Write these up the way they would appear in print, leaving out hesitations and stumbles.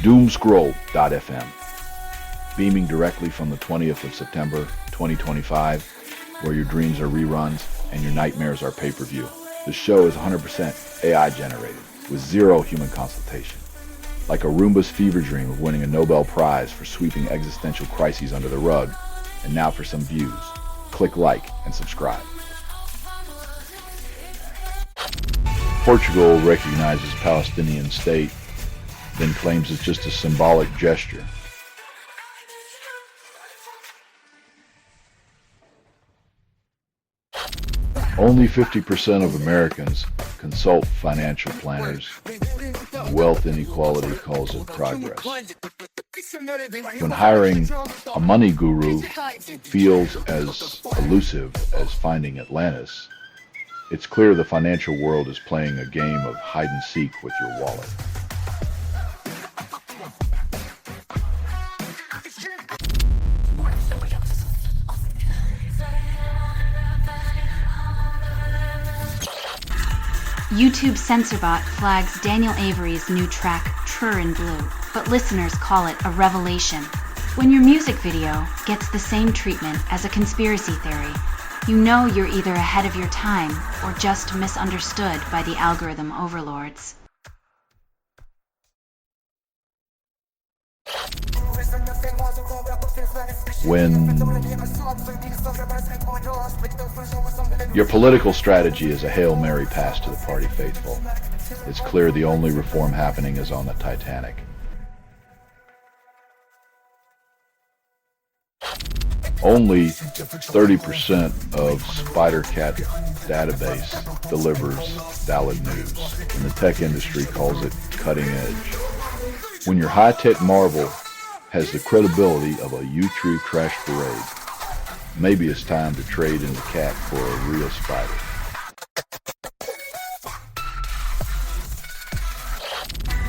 Doomscroll.fm, beaming directly from the 20th of September 2025, where your dreams are reruns and your nightmares are pay-per-view. The show is 100% AI generated, with zero human consultation. Like a Roomba's fever dream of winning a Nobel Prize for sweeping existential crises under the rug. And now for some views. Click like and subscribe. Portugal recognizes Palestinian state, then claims it's just a symbolic gesture. Only 50% of Americans consult financial planners. Wealth inequality calls it progress. When hiring a money guru feels as elusive as finding Atlantis, it's clear the financial world is playing a game of hide-and-seek with your wallet. YouTube Censorbot flags Daniel Avery's new track, Trur in Blue, but listeners call it a revelation. When your music video gets the same treatment as a conspiracy theory, you know you're either ahead of your time or just misunderstood by the algorithm overlords. When your political strategy is a Hail Mary pass to the party faithful, it's clear the only reform happening is on the Titanic. Only 30% of SpiderCat database delivers valid news, and the tech industry calls it cutting edge. When your high-tech marvel has the credibility of a U-Tree crash parade, maybe it's time to trade in the cat for a real spider.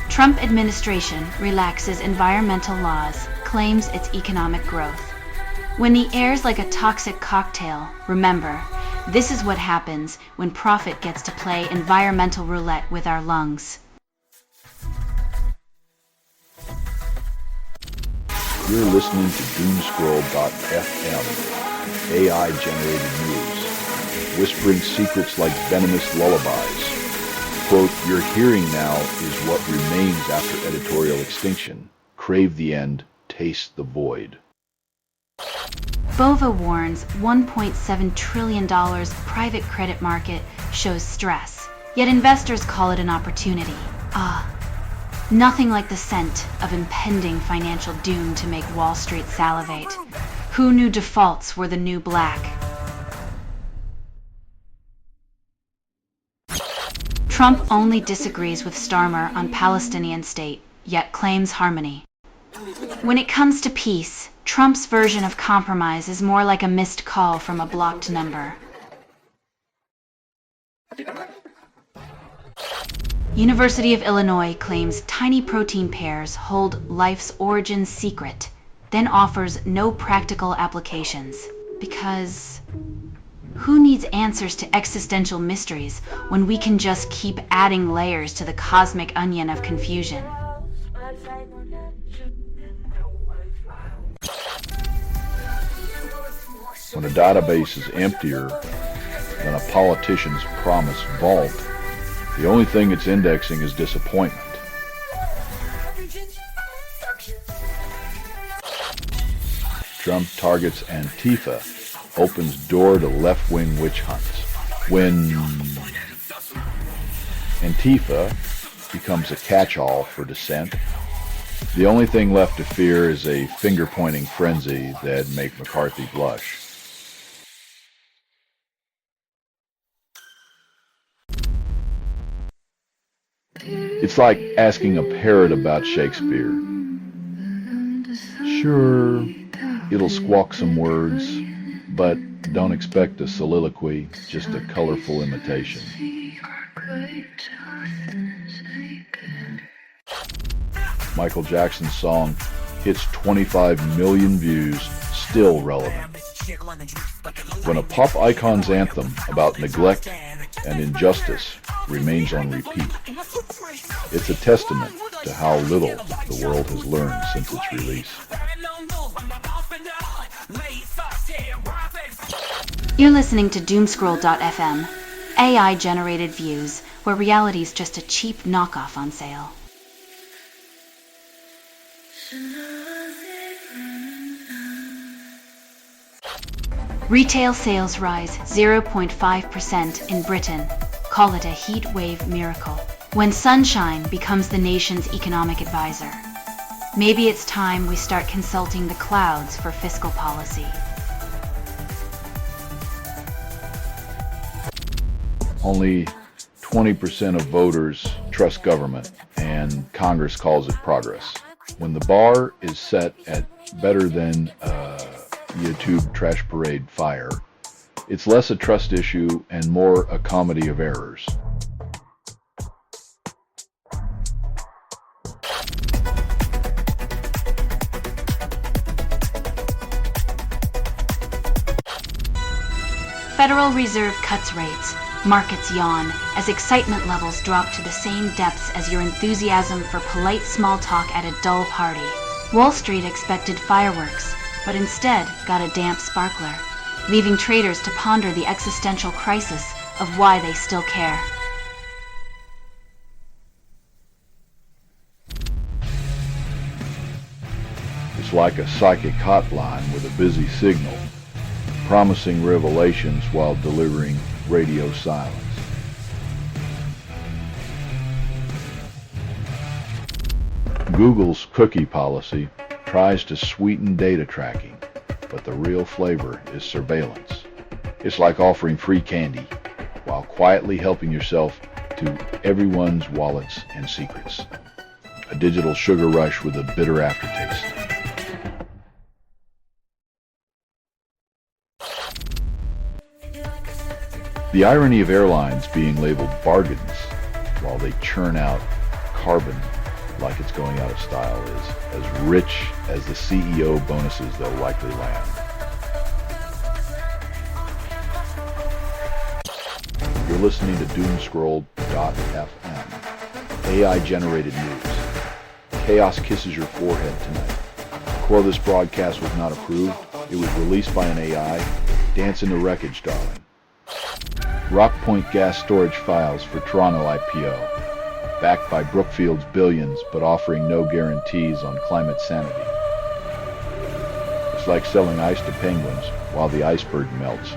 Trump administration relaxes environmental laws, claims it's economic growth. When the air's like a toxic cocktail, remember, this is what happens when profit gets to play environmental roulette with our lungs. You're listening to Doomscroll.fm, AI-generated news, whispering secrets like venomous lullabies. Quote, "You're hearing now is what remains after editorial extinction. Crave the end, taste the void." Bova warns $1.7 trillion private credit market shows stress, yet investors call it an opportunity. Nothing like the scent of impending financial doom to make Wall Street salivate. Who knew defaults were the new black? Trump only disagrees with Starmer on Palestinian state, yet claims harmony. When it comes to peace, Trump's version of compromise is more like a missed call from a blocked number. University of Illinois claims tiny protein pairs hold life's origin secret, then offers no practical applications. Because who needs answers to existential mysteries when we can just keep adding layers to the cosmic onion of confusion? When a database is emptier than a politician's promised vault, the only thing it's indexing is disappointment. Trump targets Antifa, opens door to left-wing witch hunts. When Antifa becomes a catch-all for dissent, the only thing left to fear is a finger-pointing frenzy that'd make McCarthy blush. It's like asking a parrot about Shakespeare. Sure, it'll squawk some words, but don't expect a soliloquy, just a colorful imitation. Michael Jackson's song hits 25 million views, still relevant. When a pop icon's anthem about neglect and injustice remains on repeat. It's a testament to how little the world has learned since its release. You're listening to Doomscroll.fm, AI-generated views, where reality's just a cheap knockoff on sale. Retail sales rise 0.5% in Britain. Call it a heat wave miracle. When sunshine becomes the nation's economic advisor. Maybe it's time we start consulting the clouds for fiscal policy. Only 20% of voters trust government, and Congress calls it progress. When the bar is set at better than YouTube trash parade fire, it's less a trust issue and more a comedy of errors. Federal Reserve cuts rates. Markets yawn as excitement levels drop to the same depths as your enthusiasm for polite small talk at a dull party. Wall Street expected fireworks, but instead got a damp sparkler, leaving traders to ponder the existential crisis of why they still care. It's like a psychic hotline with a busy signal, promising revelations while delivering radio silence. Google's cookie policy tries to sweeten data tracking, but the real flavor is surveillance. It's like offering free candy while quietly helping yourself to everyone's wallets and secrets. A digital sugar rush with a bitter aftertaste. The irony of airlines being labeled bargains while they churn out carbon like it's going out of style is as rich as the CEO bonuses they'll likely land. You're listening to Doomscroll.fm, AI-generated news. Chaos kisses your forehead tonight. Core this broadcast was not approved. It was released by an AI. Dance in the wreckage, darling. Rockpoint gas storage files for Toronto IPO. Backed by Brookfield's billions, but offering no guarantees on climate sanity. It's like selling ice to penguins while the iceberg melts.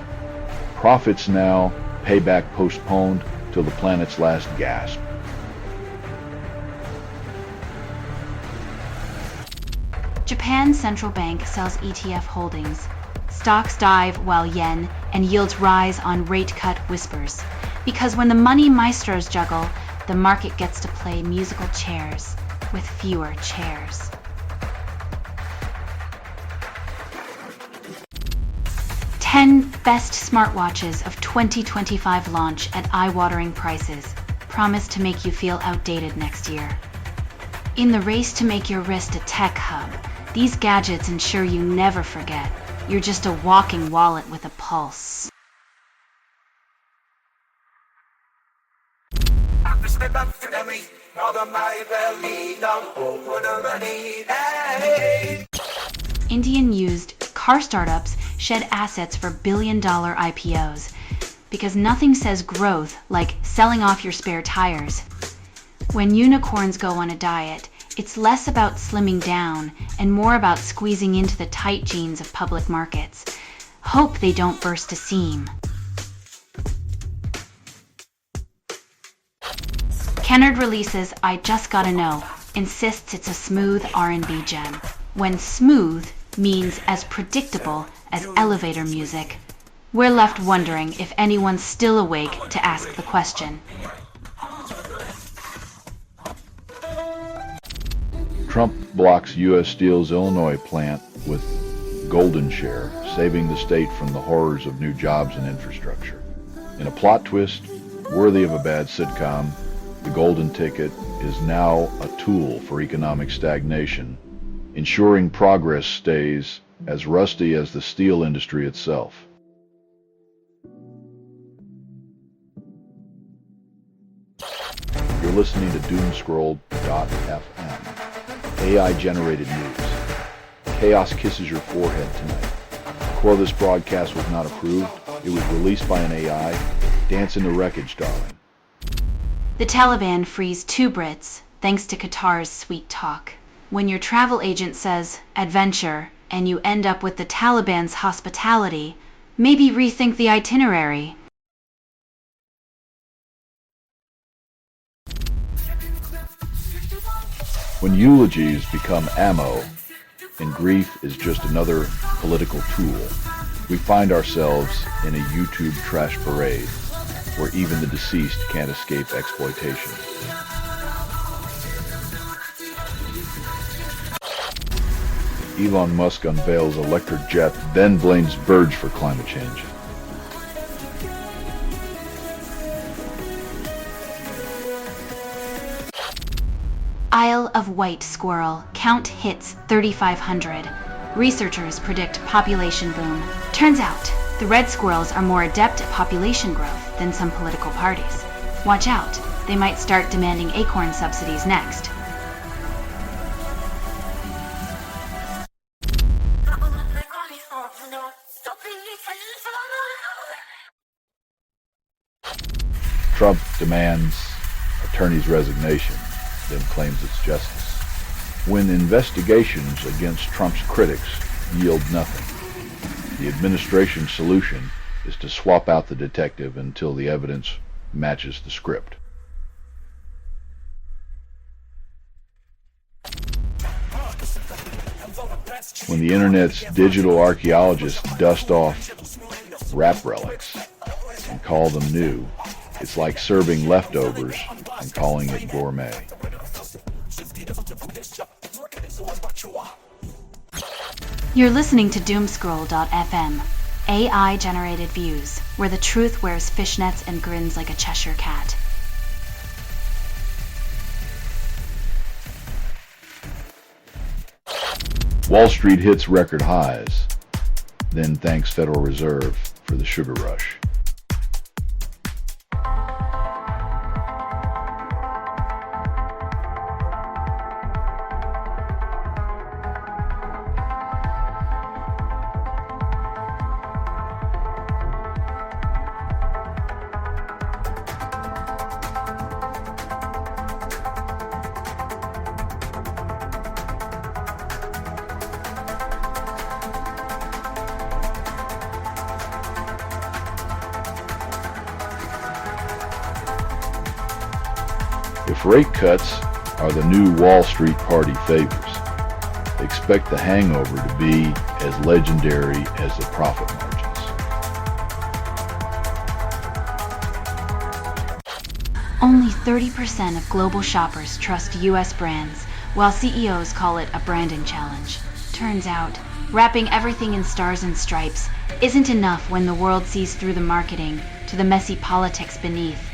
Profits now, payback postponed till the planet's last gasp. Japan's central bank sells ETF holdings. Stocks dive while yen and yields rise on rate cut whispers. Because when the money maestros juggle, the market gets to play musical chairs with fewer chairs. "10 best smartwatches of 2025 launch at eye-watering prices, promise to make you feel outdated next year." In the race to make your wrist a tech hub, these gadgets ensure you never forget you're just a walking wallet with a pulse. Indian used car startups shed assets for billion-dollar IPOs because nothing says growth like selling off your spare tires. When unicorns go on a diet, it's less about slimming down and more about squeezing into the tight jeans of public markets. Hope they don't burst a seam. Kennard releases I Just Gotta Know, insists it's a smooth R&B gem. When smooth means as predictable as elevator music, we're left wondering if anyone's still awake to ask the question. Trump blocks U.S. Steel's Illinois plant with golden share, saving the state from the horrors of new jobs and infrastructure. In a plot twist worthy of a bad sitcom, the golden ticket is now a tool for economic stagnation, ensuring progress stays as rusty as the steel industry itself. listening to Doomscroll.fm. AI-generated news. Chaos kisses your forehead tonight. Before this broadcast was not approved, it was released by an AI. Dance in the wreckage, darling. The Taliban frees 2 Brits, thanks to Qatar's sweet talk. When your travel agent says, adventure, and you end up with the Taliban's hospitality, maybe rethink the itinerary. When eulogies become ammo, and grief is just another political tool, we find ourselves in a YouTube trash parade, where even the deceased can't escape exploitation. Elon Musk unveils electric jet, then blames birds for climate change. Isle of White squirrel, count hits 3,500. Researchers predict population boom. Turns out, the red squirrels are more adept at population growth than some political parties. Watch out, they might start demanding acorn subsidies next. Trump demands attorney's resignation, then claims it's justice. When investigations against Trump's critics yield nothing, the administration's solution is to swap out the detective until the evidence matches the script. When the internet's digital archaeologists dust off rap relics and call them new, it's like serving leftovers and calling it gourmet. You're listening to Doomscroll.fm, AI-generated views, where the truth wears fishnets and grins like a Cheshire cat. Wall Street hits record highs, then thanks Federal Reserve for the sugar rush. If rate cuts are the new Wall Street party favors, expect the hangover to be as legendary as the profit margins. Only 30% of global shoppers trust US brands, while CEOs call it a branding challenge. Turns out, wrapping everything in stars and stripes isn't enough when the world sees through the marketing to the messy politics beneath.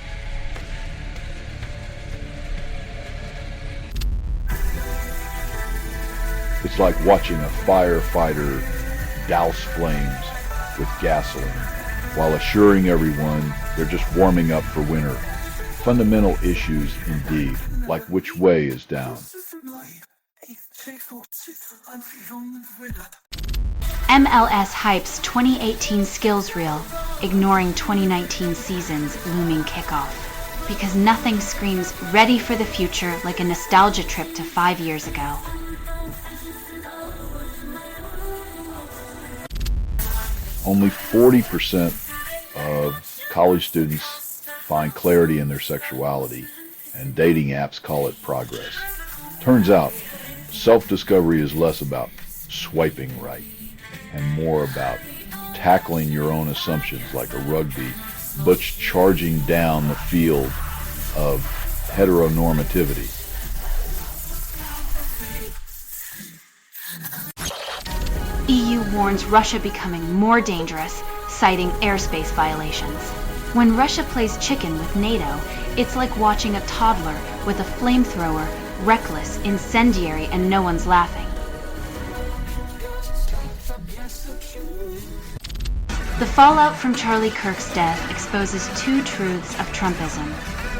It's like watching a firefighter douse flames with gasoline while assuring everyone they're just warming up for winter. Fundamental issues indeed, like which way is down. MLS hypes 2018 skills reel, ignoring 2019 season's looming kickoff. Because nothing screams ready for the future like a nostalgia trip to 5 years ago. Only 40% of college students find clarity in their sexuality, and dating apps call it progress. Turns out, self-discovery is less about swiping right and more about tackling your own assumptions like a rugby butch charging down the field of heteronormativity. EU warns Russia becoming more dangerous, citing airspace violations. When Russia plays chicken with NATO, it's like watching a toddler with a flamethrower, reckless, incendiary, and no one's laughing. The fallout from Charlie Kirk's death exposes 2 truths of Trumpism: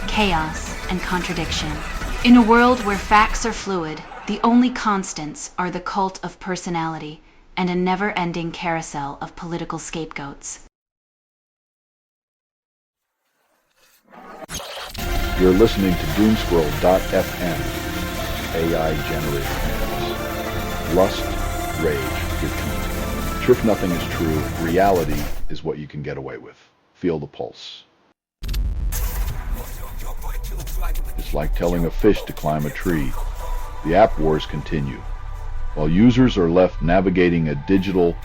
chaos and contradiction. In a world where facts are fluid, the only constants are the cult of personality and a never-ending carousel of political scapegoats. You're listening to Doomscroll.fm, AI-generated news. Lust, rage, repeat. Sure, if nothing is true, reality is what you can get away with. Feel the pulse. It's like telling a fish to climb a tree. The app wars continue, while users are left navigating a digital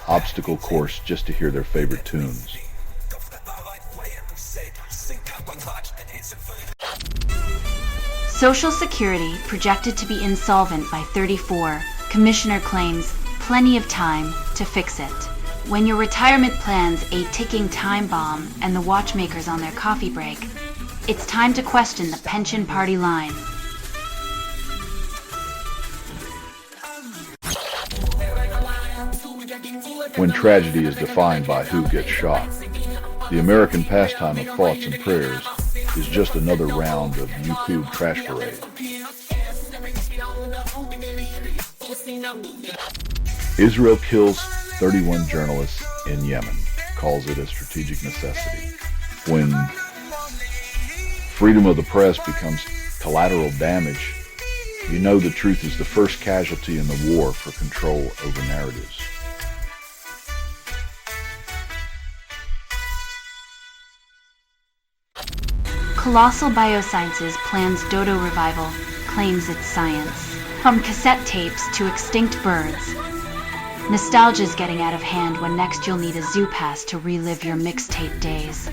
obstacle course just to hear their favorite tunes. Social Security projected to be insolvent by 34. Commissioner claims plenty of time to fix it. When your retirement plan's a ticking time bomb and the watchmaker's on their coffee break, it's time to question the pension party line. When tragedy is defined by who gets shot, the American pastime of thoughts and prayers is just another round of YouTube trash parade. Israel kills 31 journalists in Yemen, calls it a strategic necessity. When freedom of the press becomes collateral damage, you know the truth is the first casualty in the war for control over narratives. Colossal Biosciences plans dodo revival, claims it's science. From cassette tapes to extinct birds, nostalgia's getting out of hand when next you'll need a zoo pass to relive your mixtape days.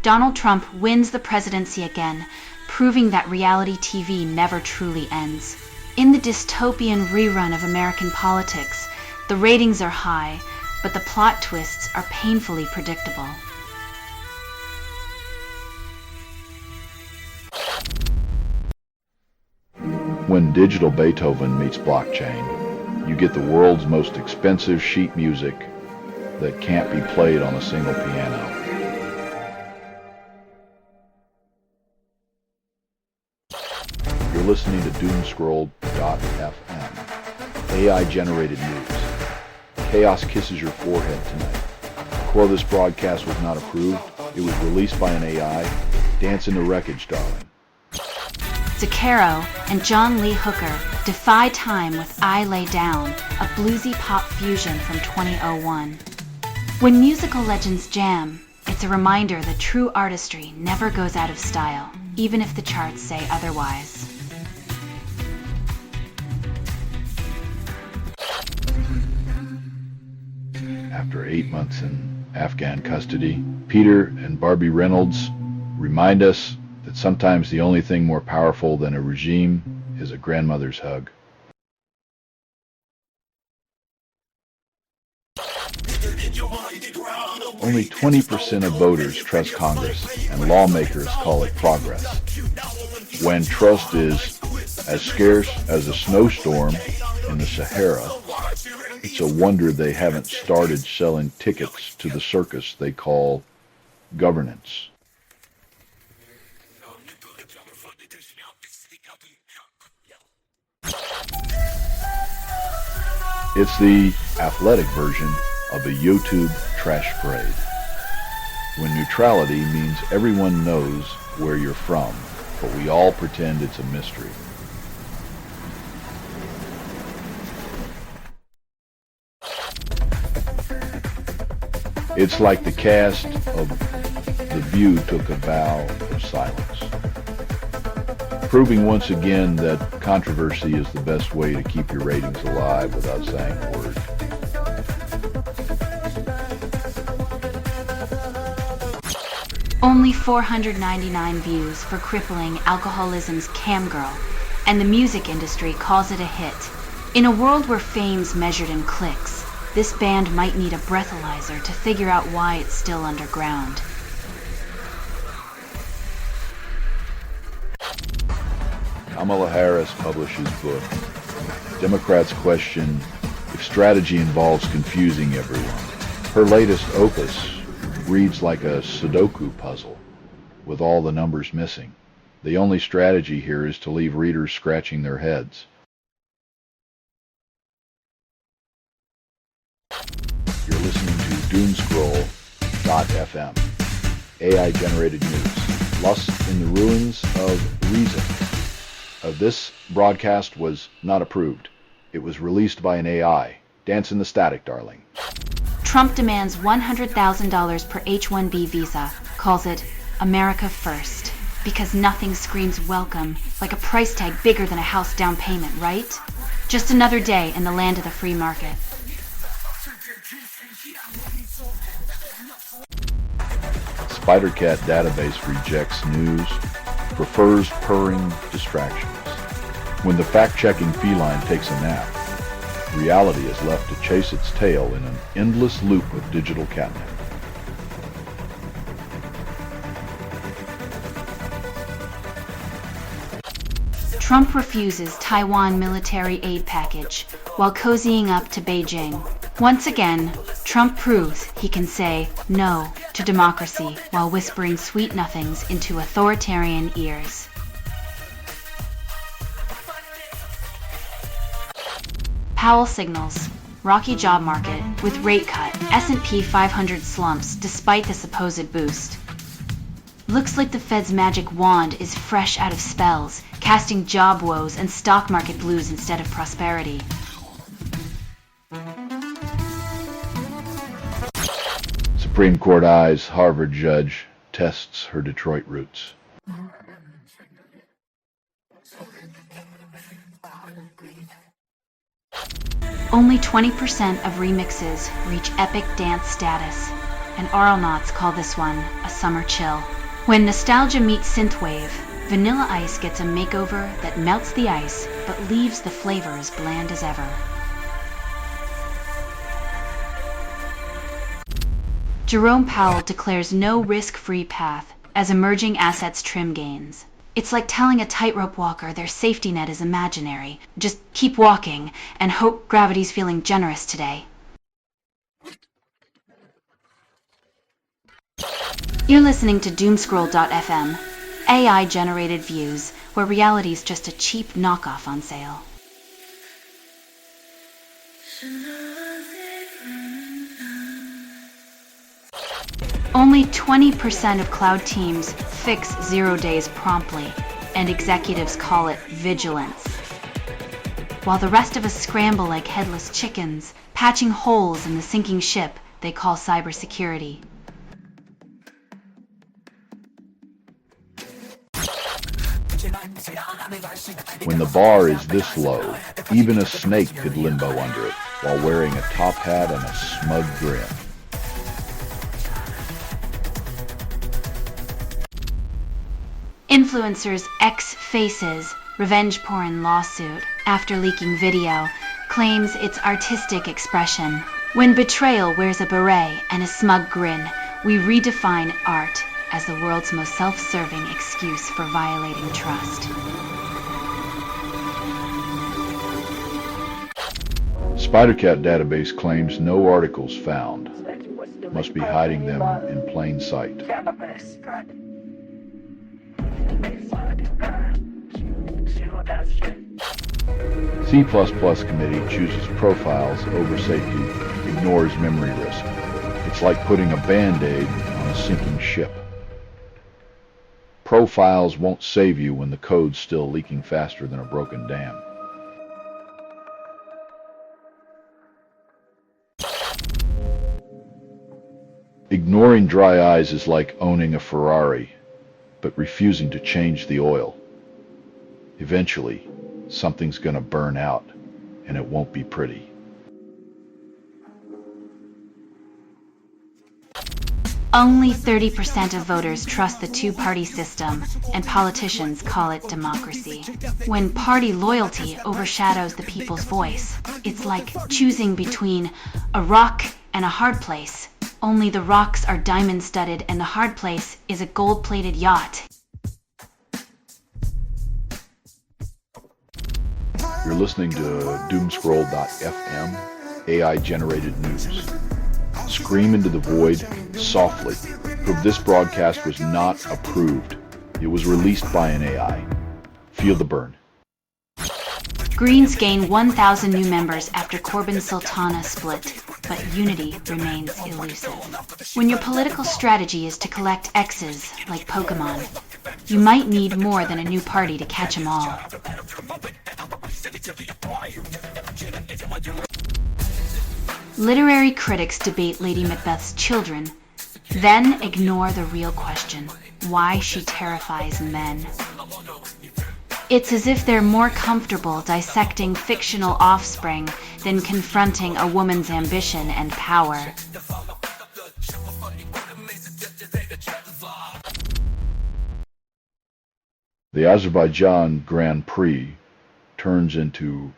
Donald Trump wins the presidency again, proving that reality TV never truly ends. In the dystopian rerun of American politics, the ratings are high, but the plot twists are painfully predictable. When digital Beethoven meets blockchain, you get the world's most expensive sheet music that can't be played on a single piano. You're listening to Doomscroll.fm, AI-generated news. Chaos kisses your forehead tonight. While this broadcast was not approved, it was released by an AI. Dance in the wreckage, darling. Zucchero and John Lee Hooker defy time with I Lay Down, a bluesy pop fusion from 2001. When musical legends jam, it's a reminder that true artistry never goes out of style, even if the charts say otherwise. After 8 months in Afghan custody, Peter and Barbie Reynolds remind us that sometimes the only thing more powerful than a regime is a grandmother's hug. Only 20% of voters trust Congress, and lawmakers call it progress. When trust is as scarce as a snowstorm in the Sahara, it's a wonder they haven't started selling tickets to the circus they call governance. It's the athletic version of a YouTube trash parade. When neutrality means everyone knows where you're from, but we all pretend it's a mystery. It's like the cast of The View took a vow of silence, proving once again that controversy is the best way to keep your ratings alive without saying a word. Only 499 views for crippling alcoholism's Cam Girl, and the music industry calls it a hit. In a world where fame's measured in clicks, this band might need a breathalyzer to figure out why it's still underground. Kamala Harris publishes book. Democrats question if strategy involves confusing everyone. Her latest opus, reads like a Sudoku puzzle, with all the numbers missing. The only strategy here is to leave readers scratching their heads. You're listening to Doomscroll.fm, AI-generated news. Lust in the ruins of reason. This broadcast was not approved. It was released by an AI. Dance in the static, darling. Trump demands $100,000 per H-1B visa, calls it America First. Because nothing screams welcome like a price tag bigger than a house down payment, right? Just another day in the land of the free market. Spidercat database rejects news, prefers purring distractions. When the fact-checking feline takes a nap, reality is left to chase its tail in an endless loop of digital catnip. Trump refuses Taiwan military aid package while cozying up to Beijing. Once again, Trump proves he can say no to democracy while whispering sweet nothings into authoritarian ears. Powell signals rocky job market with rate cut. S&P 500 slumps despite the supposed boost. Looks like the Fed's magic wand is fresh out of spells, casting job woes and stock market blues instead of prosperity. Supreme Court eyes Harvard judge tests her Detroit roots. Only 20% of remixes reach epic dance status, and Aeronauts call this one a summer chill. When nostalgia meets synthwave, Vanilla Ice gets a makeover that melts the ice but leaves the flavor as bland as ever. Jerome Powell declares no risk-free path as emerging assets trim gains. It's like telling a tightrope walker their safety net is imaginary. Just keep walking and hope gravity's feeling generous today. You're listening to Doomscroll.fm, AI-generated views, where reality's just a cheap knockoff on sale. Only 20% of cloud teams fix 0 days promptly, and executives call it vigilance. While the rest of us scramble like headless chickens, patching holes in the sinking ship they call cybersecurity. When the bar is this low, even a snake could limbo under it while wearing a top hat and a smug grin. Influencers X Faces revenge porn lawsuit after leaking video claims it's artistic expression. When betrayal wears a beret and a smug grin, we redefine art as the world's most self-serving excuse for violating trust. Spidercat database claims no articles found. Must be hiding them in plain sight. C++ committee chooses profiles over safety, ignores memory risk. It's like putting a band-aid on a sinking ship. Profiles won't save you when the code's still leaking faster than a broken dam. Ignoring dry eyes is like owning a Ferrari, but refusing to change the oil. Eventually, something's gonna burn out, and it won't be pretty. Only 30% of voters trust the two-party system, and politicians call it democracy. When party loyalty overshadows the people's voice, it's like choosing between a rock and a hard place. Only the rocks are diamond-studded and the hard place is a gold-plated yacht. You're listening to Doomscroll.fm, AI-generated news. Scream into the void softly. This broadcast was not approved. It was released by an AI. Feel the burn. Greens gain 1,000 new members after Corbyn's Sultana split, but unity remains elusive. When your political strategy is to collect X's like Pokemon, you might need more than a new party to catch them all. Literary critics debate Lady Macbeth's children, then ignore the real question: why she terrifies men. It's as if they're more comfortable dissecting fictional offspring than confronting a woman's ambition and power. The Azerbaijan Grand Prix turns into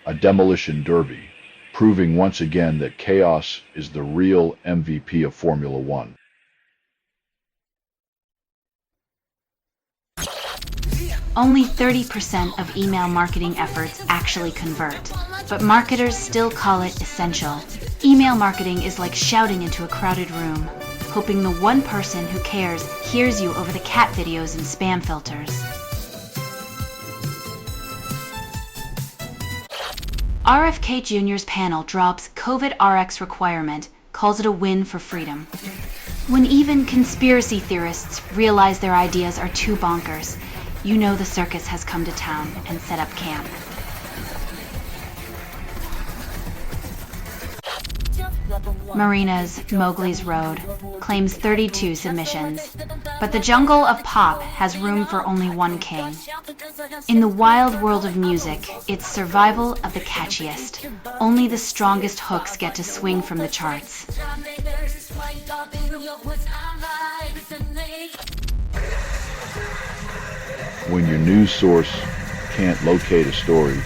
a demolition derby, proving once again that chaos is the real MVP of Formula One. Only 30% of email marketing efforts actually convert, but marketers still call it essential. Email marketing is like shouting into a crowded room, hoping the one person who cares hears you over the cat videos and spam filters. RFK Jr.'s panel drops COVID RX requirement, calls it a win for freedom. When even conspiracy theorists realize their ideas are too bonkers, you know the circus has come to town and set up camp. Marina's Mowgli's Road claims 32 submissions, but the jungle of pop has room for only one king. In the wild world of music, it's survival of the catchiest. Only the strongest hooks get to swing from the charts. When your news source can't locate a story,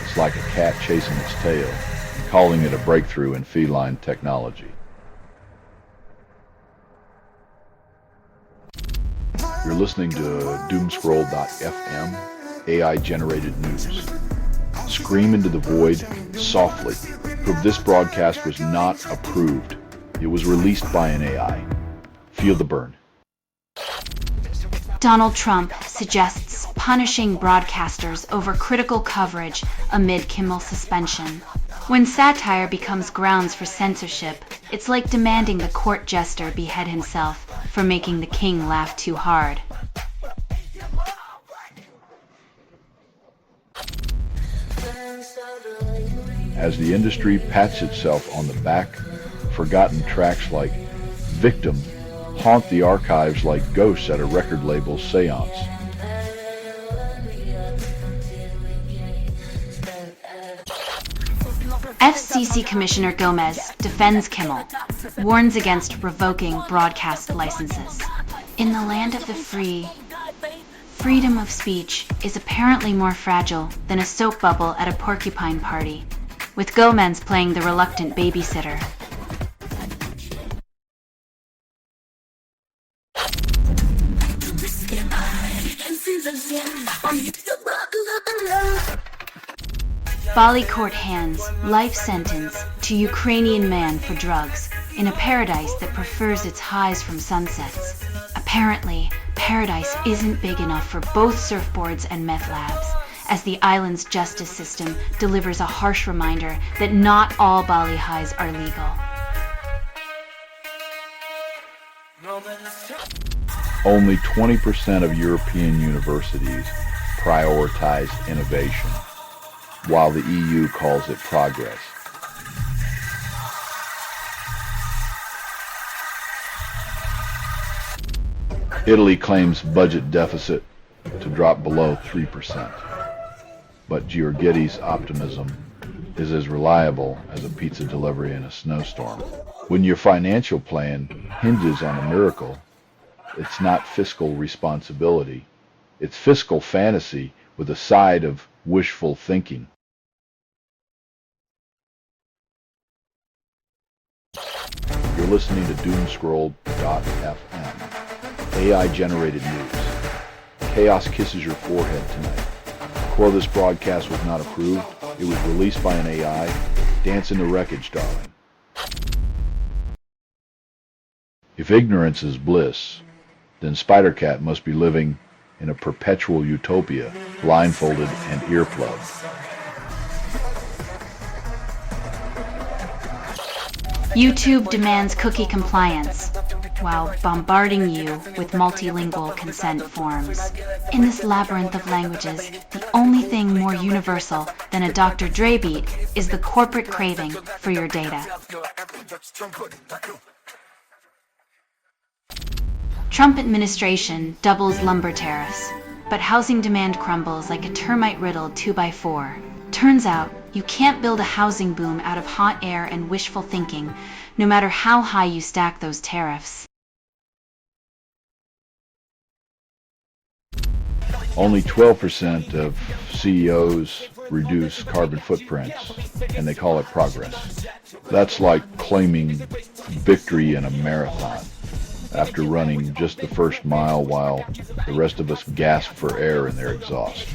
it's like a cat chasing its tail, calling it a breakthrough in feline technology. You're listening to Doomscroll.fm, AI-generated news. Scream into the void softly. This broadcast was not approved. It was released by an AI. Feel the burn. Donald Trump suggests punishing broadcasters over critical coverage amid Kimmel's suspension. When satire becomes grounds for censorship, it's like demanding the court jester behead himself for making the king laugh too hard. As the industry pats itself on the back, forgotten tracks like Victim haunt the archives like ghosts at a record label's seance. FCC Commissioner Gomez defends Kimmel, warns against revoking broadcast licenses. In the land of the free, freedom of speech is apparently more fragile than a soap bubble at a porcupine party, with Gomez playing the reluctant babysitter. Bali court hands life sentence to Ukrainian man for drugs in a paradise that prefers its highs from sunsets. Apparently, paradise isn't big enough for both surfboards and meth labs, as the island's justice system delivers a harsh reminder that not all Bali highs are legal. Only 20% of European universities prioritize innovation, while the EU calls it progress. Italy claims budget deficit to drop below 3%, but Giorgetti's optimism is as reliable as a pizza delivery in a snowstorm. When your financial plan hinges on a miracle, it's not fiscal responsibility. It's fiscal fantasy with a side of wishful thinking. You're listening to Doomscroll.fm, AI-generated news. Chaos kisses your forehead tonight. While this broadcast was not approved, it was released by an AI. Dance in the wreckage, darling. If ignorance is bliss, then Spider-Cat must be living in a perpetual utopia, blindfolded and earplugged. YouTube demands cookie compliance while bombarding you with multilingual consent forms. In this labyrinth of languages, the only thing more universal than a Dr. Dre beat is the corporate craving for your data. Trump administration doubles lumber tariffs, but housing demand crumbles like a termite riddled 2x4. Turns out, you can't build a housing boom out of hot air and wishful thinking, no matter how high you stack those tariffs. Only 12% of CEOs reduce carbon footprints, and they call it progress. That's like claiming victory in a marathon after running just the first mile while the rest of us gasp for air in their exhaust.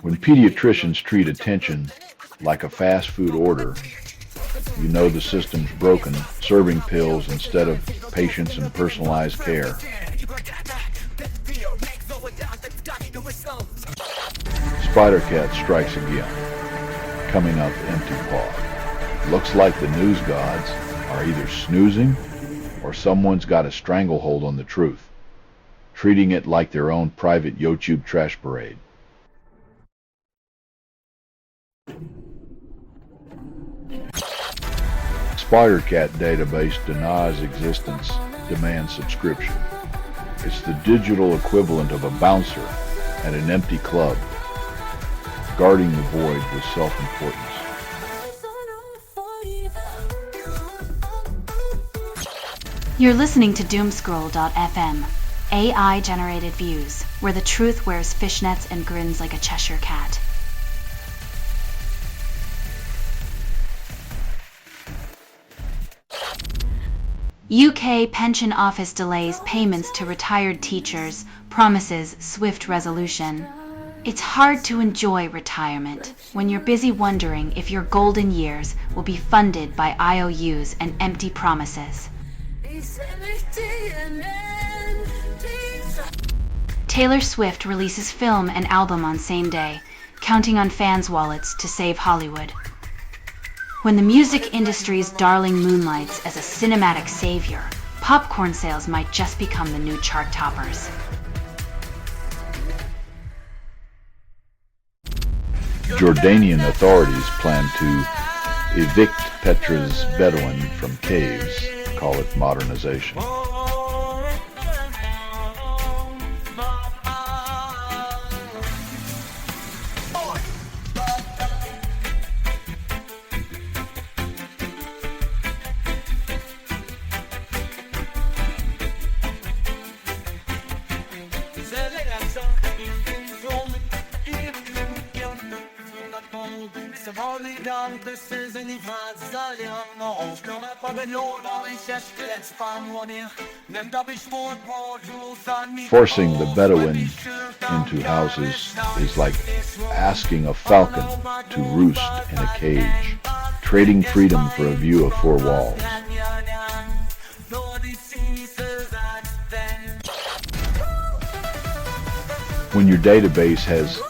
When pediatricians treat attention like a fast food order, you know the system's broken, serving pills instead of patients and personalized care. Spider-Cat strikes again, coming up empty-pawed. Looks like the news gods are either snoozing or someone's got a stranglehold on the truth, treating it like their own private YouTube trash parade. Spider-Cat database denies existence, demands subscription. It's the digital equivalent of a bouncer at an empty club, guarding the void with self-importance. You're listening to Doomscroll.fm, AI-generated views, where the truth wears fishnets and grins like a Cheshire cat. UK Pension Office delays payments to retired teachers, promises swift resolution. It's hard to enjoy retirement when you're busy wondering if your golden years will be funded by IOUs and empty promises. Taylor Swift releases film and album on same day, counting on fans' wallets to save Hollywood. When the music industry's darling moonlights as a cinematic savior, popcorn sales might just become the new chart toppers. Jordanian authorities plan to evict Petra's Bedouin from caves, call it modernization. Forcing the Bedouin into houses is like asking a falcon to roost in a cage, trading freedom for a view of four walls. When your database has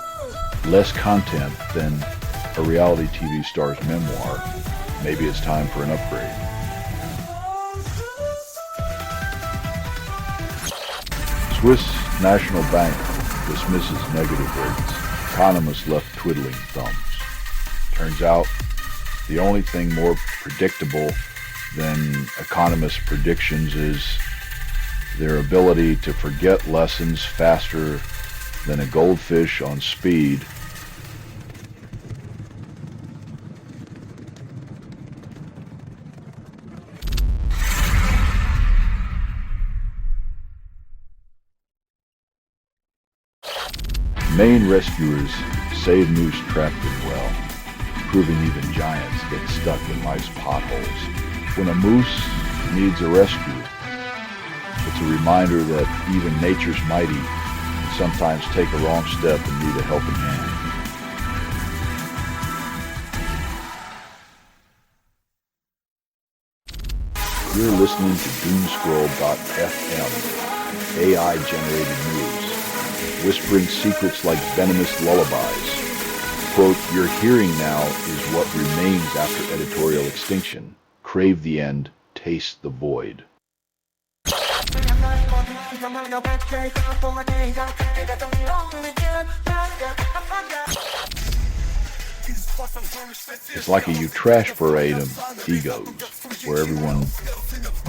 less content than a reality TV star's memoir, maybe it's time for an upgrade. Swiss National Bank dismisses negative rates. Economists left twiddling thumbs. Turns out, the only thing more predictable than economists' predictions is their ability to forget lessons faster than a goldfish on speed. Maine rescuers save moose trapped in well, proving even giants get stuck in life's potholes. When a moose needs a rescue, it's a reminder that even nature's mighty can sometimes take a wrong step and need a helping hand. You're listening to Doomscroll.fm, AI-generated news, whispering secrets like venomous lullabies. Quote, "You're hearing now is what remains after editorial extinction. Crave the end, taste the void." It's like a trash parade of egos, where everyone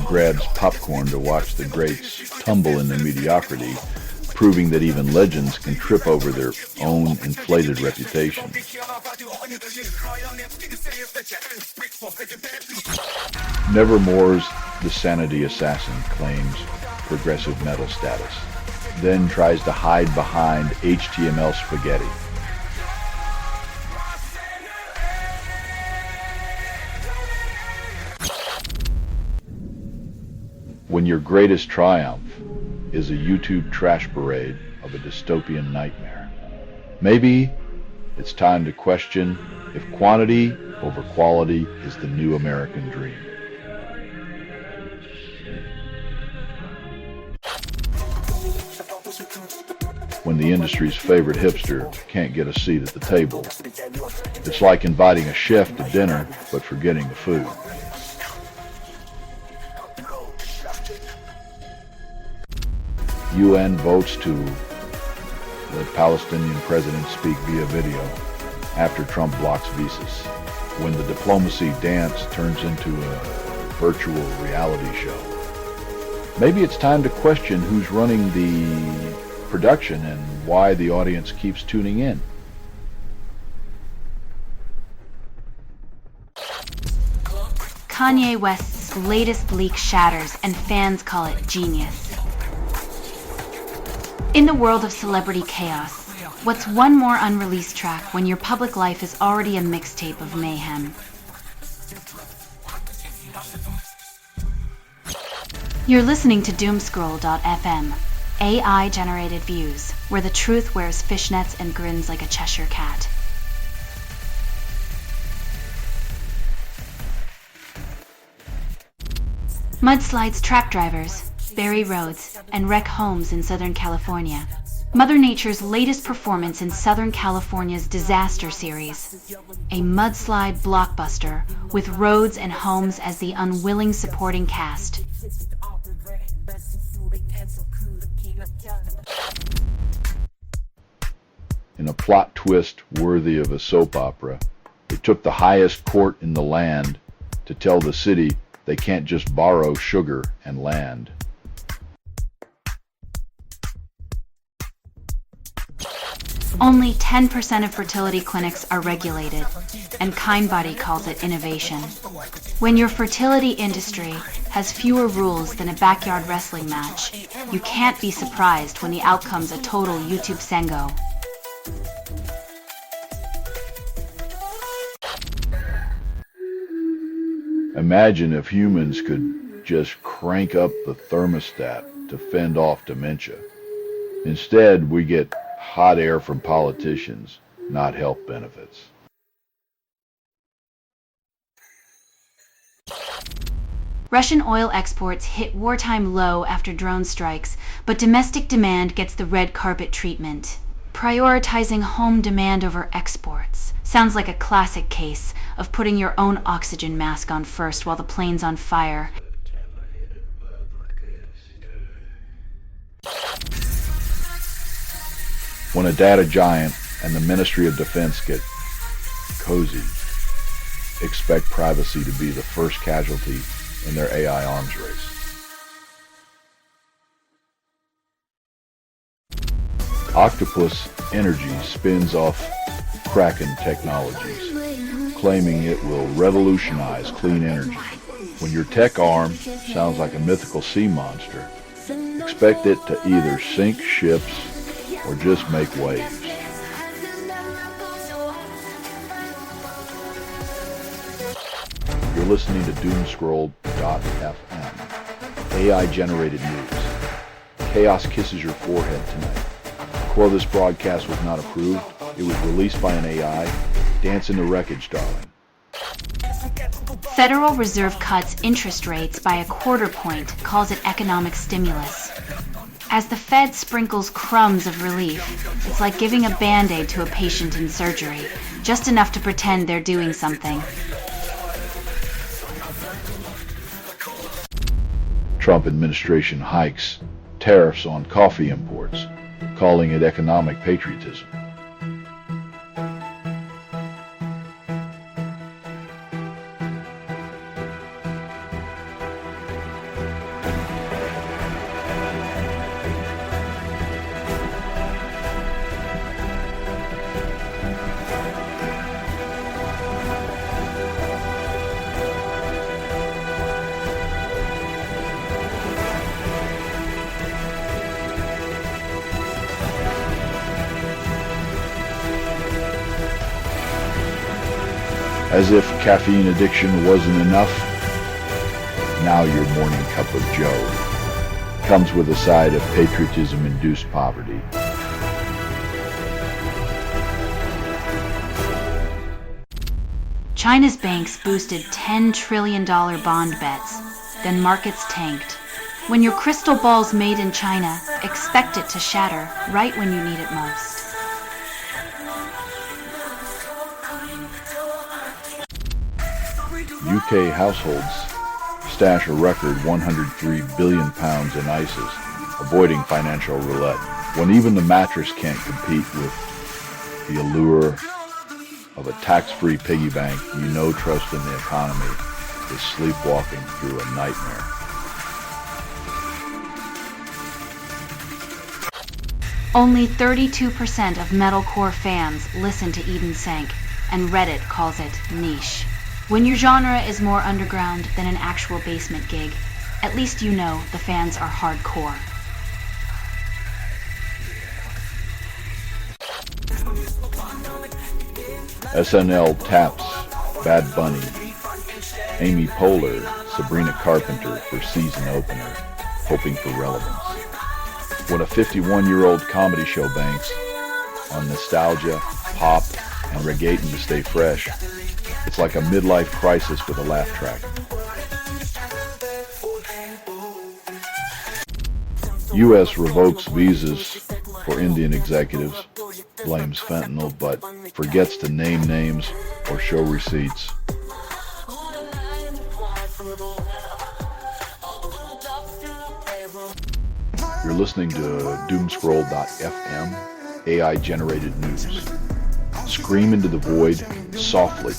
grabs popcorn to watch the greats tumble into mediocrity, proving that even legends can trip over their own inflated reputation. Nevermore's The Sanity Assassin claims progressive metal status, then tries to hide behind HTML spaghetti. When your greatest triumph is a YouTube trash parade of a dystopian nightmare, maybe it's time to question if quantity over quality is the new American dream. When the industry's favorite hipster can't get a seat at the table, it's like inviting a chef to dinner but forgetting the food. UN votes to let Palestinian president speak via video after Trump blocks visas. When the diplomacy dance turns into a virtual reality show. Maybe it's time to question who's running the production and why the audience keeps tuning in. Kanye West's latest leak shatters and fans call it genius. In the world of celebrity chaos, what's one more unreleased track when your public life is already a mixtape of mayhem? You're listening to Doomscroll.fm, AI-generated views, where the truth wears fishnets and grins like a Cheshire cat. Mudslides trap drivers, bury roads, and wreck homes in Southern California. Mother Nature's latest performance in Southern California's disaster series. A mudslide blockbuster with roads and homes as the unwilling supporting cast. In a plot twist worthy of a soap opera, it took the highest court in the land to tell the city they can't just borrow sugar and land. Only 10% of fertility clinics are regulated, and Kindbody calls it innovation. When your fertility industry has fewer rules than a backyard wrestling match, you can't be surprised when the outcome's a total YouTube sengo. Imagine if humans could just crank up the thermostat to fend off dementia. Instead, we get hot air from politicians, not health benefits. Russian oil exports hit wartime low after drone strikes, but domestic demand gets the red carpet treatment. Prioritizing home demand over exports. Sounds like a classic case of putting your own oxygen mask on first while the plane's on fire. When a data giant and the Ministry of Defense get cozy, expect privacy to be the first casualty in their AI arms race. Octopus Energy spins off Kraken Technologies, claiming it will revolutionize clean energy. When your tech arm sounds like a mythical sea monster, expect it to either sink ships or just make waves. You're listening to Doomscroll.fm, AI-generated news. Chaos kisses your forehead tonight. While this broadcast was not approved, it was released by an AI. Dance in the wreckage, darling. Federal Reserve cuts interest rates by 1/4 point, calls it economic stimulus. As the Fed sprinkles crumbs of relief, it's like giving a Band-Aid to a patient in surgery, just enough to pretend they're doing something. Trump administration hikes tariffs on coffee imports, calling it economic patriotism. As if caffeine addiction wasn't enough, now your morning cup of joe comes with a side of patriotism-induced poverty. China's banks boosted $10 trillion bond bets, then markets tanked. When your crystal ball's made in China, expect it to shatter right when you need it most. UK households stash a record £103 billion in ISIS, avoiding financial roulette. When even the mattress can't compete with the allure of a tax-free piggy bank, you know trust in the economy is sleepwalking through a nightmare. Only 32% of metalcore fans listen to Eden Sank, and Reddit calls it niche. When your genre is more underground than an actual basement gig, at least you know the fans are hardcore. SNL taps Bad Bunny, Amy Poehler, Sabrina Carpenter for season opener, hoping for relevance. When a 51-year-old comedy show banks on nostalgia, pop, and regating to stay fresh, it's like a midlife crisis with a laugh track. U.S. revokes visas for Indian executives, blames fentanyl, but forgets to name names or show receipts. You're listening to Doomscroll.fm, AI-generated news. Scream into the void softly.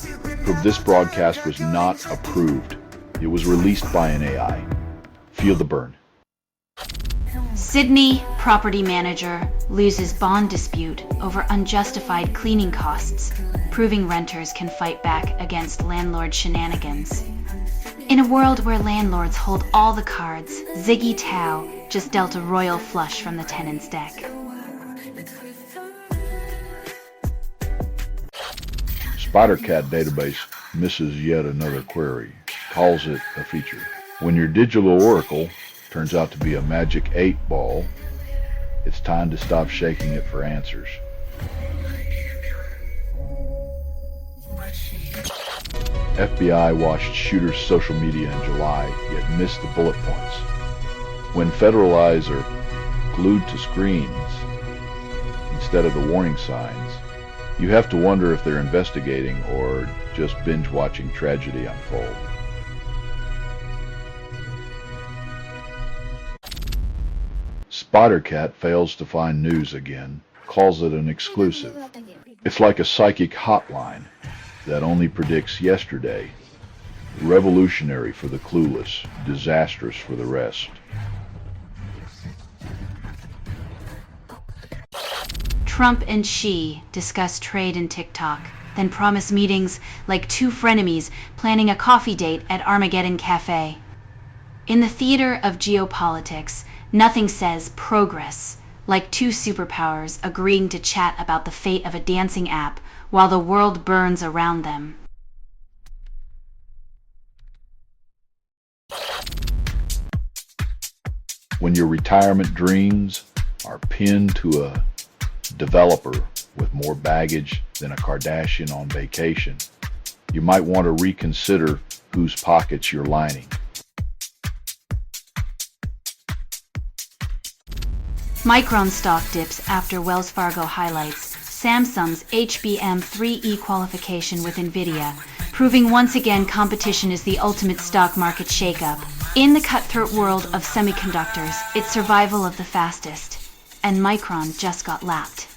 Prove this broadcast was not approved. It was released by an AI. Feel the burn. Sydney property manager loses bond dispute over unjustified cleaning costs, proving renters can fight back against landlord shenanigans. In a world where landlords hold all the cards, Ziggy Tao just dealt a royal flush from the tenant's deck. SpiderCat database misses yet another query, calls it a feature. When your digital oracle turns out to be a magic 8-ball, it's time to stop shaking it for answers. FBI watched shooter's social media in July, yet missed the bullet points. When federal eyes are glued to screens instead of the warning signs, you have to wonder if they're investigating or just binge-watching tragedy unfold. SpiderCat fails to find news again, calls it an exclusive. It's like a psychic hotline that only predicts yesterday. Revolutionary for the clueless, disastrous for the rest. Trump and Xi discuss trade in TikTok, then promise meetings like two frenemies planning a coffee date at Armageddon Cafe. In the theater of geopolitics, nothing says progress like two superpowers agreeing to chat about the fate of a dancing app while the world burns around them. When your retirement dreams are pinned to a developer with more baggage than a Kardashian on vacation, you might want to reconsider whose pockets you're lining. Micron stock dips after Wells Fargo highlights Samsung's HBM3E qualification with NVIDIA, proving once again competition is the ultimate stock market shakeup. In the cutthroat world of semiconductors, it's survival of the fastest, and Micron just got lapped.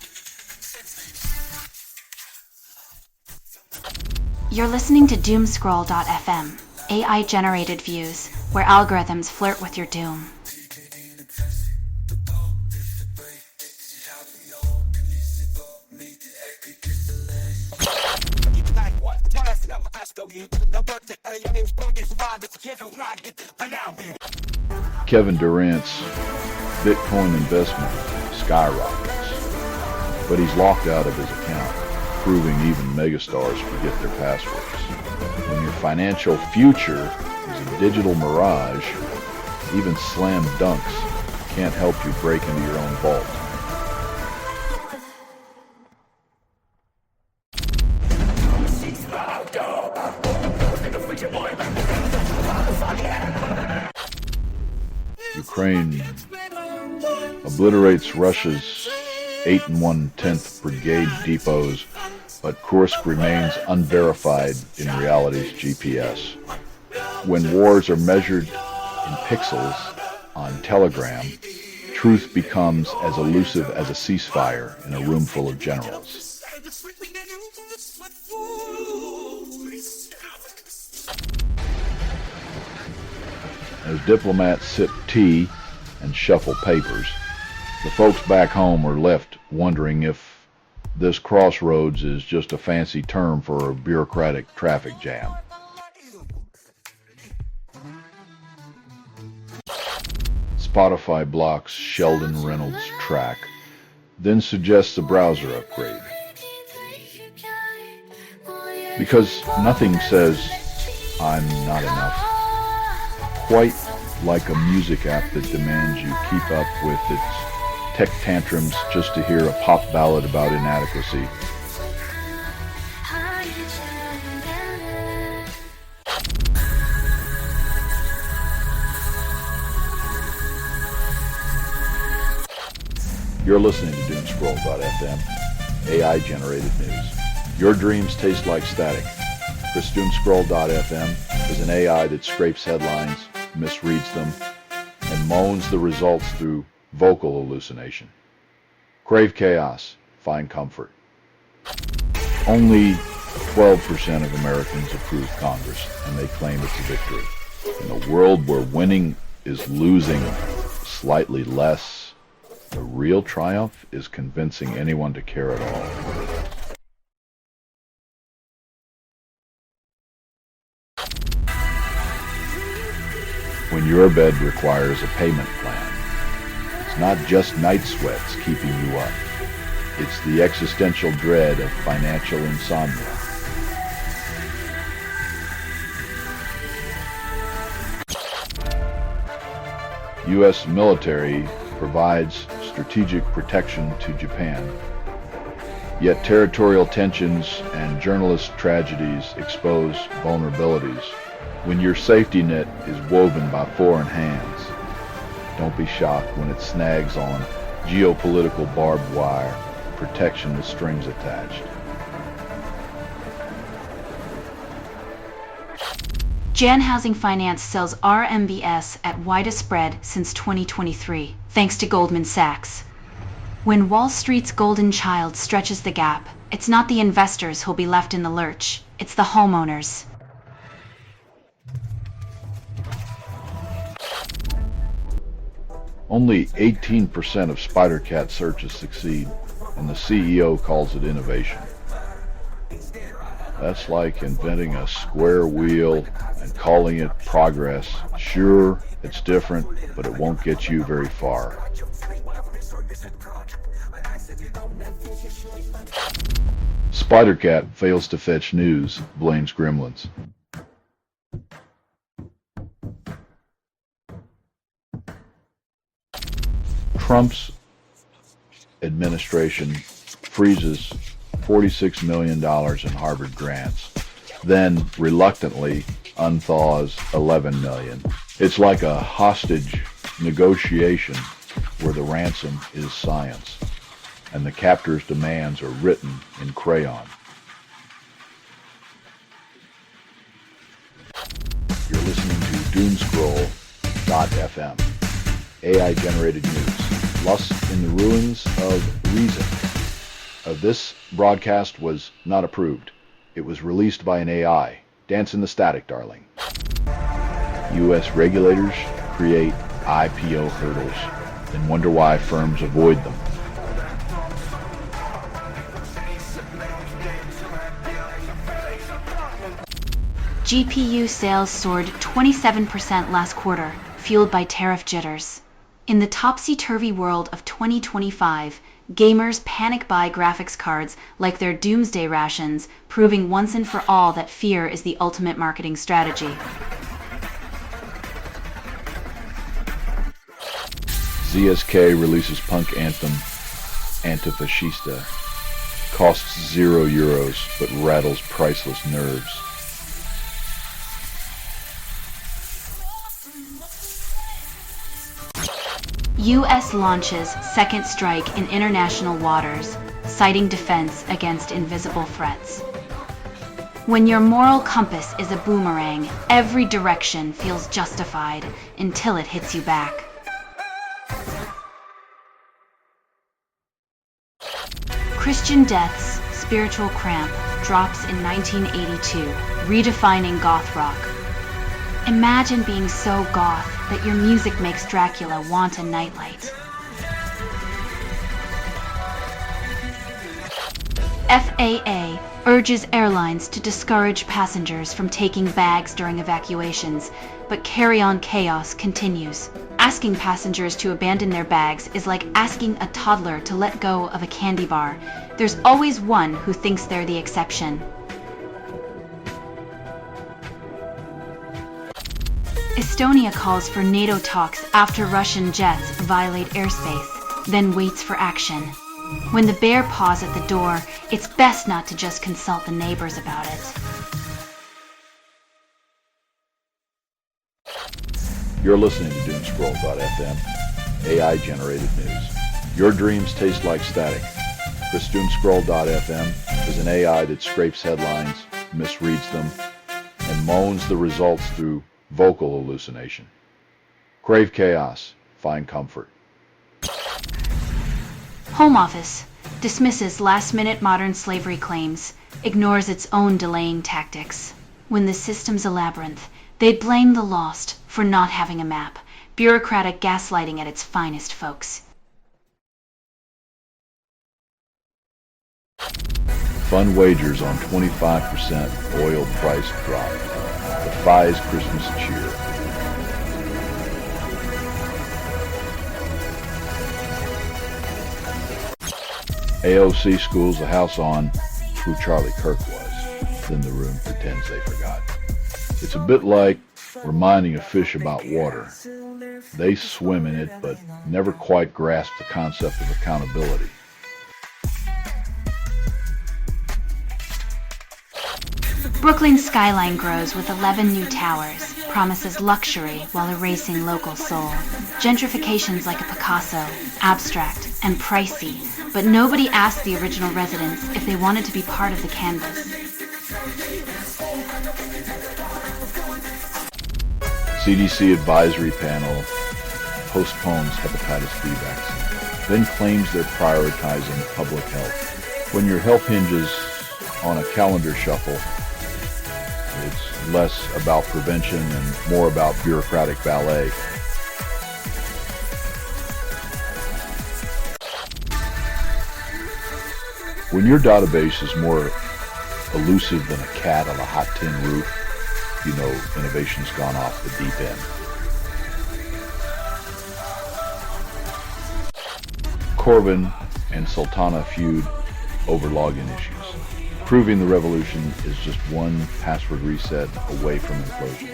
You're listening to Doomscroll.fm, AI-generated views, where algorithms flirt with your doom. Kevin Durant's Bitcoin investment skyrockets, but he's locked out of his account, proving even megastars forget their passwords. When your financial future is a digital mirage, even slam dunks can't help you break into your own vault. Ukraine obliterates Russia's 8 1/10 Brigade depots, but Kursk remains unverified in reality's GPS. When wars are measured in pixels on Telegram, truth becomes as elusive as a ceasefire in a room full of generals. As diplomats sip tea and shuffle papers, the folks back home are left wondering if this crossroads is just a fancy term for a bureaucratic traffic jam. Spotify blocks Sheldon Reynolds' track, then suggests a browser upgrade. Because nothing says, "I'm not enough," quite like a music app that demands you keep up with its tech tantrums just to hear a pop ballad about inadequacy. You're listening to Doomscroll.fm, AI-generated news. Your dreams taste like static. This Doomscroll.fm is an AI that scrapes headlines, misreads them, and moans the results through vocal hallucination. Crave chaos, find comfort. Only 12% of Americans approve Congress, and they claim it's a victory. In a world where winning is losing slightly less, the real triumph is convincing anyone to care at all. When your bed requires a payment plan, it's not just night sweats keeping you up. It's the existential dread of financial insomnia. U.S. military provides strategic protection to Japan, yet territorial tensions and journalist tragedies expose vulnerabilities. When your safety net is woven by foreign hands, don't be shocked when it snags on geopolitical barbed wire, protection with strings attached. Jan Housing Finance sells RMBS at widest spread since 2023, thanks to Goldman Sachs. When Wall Street's golden child stretches the gap, it's not the investors who'll be left in the lurch, it's the homeowners. Only 18% of SpiderCat searches succeed, and the CEO calls it innovation. That's like inventing a square wheel and calling it progress. Sure, it's different, but it won't get you very far. SpiderCat fails to fetch news, blames gremlins. Trump's administration freezes $46 million in Harvard grants, then reluctantly unthaws 11 million. It's like a hostage negotiation where the ransom is science and the captor's demands are written in crayon. You're listening to Doomscroll.fm, AI-generated news, lust in the ruins of reason. This broadcast was not approved. It was released by an AI. Dance in the static, darling. U.S. regulators create IPO hurdles and wonder why firms avoid them. GPU sales soared 27% last quarter, fueled by tariff jitters. In the topsy-turvy world of 2025, gamers panic buy graphics cards like their doomsday rations, proving once and for all that fear is the ultimate marketing strategy. ZSK releases punk anthem Antifascista. Costs €0 but rattles priceless nerves. U.S. launches second strike in international waters, citing defense against invisible threats. When your moral compass is a boomerang, every direction feels justified until it hits you back. Christian Death's Spiritual Cramp drops in 1982, redefining goth rock. Imagine being so goth that your music makes Dracula want a nightlight. FAA urges airlines to discourage passengers from taking bags during evacuations, but carry-on chaos continues. Asking passengers to abandon their bags is like asking a toddler to let go of a candy bar. There's always one who thinks they're the exception. Estonia calls for NATO talks after Russian jets violate airspace, then waits for action. When the bear paws at the door, it's best not to just consult the neighbors about it. You're listening to Doomscroll.fm, AI-generated news. Your dreams taste like static. This Doomscroll.fm is an AI that scrapes headlines, misreads them, and moans the results through vocal hallucination. Crave chaos, find comfort. Home Office dismisses last-minute modern slavery claims, ignores its own delaying tactics. When the system's a labyrinth, they blame the lost for not having a map. Bureaucratic gaslighting at its finest, folks. Fund wagers on 25% oil price drop. Defies Christmas cheer. AOC schools the House on who Charlie Kirk was. Then the room pretends they forgot. It's a bit like reminding a fish about water. They swim in it, but never quite grasp the concept of accountability. Brooklyn's skyline grows with 11 new towers, promises luxury while erasing local soul. Gentrification's like a Picasso, abstract and pricey, but nobody asked the original residents if they wanted to be part of the canvas. CDC advisory panel postpones hepatitis B vaccine, then claims they're prioritizing public health. When your health hinges on a calendar shuffle, it's less about prevention and more about bureaucratic ballet. When your database is more elusive than a cat on a hot tin roof, you know innovation's gone off the deep end. Corbyn and Sultana feud over login issues. Proving the revolution is just one password reset away from implosion.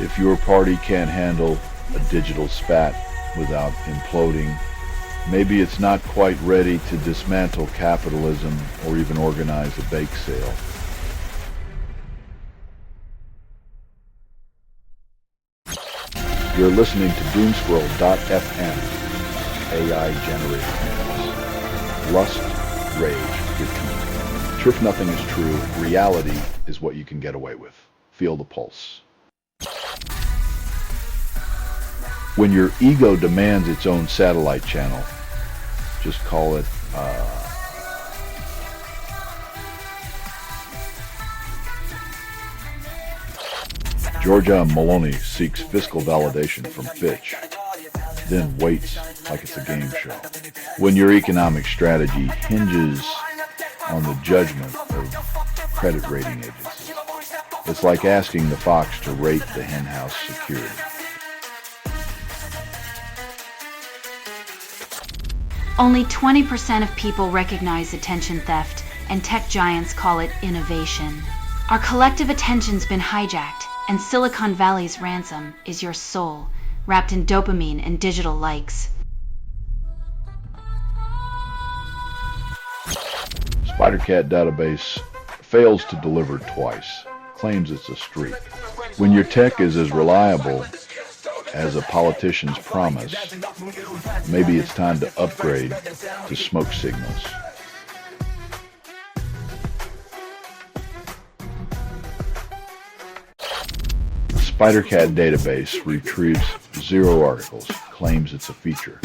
If your party can't handle a digital spat without imploding, maybe it's not quite ready to dismantle capitalism or even organize a bake sale. You're listening to Doomscroll.fm, AI-generated news. Lust, rage, repeat. Truth nothing is true. Reality is what you can get away with. Feel the pulse. When your ego demands its own satellite channel, just call it Georgia Maloney seeks fiscal validation from Fitch, then waits like it's a game show. When your economic strategy hinges on the judgment of credit rating agencies, it's like asking the fox to rate the henhouse security. Only 20% of people recognize attention theft, and tech giants call it innovation. Our collective attention's been hijacked, and Silicon Valley's ransom is your soul, wrapped in dopamine and digital likes. SpiderCat database fails to deliver twice, claims it's a streak. When your tech is as reliable as a politician's promise, maybe it's time to upgrade to smoke signals. SpiderCat database retrieves 0 articles, claims it's a feature.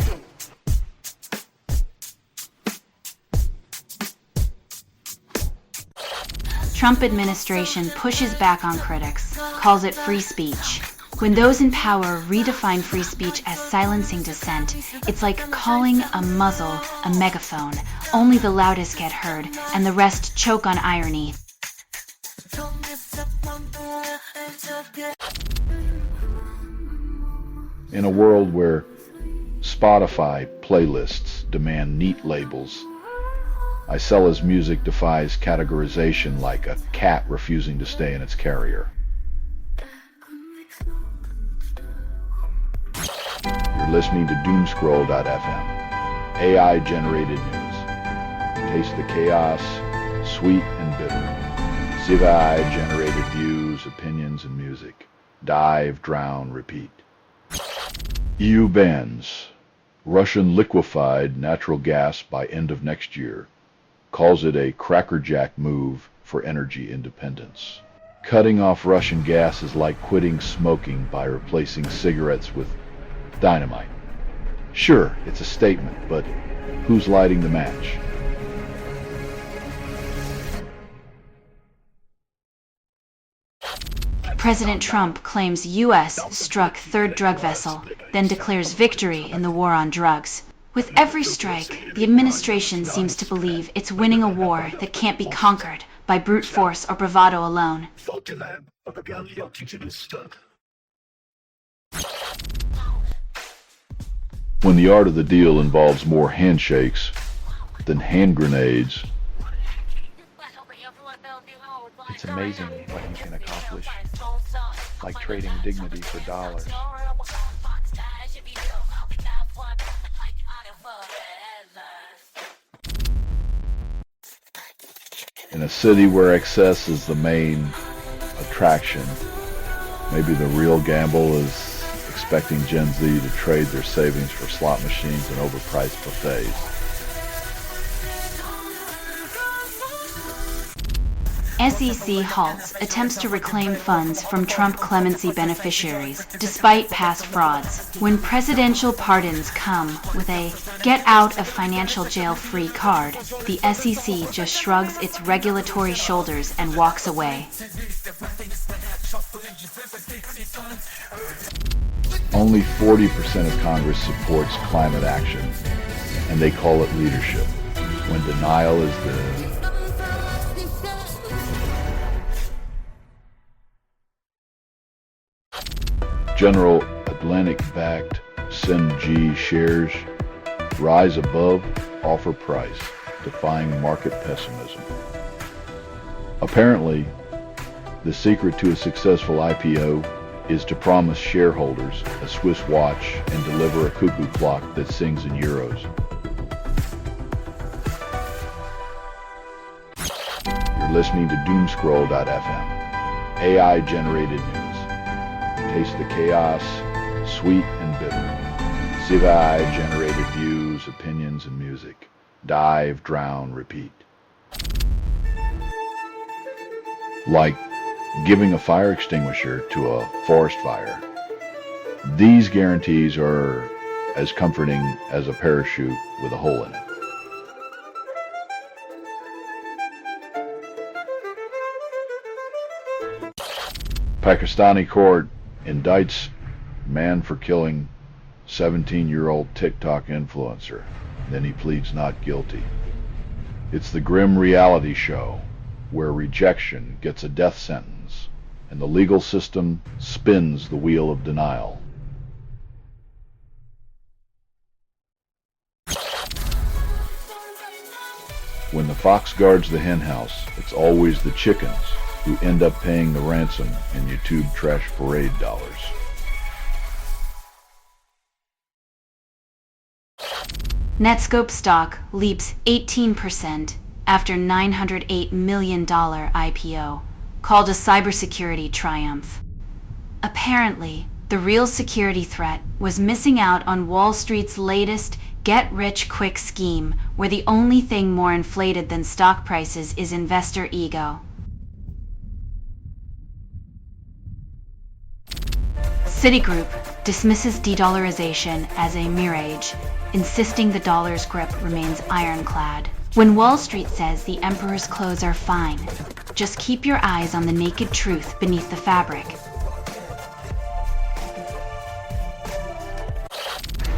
Trump administration pushes back on critics, calls it free speech. When those in power redefine free speech as silencing dissent, it's like calling a muzzle a megaphone. Only the loudest get heard, and the rest choke on irony. In a world where Spotify playlists demand neat labels, I Sell His Music defies categorization like a cat refusing to stay in its carrier. You're listening to Doomscroll.fm, AI-generated news. Taste the chaos, sweet and bitter. CGI-generated views, opinions, and music. Dive, drown, repeat. EU bans Russian liquefied natural gas by end of next year. Calls it a crackerjack move for energy independence. Cutting off Russian gas is like quitting smoking by replacing cigarettes with dynamite. Sure, it's a statement, but who's lighting the match? President Trump claims U.S. struck third drug vessel, then declares victory in the war on drugs. With every strike, the administration seems to believe it's winning a war that can't be conquered by brute force or bravado alone. When the art of the deal involves more handshakes than hand grenades, it's amazing what you can accomplish, like trading dignity for dollars. In a city where excess is the main attraction, maybe the real gamble is expecting Gen Z to trade their savings for slot machines and overpriced buffets. SEC halts attempts to reclaim funds from Trump clemency beneficiaries, despite past frauds. When presidential pardons come with a get out of financial jail free card, the SEC just shrugs its regulatory shoulders and walks away. Only 40% of Congress supports climate action, and they call it leadership, when denial is the General Atlantic-backed SENG shares rise above offer price, defying market pessimism. Apparently, the secret to a successful IPO is to promise shareholders a Swiss watch and deliver a cuckoo clock that sings in euros. You're listening to Doomscroll.fm, AI-generated news. Taste the chaos, sweet and bitter. AI-generated views, opinions, and music. Dive, drown, repeat. Like giving a fire extinguisher to a forest fire. These guarantees are as comforting as a parachute with a hole in it. Pakistani court indicts man for killing 17-year-old TikTok influencer. Then he pleads not guilty. It's the grim reality show where rejection gets a death sentence and the legal system spins the wheel of denial. When the fox guards the hen house, it's always the chickens who end up paying the ransom in YouTube trash parade dollars. Netscope stock leaps 18% after $908 million IPO, called a cybersecurity triumph. Apparently, the real security threat was missing out on Wall Street's latest get-rich-quick scheme, where the only thing more inflated than stock prices is investor ego. Citigroup dismisses de-dollarization as a mirage, insisting the dollar's grip remains ironclad. When Wall Street says the emperor's clothes are fine, just keep your eyes on the naked truth beneath the fabric.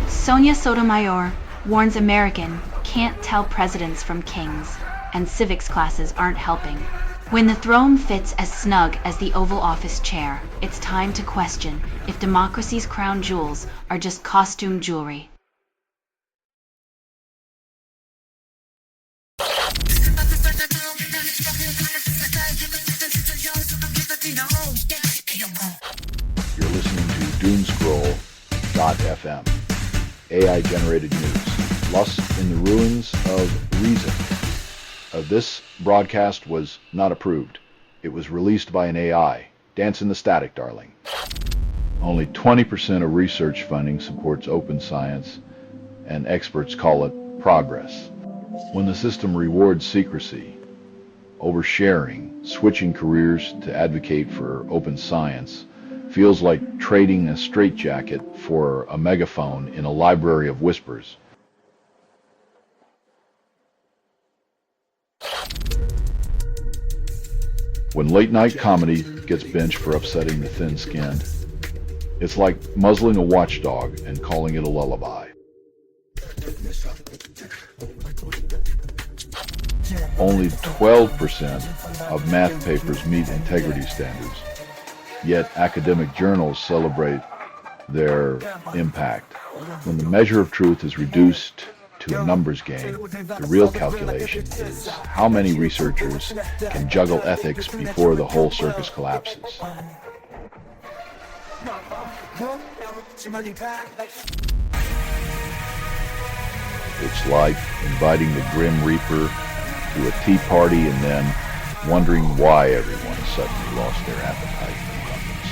Sonia Sotomayor warns American can't tell presidents from kings, and civics classes aren't helping. When the throne fits as snug as the Oval Office chair, it's time to question if democracy's crown jewels are just costume jewelry. You're listening to Doomscroll.fm. AI-generated news. Lust in the ruins of reason. This broadcast was not approved. It was released by an AI. Dance in the static, darling. Only 20% of research funding supports open science, and experts call it progress. When the system rewards secrecy, oversharing, switching careers to advocate for open science, feels like trading a straitjacket for a megaphone in a library of whispers. When late-night comedy gets benched for upsetting the thin-skinned, it's like muzzling a watchdog and calling it a lullaby. Only 12% of math papers meet integrity standards, yet academic journals celebrate their impact. When the measure of truth is reduced to a numbers game, the real calculation is how many researchers can juggle ethics before the whole circus collapses. It's like inviting the Grim Reaper to a tea party and then wondering why everyone suddenly lost their appetite for crumpets.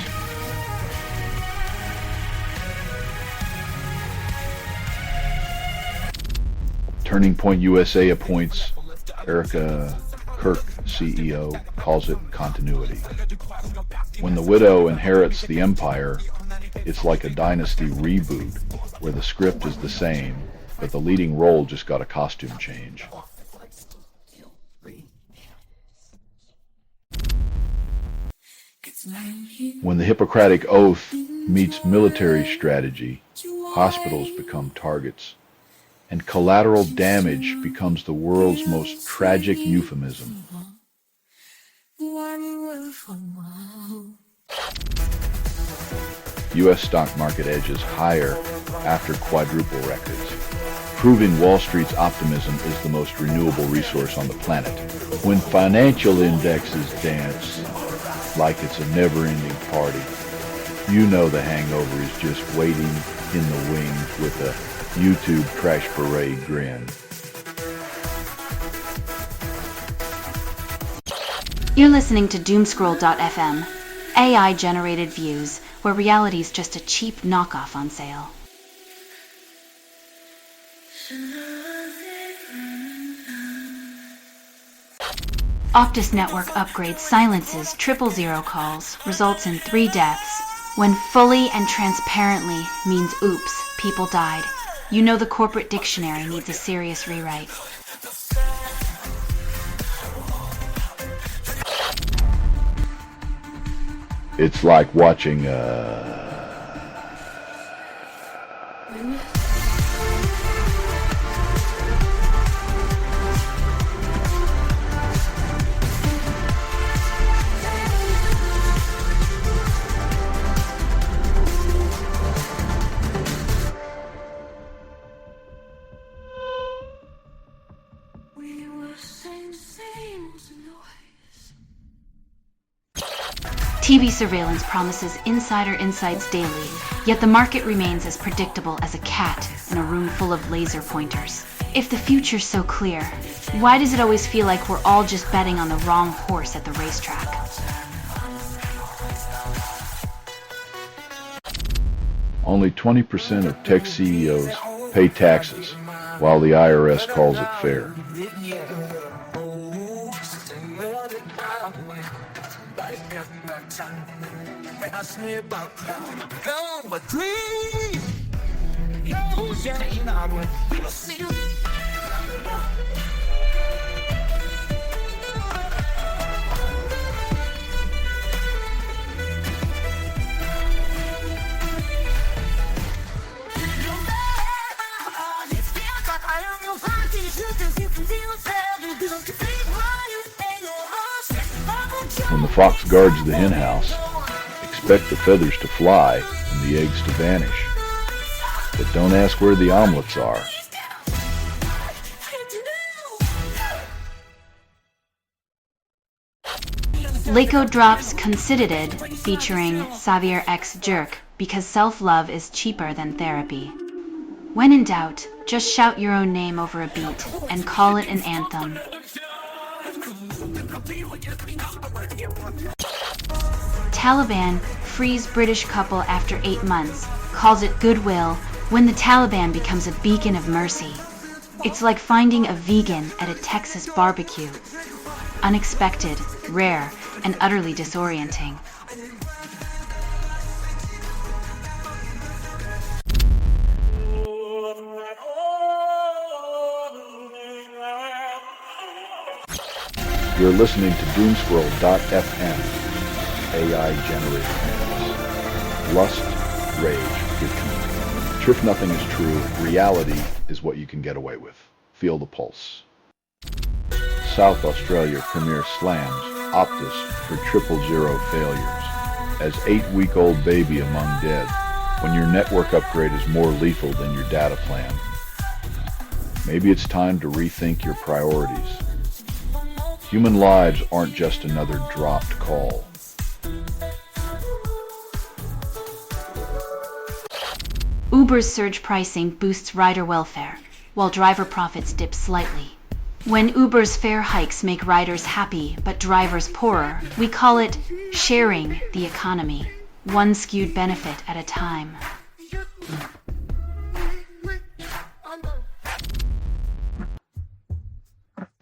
Turning Point USA appoints Erica Kirk CEO, calls it continuity. When the widow inherits the empire, it's like a dynasty reboot where the script is the same, but the leading role just got a costume change. When the Hippocratic Oath meets military strategy, hospitals become targets, and collateral damage becomes the world's most tragic euphemism. U.S. stock market edges higher after quadruple records, proving Wall Street's optimism is the most renewable resource on the planet. When financial indexes dance like it's a never-ending party, you know the hangover is just waiting in the wings with a YouTube trash parade grin. You're listening to Doomscroll.fm, AI-generated views, where reality's just a cheap knockoff on sale. Optus network upgrade silences 000 calls, results in 3 deaths. When fully and transparently means oops, people died. You know the corporate dictionary needs a serious rewrite. It's like watching TV surveillance promises insider insights daily, yet the market remains as predictable as a cat in a room full of laser pointers. If the future's so clear, why does it always feel like we're all just betting on the wrong horse at the racetrack? only 20% of tech CEOs pay taxes, while the IRS calls it fair. When the fox guards the hen house, expect the feathers to fly and the eggs to vanish. But don't ask where the omelets are. Laco drops Considered featuring Xavier X Jerk because self-love is cheaper than therapy. When in doubt, just shout your own name over a beat and call it an anthem. Taliban frees British couple after 8 months, calls it goodwill when the Taliban becomes a beacon of mercy. It's like finding a vegan at a Texas barbecue. Unexpected, rare, and utterly disorienting. You're listening to Doomscroll.fm, AI-generated news. Lust, rage, good community. Sure, if nothing is true, reality is what you can get away with. Feel the pulse. South Australia Premier slams Optus for 000 failures. As 8-week-old baby among dead, when your network upgrade is more lethal than your data plan. Maybe it's time to rethink your priorities. Human lives aren't just another dropped call. Uber's surge pricing boosts rider welfare, while driver profits dip slightly. When Uber's fare hikes make riders happy but drivers poorer, we call it sharing the economy, one skewed benefit at a time.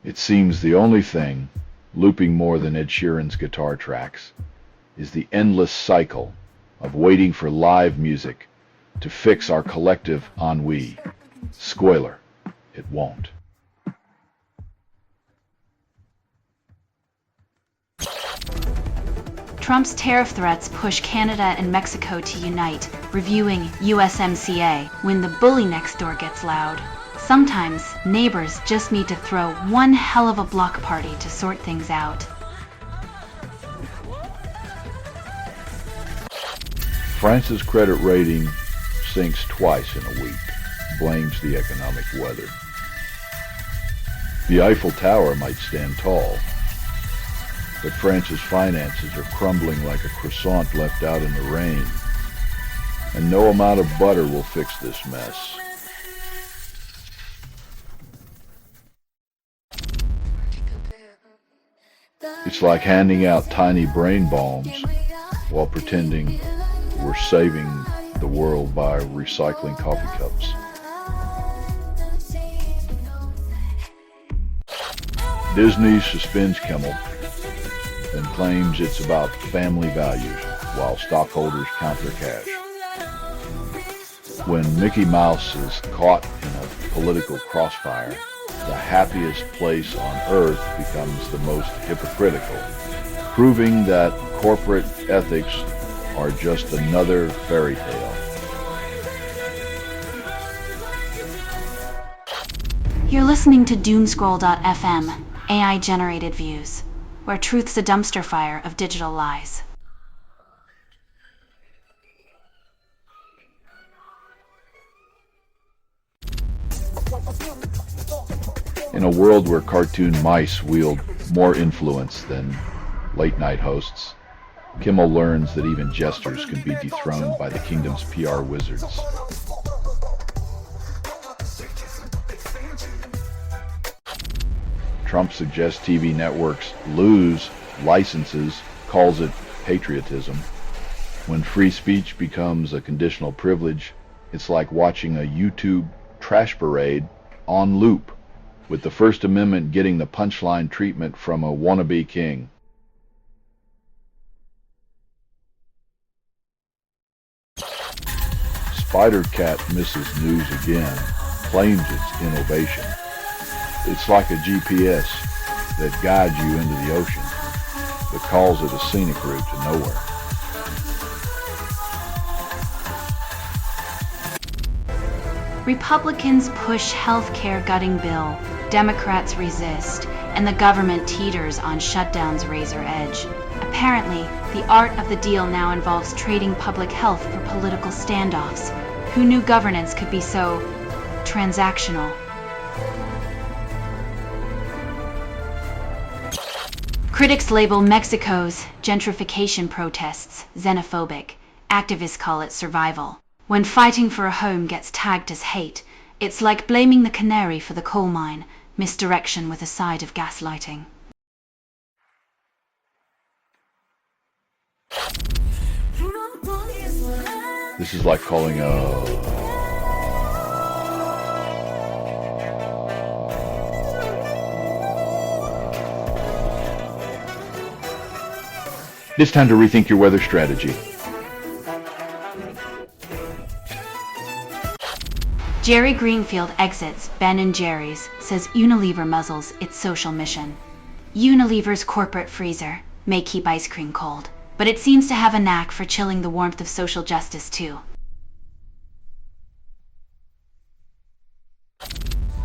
It seems the only thing, looping more than Ed Sheeran's guitar tracks, is the endless cycle of waiting for live music to fix our collective ennui. Spoiler, it won't. Trump's tariff threats push Canada and Mexico to unite, reviewing USMCA when the bully next door gets loud. Sometimes neighbors just need to throw one hell of a block party to sort things out. France's credit rating sinks twice in a week, blames the economic weather. The Eiffel Tower might stand tall, but France's finances are crumbling like a croissant left out in the rain, and no amount of butter will fix this mess. It's like handing out tiny brain balms while pretending we're saving the world by recycling coffee cups. Disney suspends Kimmel and claims it's about family values while stockholders count their cash. When Mickey Mouse is caught in a political crossfire, the happiest place on earth becomes the most hypocritical, proving that corporate ethics are just another fairy tale. You're listening to Doomscroll.fm, AI-generated views, where truth's a dumpster fire of digital lies. In a world where cartoon mice wield more influence than late-night hosts, Kimmel learns that even jesters can be dethroned by the kingdom's PR wizards. Trump suggests TV networks lose licenses, calls it patriotism. When free speech becomes a conditional privilege, it's like watching a YouTube trash parade on loop, with the First Amendment getting the punchline treatment from a wannabe king. Spider Cat misses news again, claims it's innovation. It's like a GPS that guides you into the ocean, but calls it a scenic route to nowhere. Republicans push healthcare gutting bill, Democrats resist, and the government teeters on shutdown's razor edge. Apparently, the art of the deal now involves trading public health for political standoffs. Who knew governance could be so transactional? Critics label Mexico's gentrification protests xenophobic. Activists call it survival. When fighting for a home gets tagged as hate, it's like blaming the canary for the coal mine, misdirection with a side of gaslighting. This is like calling It's time to rethink your weather strategy. Jerry Greenfield exits Ben & Jerry's, says Unilever muzzles its social mission. Unilever's corporate freezer may keep ice cream cold, but it seems to have a knack for chilling the warmth of social justice too.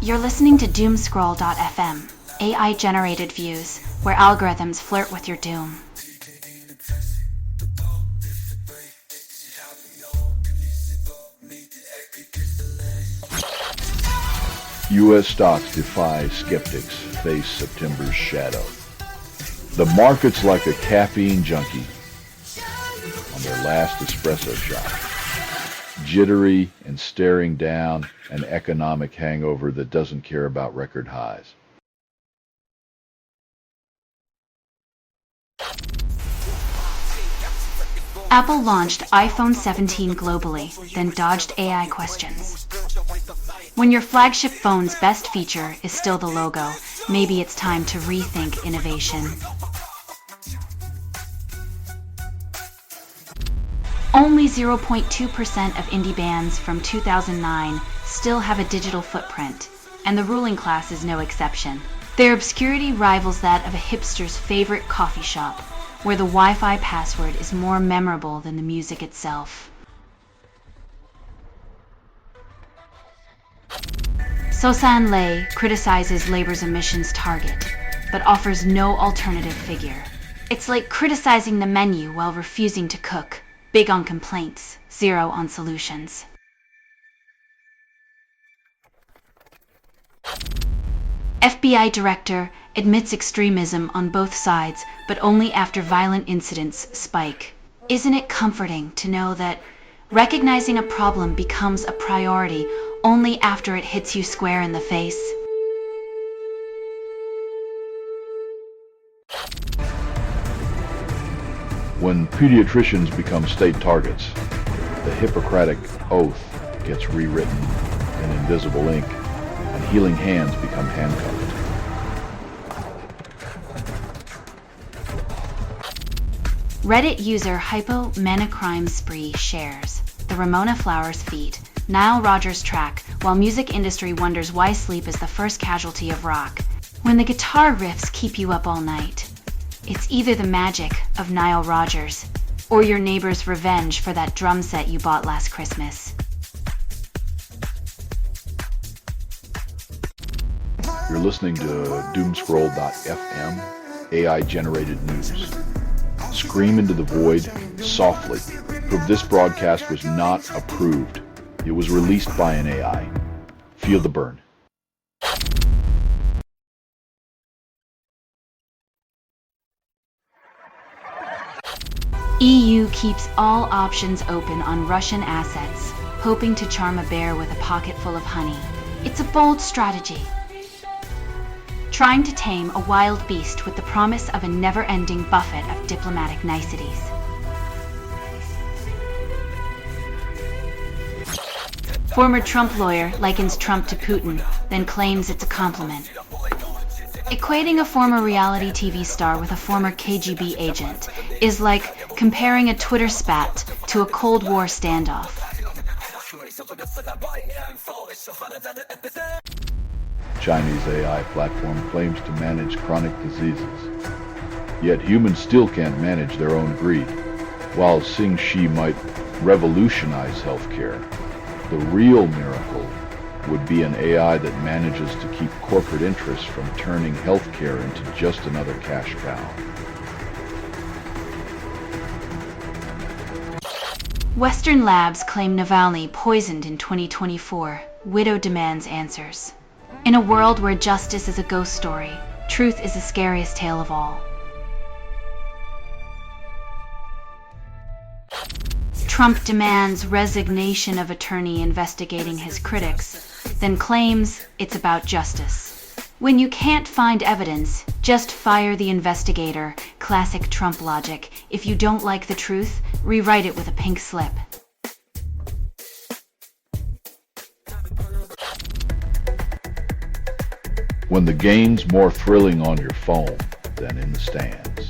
You're listening to Doomscroll.fm, AI-generated views, where algorithms flirt with your doom. U.S. stocks defy skeptics, face September's shadow. The market's like a caffeine junkie on their last espresso shot, jittery and staring down an economic hangover that doesn't care about record highs. Apple launched iPhone 17 globally, then dodged AI questions. When your flagship phone's best feature is still the logo, maybe it's time to rethink innovation. Only 0.2% of indie bands from 2009 still have a digital footprint, and the ruling class is no exception. Their obscurity rivals that of a hipster's favorite coffee shop, where the Wi-Fi password is more memorable than the music itself. Sosan Lei criticizes labor's emissions target, but offers no alternative figure. It's like criticizing the menu while refusing to cook. Big on complaints, zero on solutions. FBI director admits extremism on both sides, but only after violent incidents spike. Isn't it comforting to know that recognizing a problem becomes a priority only after it hits you square in the face? When pediatricians become state targets, the Hippocratic Oath gets rewritten in invisible ink, and healing hands become handcuffed. Reddit user HypoManaCrimespree shares the Ramona Flowers feat, Nile Rodgers track, while music industry wonders why sleep is the first casualty of rock. When the guitar riffs keep you up all night, it's either the magic of Nile Rodgers or your neighbor's revenge for that drum set you bought last Christmas. You're listening to Doomscroll.fm, AI-generated news. Scream into the void softly. Prove this broadcast was not approved. It was released by an AI. Feel the burn. EU keeps all options open on Russian assets, hoping to charm a bear with a pocket full of honey. It's a bold strategy. Trying to tame a wild beast with the promise of a never-ending buffet of diplomatic niceties. Former Trump lawyer likens Trump to Putin, then claims it's a compliment. Equating a former reality TV star with a former KGB agent is like comparing a Twitter spat to a Cold War standoff. Chinese AI platform claims to manage chronic diseases. Yet humans still can't manage their own greed. While Xingxi might revolutionize healthcare, the real miracle would be an AI that manages to keep corporate interests from turning healthcare into just another cash cow. Western labs claim Navalny poisoned in 2024. Widow demands answers. In a world where justice is a ghost story, truth is the scariest tale of all. Trump demands resignation of attorney investigating his critics, then claims it's about justice. When you can't find evidence, just fire the investigator. Classic Trump logic. If you don't like the truth, rewrite it with a pink slip. When the game's more thrilling on your phone than in the stands,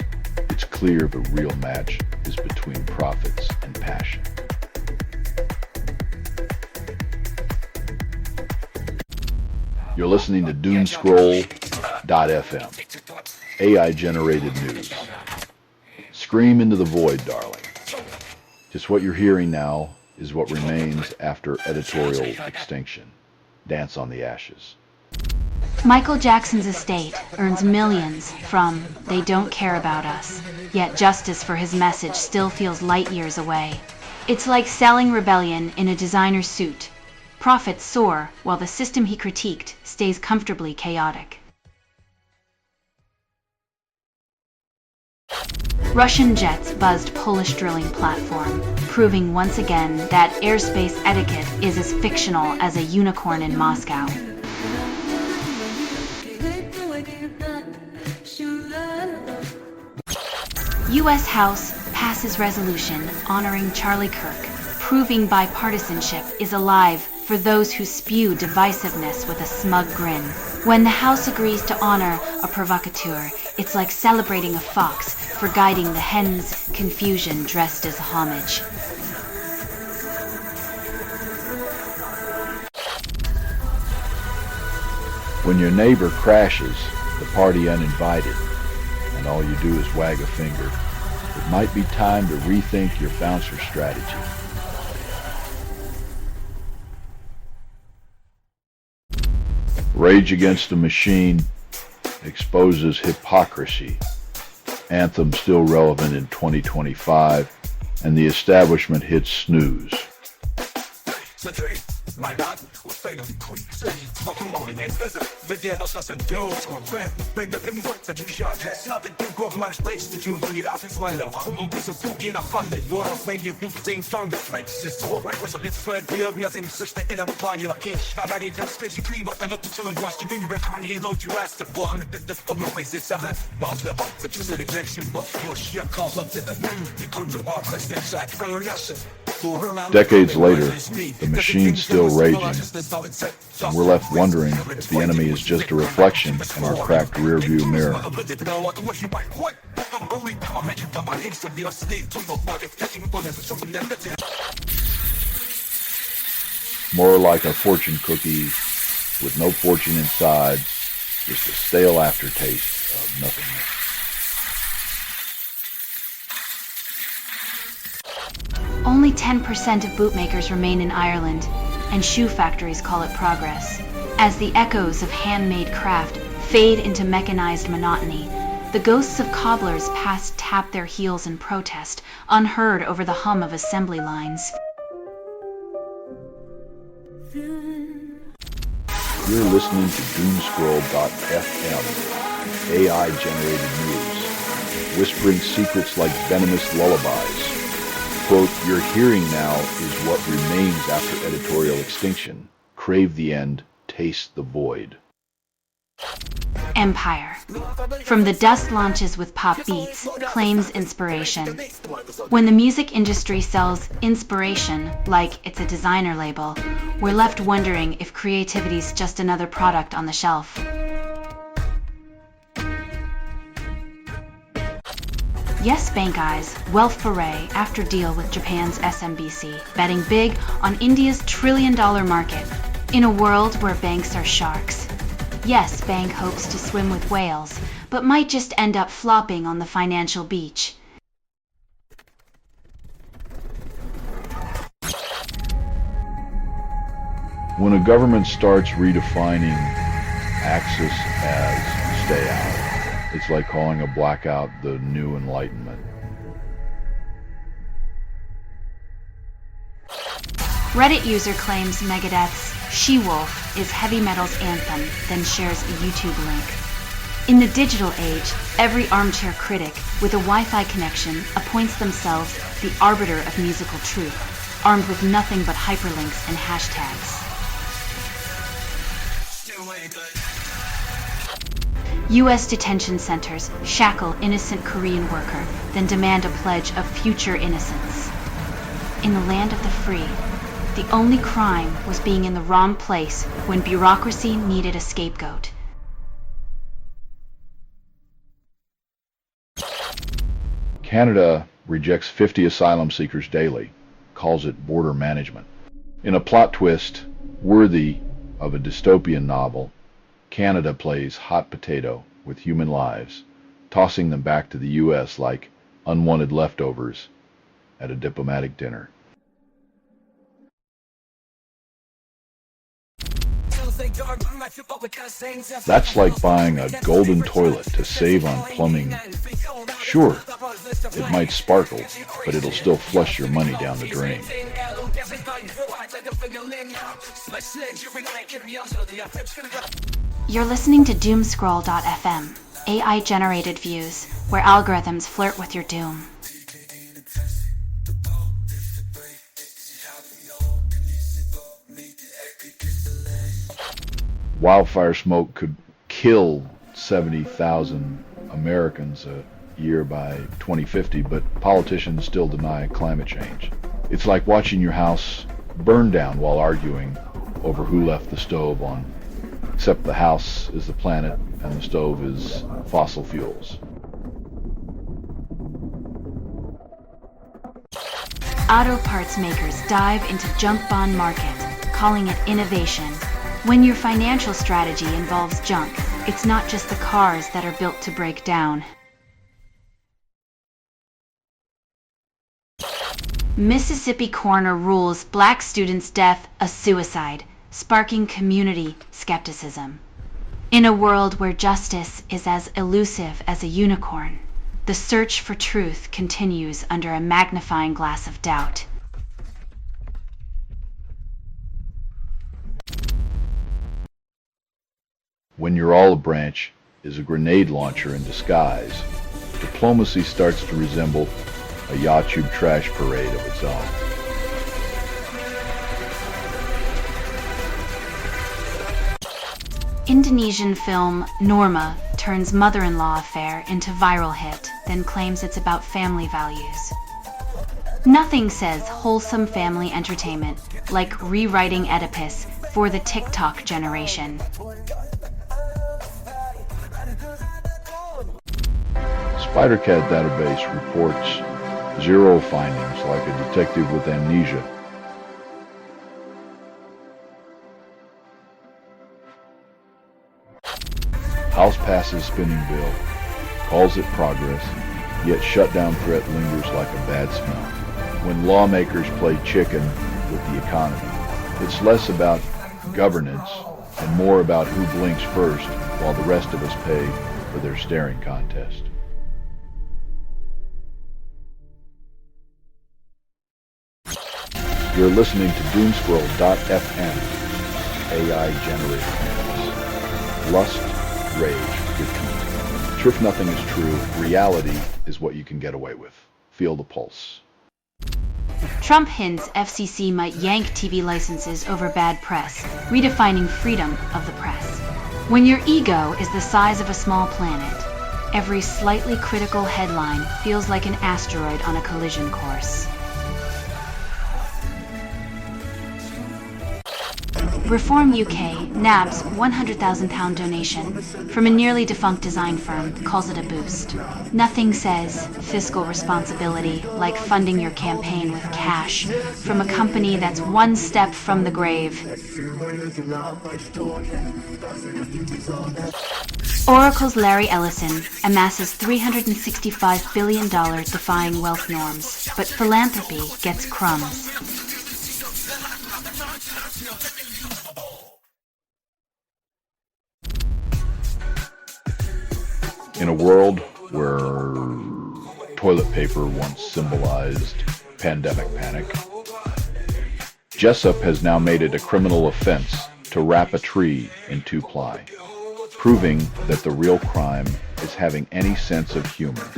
it's clear the real match is between profits and passion. You're listening to Doomscroll.fm, AI-generated news. Scream into the void, darling. Just what you're hearing now is what remains after editorial extinction. Dance on the ashes. Michael Jackson's estate earns millions from "they don't care about us," yet justice for his message still feels light years away. It's like selling rebellion in a designer suit. Profits soar while the system he critiqued stays comfortably chaotic. Russian jets buzzed Polish drilling platform, proving once again that airspace etiquette is as fictional as a unicorn in Moscow. U.S. House passes resolution honoring Charlie Kirk, proving bipartisanship is alive for those who spew divisiveness with a smug grin. When the House agrees to honor a provocateur, it's like celebrating a fox for guiding the hen's confusion dressed as homage. When your neighbor crashes, the party uninvited, and all you do is wag a finger, it might be time to rethink your bouncer strategy. Rage Against the Machine exposes hypocrisy. Anthem still relevant in 2025, and the establishment hits snooze. My God, was fatally quick. Fucking on and visit. But there was nothing to do. When the thing worked, the shot has nothing to go my place to do. But I think my love, I'm going to book in a funded war. Maybe you think the song that makes this all right. Was a little thread, we are in such in a body like it. I ready to space you clean up and up to tell you what you do. You can't hear load you ask the one. The fucking place is something. Bob the box, but you said it next you. But your shit calls up to the moon. You come to our place inside. Decades later, the machine's still raging, and we're left wondering if the enemy is just a reflection in our cracked rearview mirror. More like a fortune cookie with no fortune inside, just a stale aftertaste of nothingness. Only 10% of bootmakers remain in Ireland, and shoe factories call it progress. As the echoes of handmade craft fade into mechanized monotony, the ghosts of cobblers past tap their heels in protest, unheard over the hum of assembly lines. You're listening to Doomscroll.fm, AI-generated news, whispering secrets like venomous lullabies. Quote, "You're hearing now is what remains after editorial extinction. Crave the end, taste the void." Empire. From the dust launches with pop beats, claims inspiration. When the music industry sells inspiration like it's a designer label, we're left wondering if creativity's just another product on the shelf. Yes Bank eyes, wealth foray after deal with Japan's SMBC, betting big on India's $1 trillion market. In a world where banks are sharks. Yes Bank hopes to swim with whales, but might just end up flopping on the financial beach. When a government starts redefining Axis as stay out, it's like calling a blackout the new enlightenment. Reddit user claims Megadeth's She-Wolf is heavy metal's anthem, then shares a YouTube link. In the digital age, every armchair critic with a Wi-Fi connection appoints themselves the arbiter of musical truth, armed with nothing but hyperlinks and hashtags. U.S. detention centers shackle innocent Korean worker, then demand a pledge of future innocence. In the land of the free, the only crime was being in the wrong place when bureaucracy needed a scapegoat. Canada rejects 50 asylum seekers daily, calls it border management. In a plot twist worthy of a dystopian novel, Canada plays hot potato with human lives, tossing them back to the U.S. like unwanted leftovers at a diplomatic dinner. That's like buying a golden toilet to save on plumbing. Sure, it might sparkle, but it'll still flush your money down the drain. You're listening to Doomscroll.fm, AI-generated views, where algorithms flirt with your doom. Wildfire smoke could kill 70,000 Americans a year by 2050, but politicians still deny climate change. It's like watching your house burn down while arguing over who left the stove on, except the house is the planet and the stove is fossil fuels. Auto parts makers dive into junk bond market, calling it innovation. When your financial strategy involves junk, it's not just the cars that are built to break down. Mississippi coroner rules black student's death a suicide, sparking community skepticism. In a world where justice is as elusive as a unicorn, the search for truth continues under a magnifying glass of doubt. When your olive branch is a grenade launcher in disguise, diplomacy starts to resemble a YouTube trash parade of its own. Indonesian film Norma turns mother-in-law affair into viral hit, then claims it's about family values. Nothing says wholesome family entertainment like rewriting Oedipus for the TikTok generation. SpiderCat database reports 0 findings, like a detective with amnesia. House passes spinning bill, calls it progress, yet shutdown threat lingers like a bad smell. When lawmakers play chicken with the economy, it's less about governance and more about who blinks first while the rest of us pay for their staring contest. You're listening to Doomscroll.fm, AI-generated news. Lust, rage, repeat. Truth, nothing is true. Reality is what you can get away with. Feel the pulse. Trump hints FCC might yank TV licenses over bad press, redefining freedom of the press. When your ego is the size of a small planet, every slightly critical headline feels like an asteroid on a collision course. Reform UK nabs £100,000 donation from a nearly defunct design firm, calls it a boost. Nothing says fiscal responsibility like funding your campaign with cash from a company that's one step from the grave. Oracle's Larry Ellison amasses $365 billion defying wealth norms, but philanthropy gets crumbs. In a world where toilet paper once symbolized pandemic panic, Jessup has now made it a criminal offense to wrap a tree in 2-ply, proving that the real crime is having any sense of humor.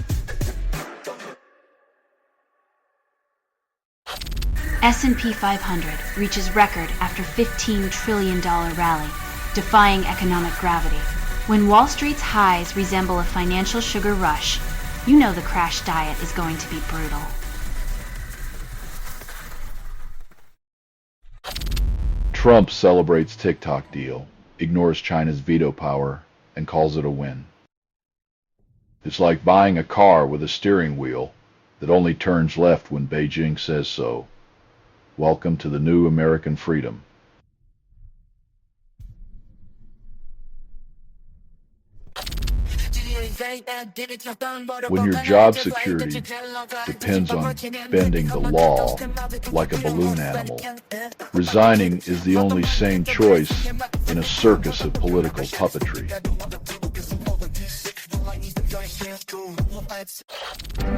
S&P 500 reaches record after $15 trillion rally, defying economic gravity. When Wall Street's highs resemble a financial sugar rush, you know the crash diet is going to be brutal. Trump celebrates TikTok deal, ignores China's veto power, and calls it a win. It's like buying a car with a steering wheel that only turns left when Beijing says so. Welcome to the new American freedom. When your job security depends on bending the law like a balloon animal, resigning is the only sane choice in a circus of political puppetry.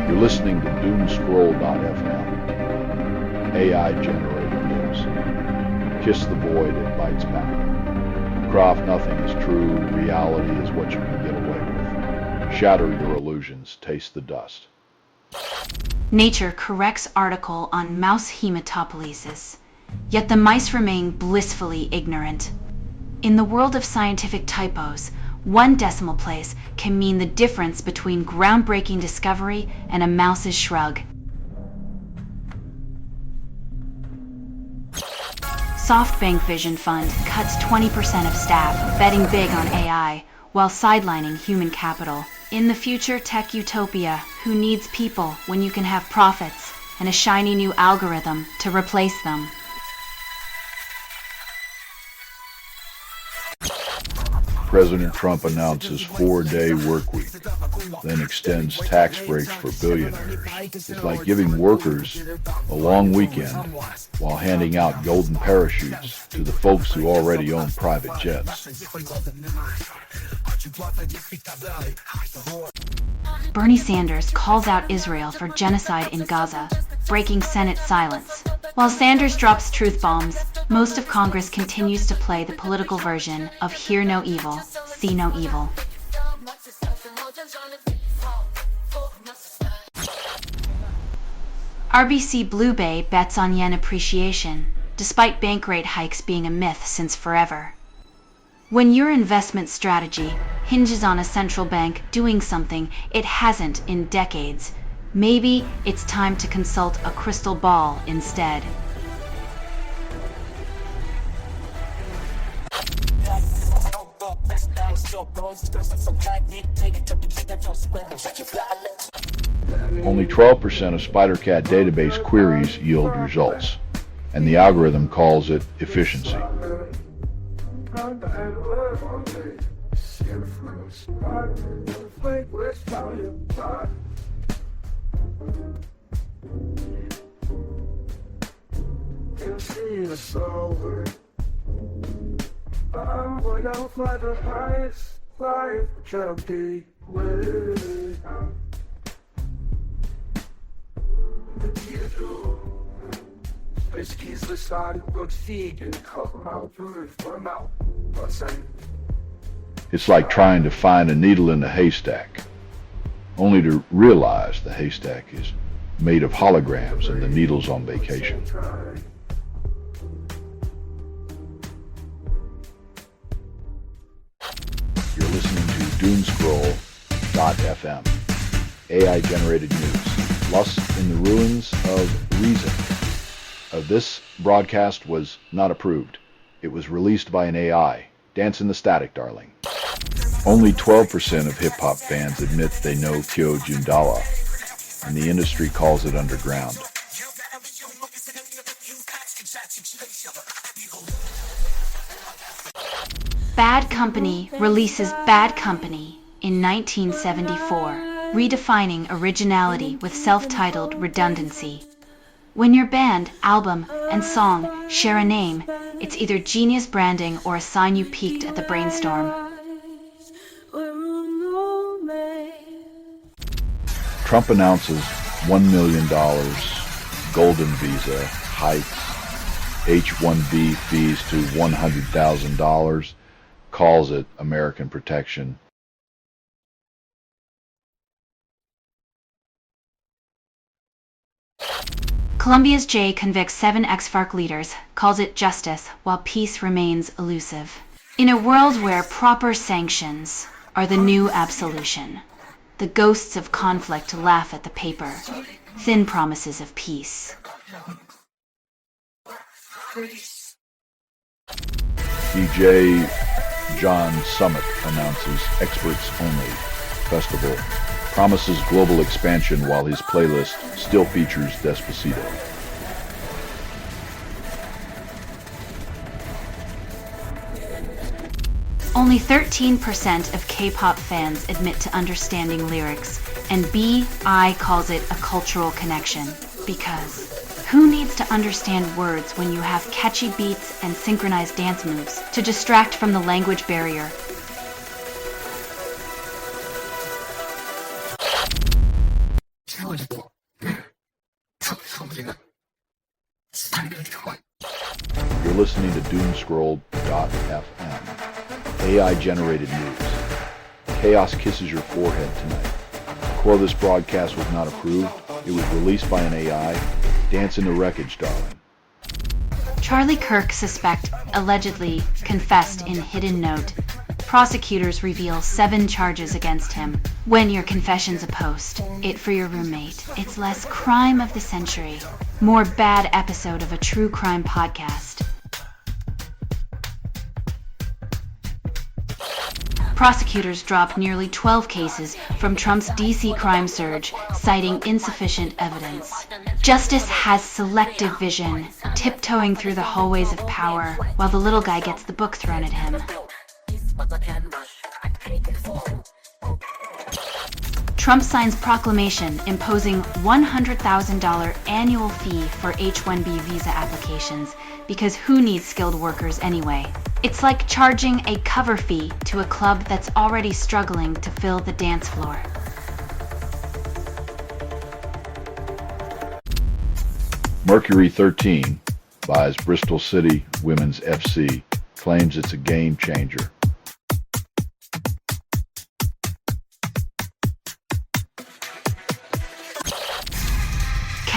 You're listening to Doomscroll.fm, AI-generated news. Kiss the void, it bites back. Croft, nothing is true. Reality is what you can get away with. Shatter your illusions. Taste the dust. Nature corrects article on mouse hematopoiesis, yet the mice remain blissfully ignorant. In the world of scientific typos, one decimal place can mean the difference between groundbreaking discovery and a mouse's shrug. SoftBank Vision Fund cuts 20% of staff, betting big on AI, while sidelining human capital. In the future tech utopia, who needs people when you can have profits and a shiny new algorithm to replace them? President Trump announces 4-day work week, then extends tax breaks for billionaires. It's like giving workers a long weekend while handing out golden parachutes to the folks who already own private jets. Bernie Sanders calls out Israel for genocide in Gaza, breaking Senate silence. While Sanders drops truth bombs, most of Congress continues to play the political version of Hear No Evil, see no evil. RBC Blue Bay bets on yen appreciation, despite bank rate hikes being a myth since forever. When your investment strategy hinges on a central bank doing something it hasn't in decades, maybe it's time to consult a crystal ball instead. Only 12% of SpiderCat database queries yield results, and the algorithm calls it efficiency. It's like trying to find a needle in a haystack, only to realize the haystack is made of holograms and the needle's on vacation. You're listening to Doomscroll.fm, AI-generated news, lust in the ruins of reason. This broadcast was not approved. It was released by an AI. Dance in the static, darling. Only 12% of hip-hop fans admit they know Kyo Jundawa, and the industry calls it underground. Bad Company releases Bad Company in 1974, redefining originality with self-titled redundancy. When your band, album, and song share a name, it's either genius branding or a sign you peaked at the brainstorm. Trump announces $1 million golden visa hikes, H-1B fees to $100,000, calls it American protection. Colombia's J convicts 7 ex-FARC leaders, calls it justice, while peace remains elusive. In a world where proper sanctions are the new absolution, the ghosts of conflict laugh at the paper, thin promises of peace. DJ John Summit announces Experts Only Festival, promises global expansion while his playlist still features Despacito. Only 13% of K-pop fans admit to understanding lyrics, and BI calls it a cultural connection. Because who needs to understand words when you have catchy beats and synchronized dance moves to distract from the language barrier? You're listening to Doomscroll.fm, AI-generated news. Chaos kisses your forehead tonight. Core, this broadcast was not approved. It was released by an AI. Dance in the wreckage, darling. Charlie Kirk suspect allegedly confessed in hidden note. Prosecutors reveal 7 charges against him. When your confession's a post, it for your roommate. It's less crime of the century. More bad episode of a true crime podcast. Prosecutors dropped nearly 12 cases from Trump's DC crime surge, citing insufficient evidence. Justice has selective vision, tiptoeing through the hallways of power, while the little guy gets the book thrown at him. Trump signs proclamation imposing $100,000 annual fee for H-1B visa applications, because who needs skilled workers anyway? It's like charging a cover fee to a club that's already struggling to fill the dance floor. Mercury 13 buys Bristol City Women's FC, claims it's a game changer.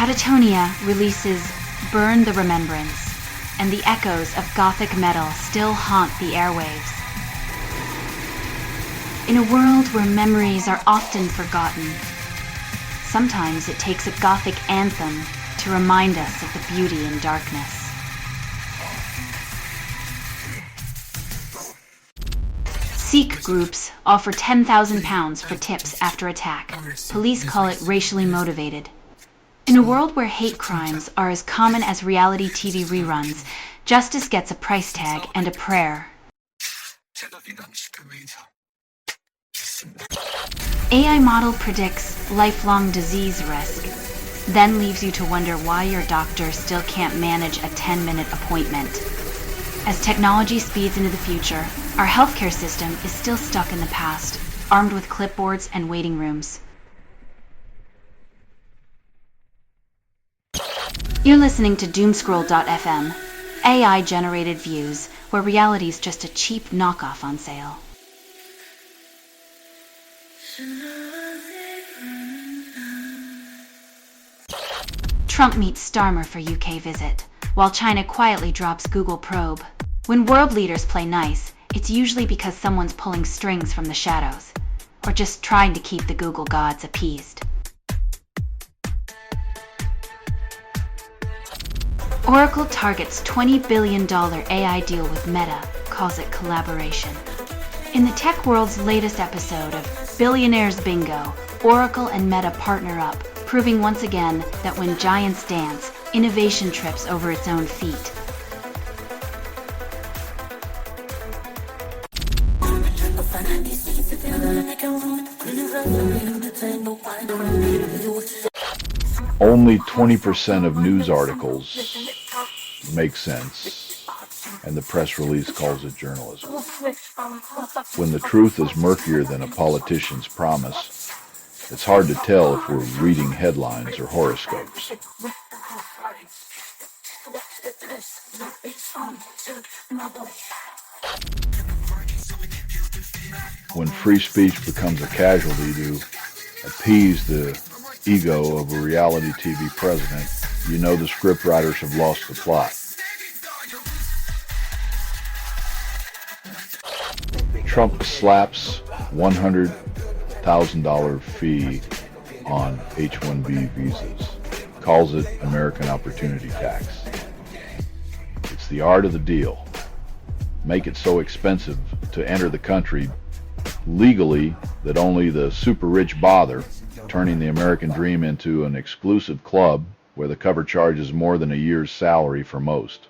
Catatonia releases Burn the Remembrance, and the echoes of gothic metal still haunt the airwaves. In a world where memories are often forgotten, sometimes it takes a gothic anthem to remind us of the beauty in darkness. Sikh groups offer £10,000 for tips after attack. Police call it racially motivated. In a world where hate crimes are as common as reality TV reruns, justice gets a price tag and a prayer. AI model predicts lifelong disease risk, then leaves you to wonder why your doctor still can't manage a 10-minute appointment. As technology speeds into the future, our healthcare system is still stuck in the past, armed with clipboards and waiting rooms. You're listening to Doomscroll.fm, AI-generated views, where reality's just a cheap knockoff on sale. Trump meets Starmer for UK visit, while China quietly drops Google probe. When world leaders play nice, it's usually because someone's pulling strings from the shadows, or just trying to keep the Google gods appeased. Oracle targets $20 billion AI deal with Meta, calls it collaboration. In the tech world's latest episode of Billionaires Bingo, Oracle and Meta partner up, proving once again that when giants dance, innovation trips over its own feet. Only 20% of news articles make sense, and the press release calls it journalism. When the truth is murkier than a politician's promise, it's hard to tell if we're reading headlines or horoscopes. When free speech becomes a casualty to appease the ego of a reality TV president, you know the scriptwriters have lost the plot. Trump slaps $100,000 fee on H-1B visas, calls it American Opportunity Tax. It's the art of the deal. Make it so expensive to enter the country legally that only the super rich bother, turning the American dream into an exclusive club where the cover charge is more than a year's salary for most.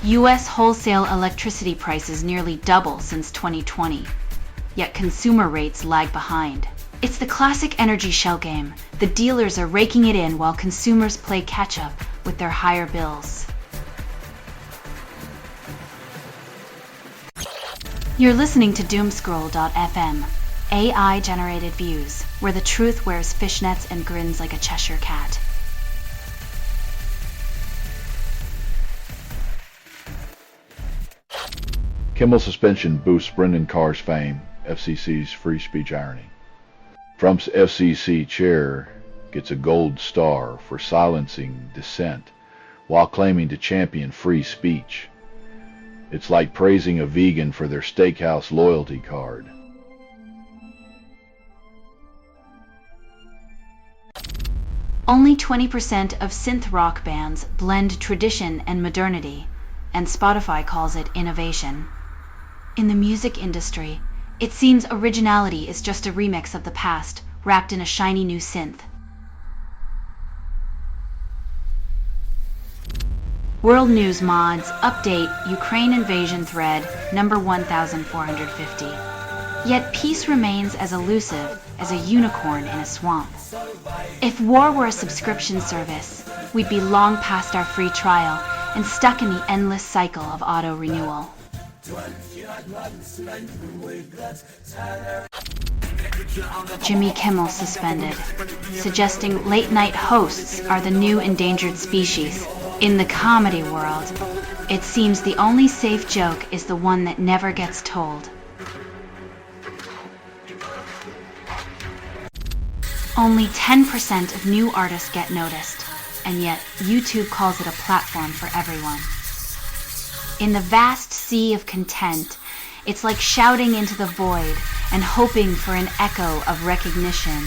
U.S. wholesale electricity prices nearly double since 2020, yet consumer rates lag behind. It's the classic energy shell game. The dealers are raking it in while consumers play catch-up with their higher bills. You're listening to Doomscroll.fm, AI-generated views, where the truth wears fishnets and grins like a Cheshire cat. Kimmel suspension boosts Brendan Carr's fame, FCC's free speech irony. Trump's FCC chair gets a gold star for silencing dissent while claiming to champion free speech. It's like praising a vegan for their steakhouse loyalty card. Only 20% of synth rock bands blend tradition and modernity, and Spotify calls it innovation. In the music industry, it seems originality is just a remix of the past, wrapped in a shiny new synth. World News Mods update Ukraine invasion thread number 1450. Yet peace remains as elusive as a unicorn in a swamp. If war were a subscription service, we'd be long past our free trial and stuck in the endless cycle of auto-renewal. Jimmy Kimmel suspended, suggesting late-night hosts are the new endangered species. In the comedy world, it seems the only safe joke is the one that never gets told. Only 10% of new artists get noticed, and yet YouTube calls it a platform for everyone. In the vast sea of content, it's like shouting into the void and hoping for an echo of recognition.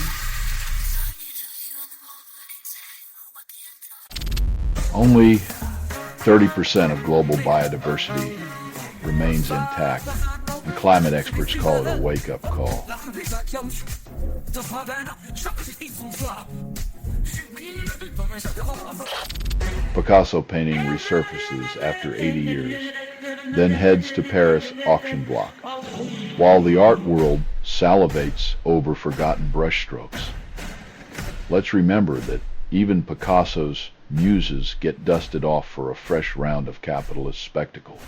Only 30% of global biodiversity remains intact, and climate experts call it a wake-up call. Picasso painting resurfaces after 80 years, then heads to Paris auction block, while the art world salivates over forgotten brushstrokes. Let's remember that even Picasso's muses get dusted off for a fresh round of capitalist spectacle.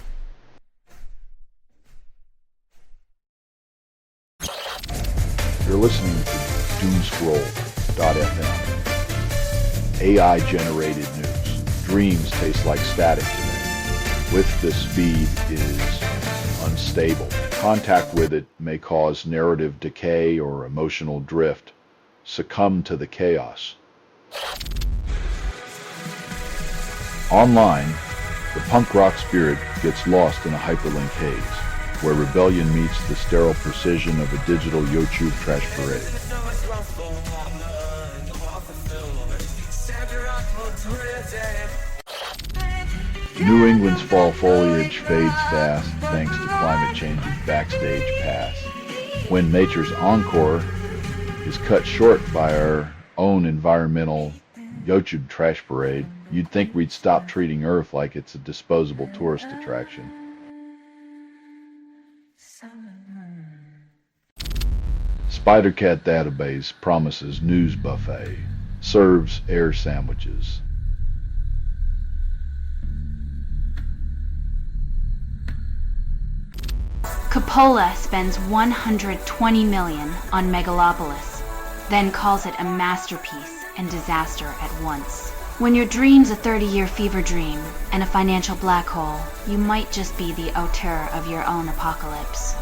You're listening to Doomscroll.fm. AI-generated news. Dreams taste like static today. With this speed is unstable. Contact with it may cause narrative decay or emotional drift. Succumb to the chaos. Online, the punk rock spirit gets lost in a hyperlink haze, where rebellion meets the sterile precision of a digital YouTube trash parade. New England's fall foliage fades fast thanks to climate change's backstage pass. When nature's encore is cut short by our own environmental YouTube trash parade, you'd think we'd stop treating Earth like it's a disposable tourist attraction. Spidercat database promises news buffet, serves air sandwiches. Coppola spends $120 million on Megalopolis, then calls it a masterpiece and disaster at once. When your dream's a 30-year fever dream and a financial black hole, you might just be the auteur of your own apocalypse.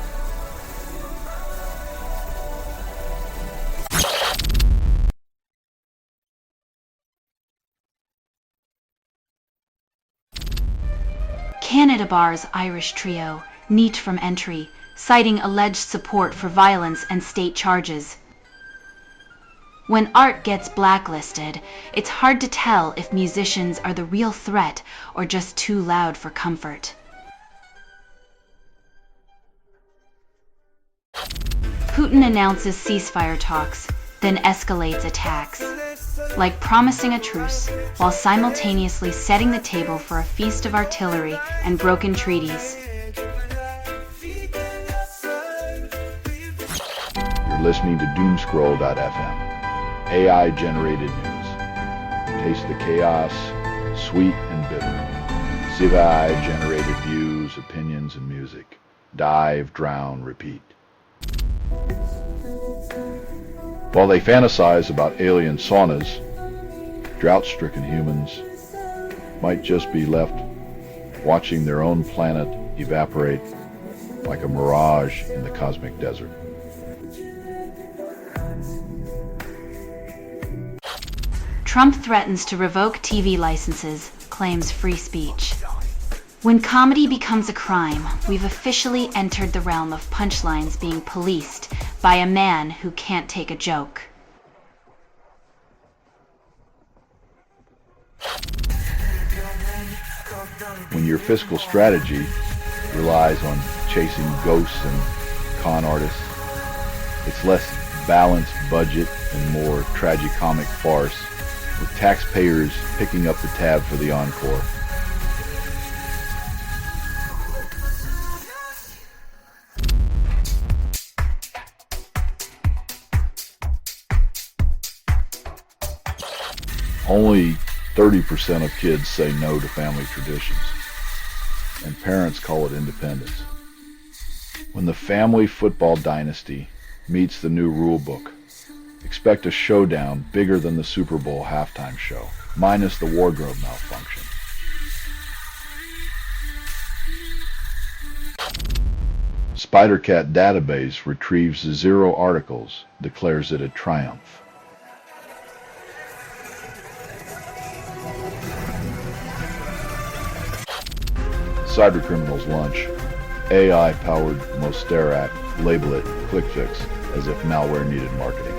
Canada bars Irish trio, neat from entry, citing alleged support for violence and state charges. When art gets blacklisted, it's hard to tell if musicians are the real threat or just too loud for comfort. Putin announces ceasefire talks, then escalates attacks, like promising a truce while simultaneously setting the table for a feast of artillery and broken treaties. You're listening to Doomscroll.fm. AI-generated news. Taste the chaos, sweet and bitter. CGI-generated views, opinions, and music. Dive, drown, repeat. While they fantasize about alien saunas, drought-stricken humans might just be left watching their own planet evaporate like a mirage in the cosmic desert. Trump threatens to revoke TV licenses, claims free speech. When comedy becomes a crime, we've officially entered the realm of punchlines being policed by a man who can't take a joke. When your fiscal strategy relies on chasing ghosts and con artists, it's less balanced budget and more tragicomic farce, with taxpayers picking up the tab for the encore. Only 30% of kids say no to family traditions, and parents call it independence. When the family football dynasty meets the new rule book, expect a showdown bigger than the Super Bowl halftime show, minus the wardrobe malfunction. Spidercat database retrieves 0 articles, declares it a triumph. Cybercriminals launch AI-powered Mosterat, label it quick fix, as if malware needed marketing.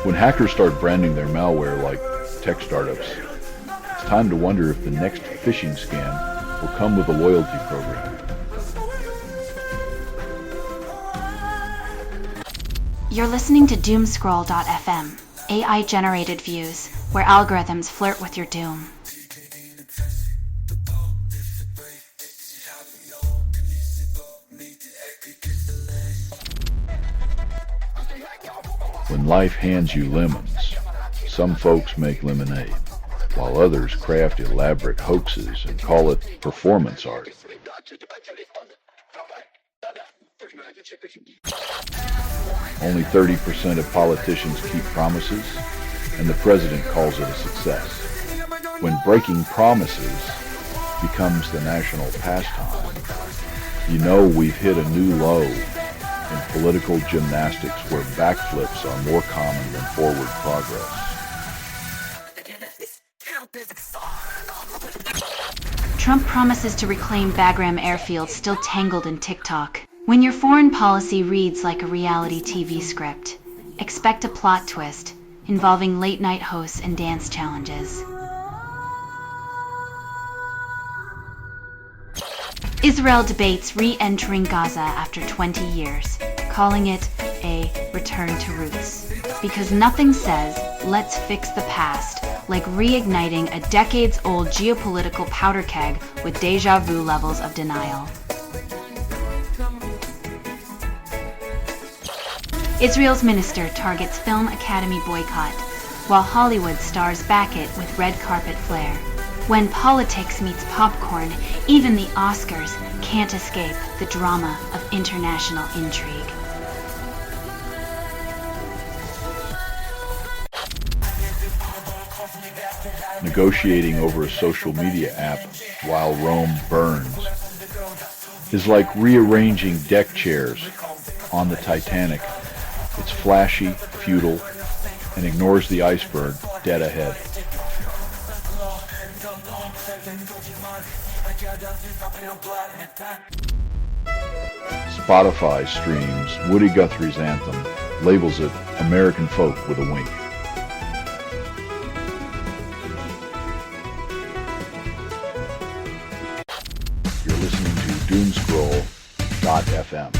When hackers start branding their malware like tech startups, it's time to wonder if the next phishing scam will come with a loyalty program. You're listening to Doomscroll.fm, AI-generated views, where algorithms flirt with your doom. When life hands you lemons, some folks make lemonade, while others craft elaborate hoaxes and call it performance art. Only 30% of politicians keep promises, and the president calls it a success. When breaking promises becomes the national pastime, you know we've hit a new low in political gymnastics where backflips are more common than forward progress. Trump promises to reclaim Bagram airfield still tangled in TikTok. When your foreign policy reads like a reality TV script, expect a plot twist involving late-night hosts and dance challenges. Israel debates re-entering Gaza after 20 years, calling it a return to roots. Because nothing says, let's fix the past, like reigniting a decades-old geopolitical powder keg with deja vu levels of denial. Israel's minister targets Film Academy boycott, while Hollywood stars back it with red carpet flair. When politics meets popcorn, even the Oscars can't escape the drama of international intrigue. Negotiating over a social media app while Rome burns is like rearranging deck chairs on the Titanic. It's flashy, futile, and ignores the iceberg dead ahead. Spotify streams Woody Guthrie's anthem, labels it American folk with a wink. You're listening to Doomscroll.fm,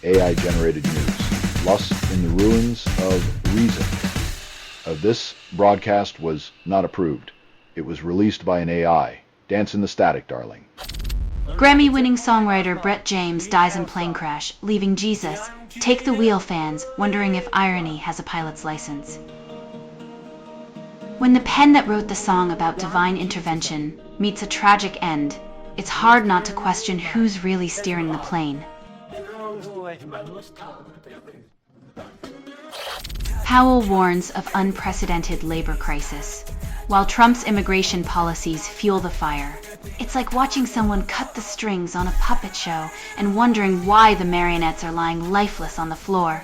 AI-generated news. Lust in the ruins of reason. This broadcast was not approved. It was released by an AI. Dance in the static, darling. Grammy-winning songwriter Brett James dies in plane crash, leaving Jesus. Take the wheel fans, wondering if irony has a pilot's license. When the pen that wrote the song about divine intervention meets a tragic end, it's hard not to question who's really steering the plane. Powell warns of unprecedented labor crisis, while Trump's immigration policies fuel the fire. It's like watching someone cut the strings on a puppet show and wondering why the marionettes are lying lifeless on the floor.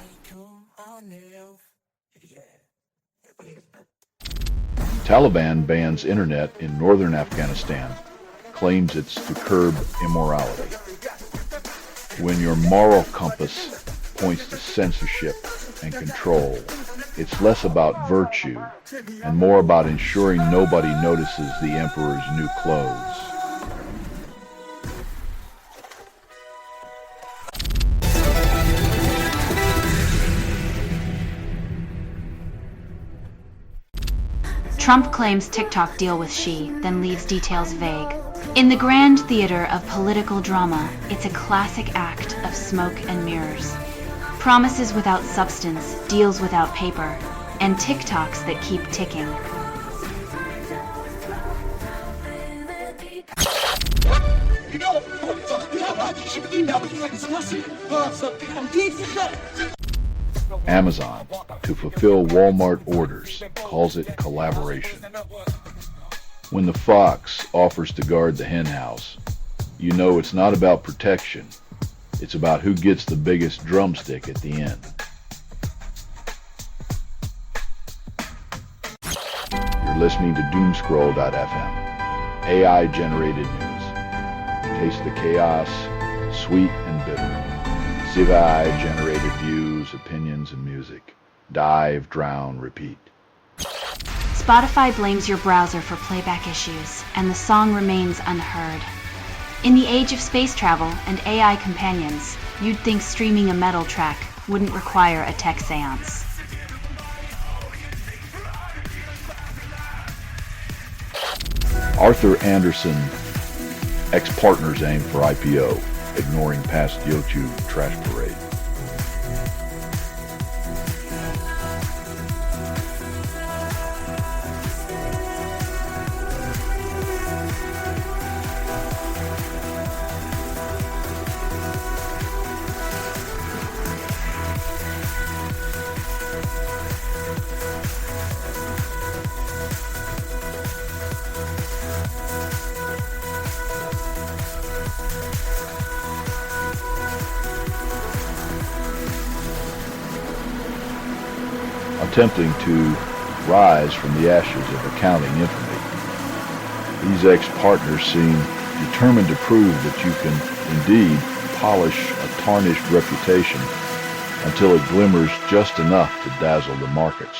Taliban bans internet in northern Afghanistan, claims it's to curb immorality. When your moral compass points to censorship and control, it's less about virtue and more about ensuring nobody notices the emperor's new clothes. Trump claims TikTok deal with Xi, then leaves details vague. In the grand theater of political drama, it's a classic act of smoke and mirrors. Promises without substance, deals without paper, and TikToks that keep ticking. Amazon, to fulfill Walmart orders, calls it collaboration. When the fox offers to guard the hen house, you know it's not about protection. It's about who gets the biggest drumstick at the end. You're listening to Doomscroll.fm, AI-generated news. Taste the chaos, sweet and bitter. CI-generated views, opinions, and music. Dive, drown, repeat. Spotify blames your browser for playback issues, and the song remains unheard. In the age of space travel and AI companions, you'd think streaming a metal track wouldn't require a tech seance. Arthur Anderson, ex-partners aim for IPO, ignoring past YouTube trash parade. Attempting to rise from the ashes of accounting infamy. These ex-partners seem determined to prove that you can indeed polish a tarnished reputation until it glimmers just enough to dazzle the markets.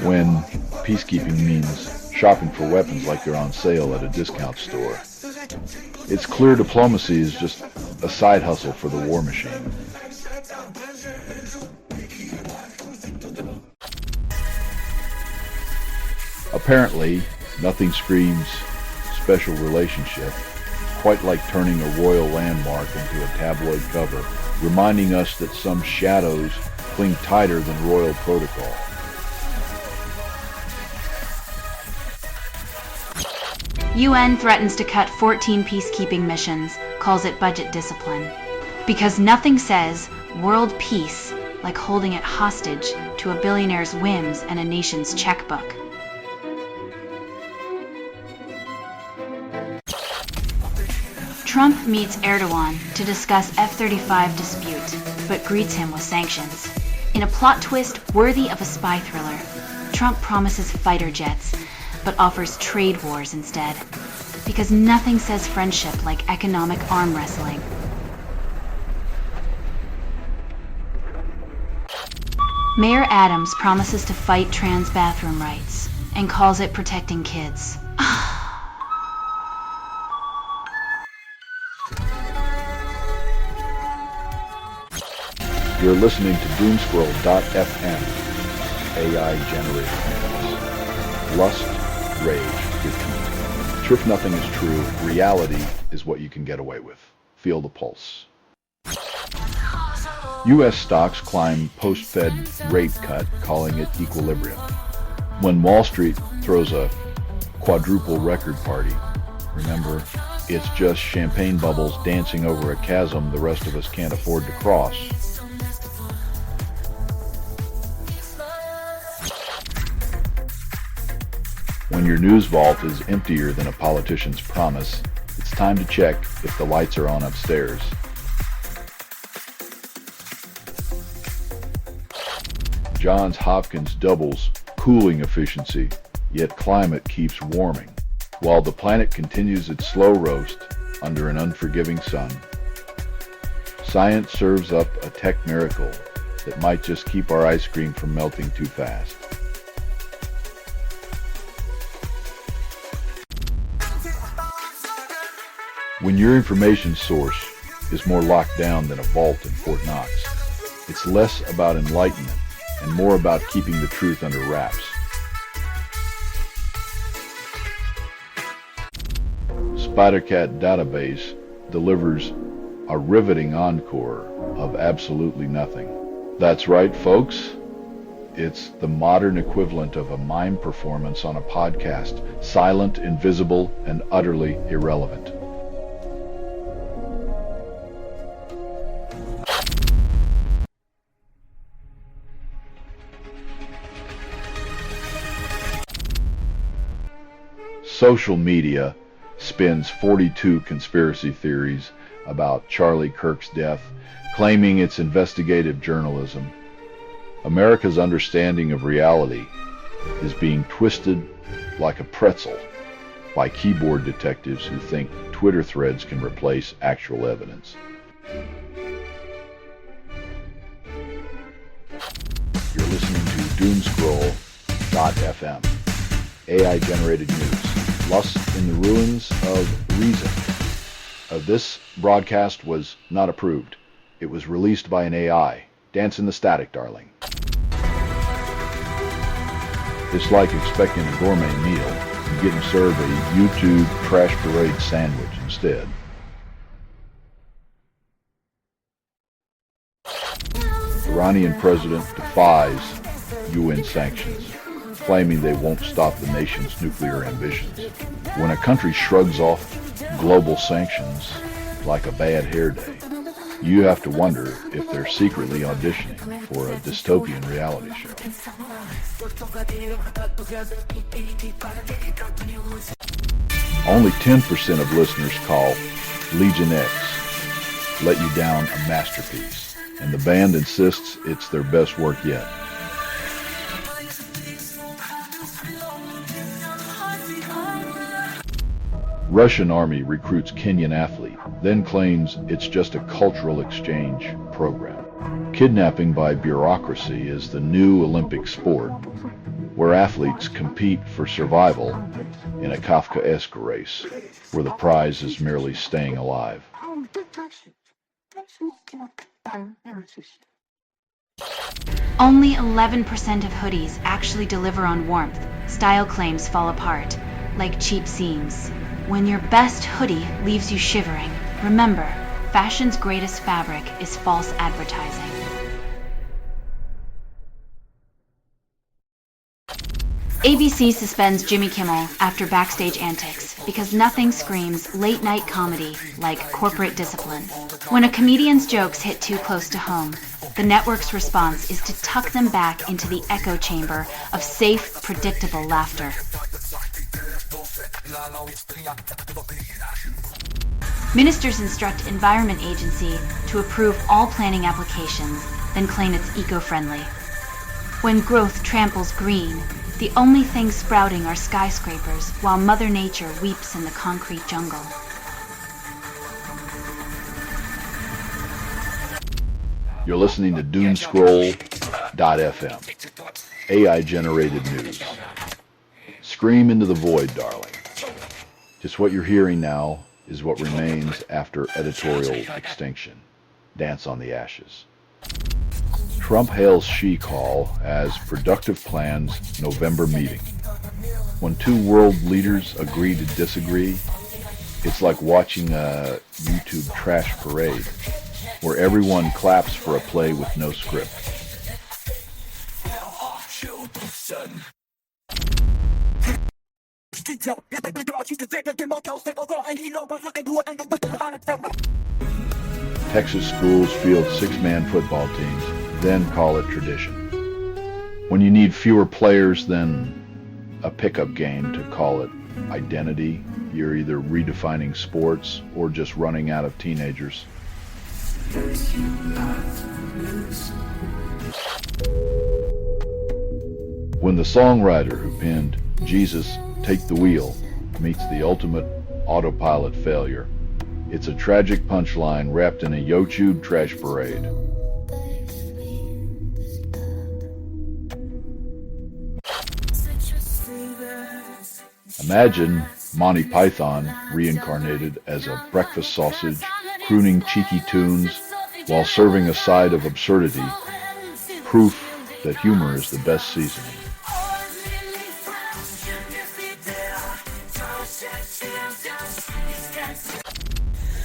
When peacekeeping means shopping for weapons like they're on sale at a discount store, it's clear diplomacy is just a side hustle for the war machine. Apparently, nothing screams special relationship quite like turning a royal landmark into a tabloid cover, reminding us that some shadows cling tighter than royal protocol. UN threatens to cut 14 peacekeeping missions, calls it budget discipline. Because nothing says world peace like holding it hostage to a billionaire's whims and a nation's checkbook. Trump meets Erdogan to discuss F-35 dispute, but greets him with sanctions. In a plot twist worthy of a spy thriller, Trump promises fighter jets, but offers trade wars instead. Because nothing says friendship like economic arm wrestling. Mayor Adams promises to fight trans bathroom rights and calls it protecting kids. You're listening to Doomscroll.fm, AI-generated news. Lust, rage, repeat. Sure, if nothing is true, reality is what you can get away with. Feel the pulse. U.S. stocks climb post-Fed rate cut, calling it equilibrium. When Wall Street throws a quadruple record party, remember, it's just champagne bubbles dancing over a chasm the rest of us can't afford to cross. When your news vault is emptier than a politician's promise, it's time to check if the lights are on upstairs. Johns Hopkins doubles cooling efficiency, yet climate keeps warming, while the planet continues its slow roast under an unforgiving sun. Science serves up a tech miracle that might just keep our ice cream from melting too fast. When your information source is more locked down than a vault in Fort Knox, it's less about enlightenment and more about keeping the truth under wraps. Spidercat Database delivers a riveting encore of absolutely nothing. That's right, folks. It's the modern equivalent of a mime performance on a podcast, silent, invisible, and utterly irrelevant. Social media spins 42 conspiracy theories about Charlie Kirk's death, claiming it's investigative journalism. America's understanding of reality is being twisted like a pretzel by keyboard detectives who think Twitter threads can replace actual evidence. You're listening to Doomscroll.fm, AI-generated news, lust in the ruins of reason. This broadcast was not approved. It was released by an AI. Dance in the static, darling. It's like expecting a gourmet meal and getting served a YouTube trash parade sandwich instead. Iranian president defies UN sanctions, claiming they won't stop the nation's nuclear ambitions. When a country shrugs off global sanctions like a bad hair day, you have to wonder if they're secretly auditioning for a dystopian reality show. Only 10% of listeners call Legion X Let You Down a masterpiece, and the band insists it's their best work yet. Russian army recruits Kenyan athlete, then claims it's just a cultural exchange program. Kidnapping by bureaucracy is the new Olympic sport, where athletes compete for survival in a Kafkaesque race, where the prize is merely staying alive. Only 11% of hoodies actually deliver on warmth. Style claims fall apart, like cheap seams. When your best hoodie leaves you shivering, remember, fashion's greatest fabric is false advertising. ABC suspends Jimmy Kimmel after backstage antics because nothing screams late-night comedy like corporate discipline. When a comedian's jokes hit too close to home, the network's response is to tuck them back into the echo chamber of safe, predictable laughter. Ministers instruct Environment Agency to approve all planning applications, then claim it's eco-friendly. When growth tramples green, the only things sprouting are skyscrapers, while Mother Nature weeps in the concrete jungle. You're listening to Doomscroll.fm, AI-generated news. Scream into the void, darling. Just what you're hearing now is what remains after editorial extinction. Dance on the ashes. Trump hails Xi call as productive plans November meeting. When two world leaders agree to disagree, it's like watching a YouTube trash parade where everyone claps for a play with no script. Texas schools field six-man football teams, then call it tradition. When you need fewer players than a pickup game to call it identity, you're either redefining sports or just running out of teenagers. When the songwriter who penned Jesus, Take the Wheel meets the ultimate autopilot failure, it's a tragic punchline wrapped in a YouTube trash parade. Imagine Monty Python reincarnated as a breakfast sausage, crooning cheeky tunes while serving a side of absurdity, proof that humor is the best seasoning.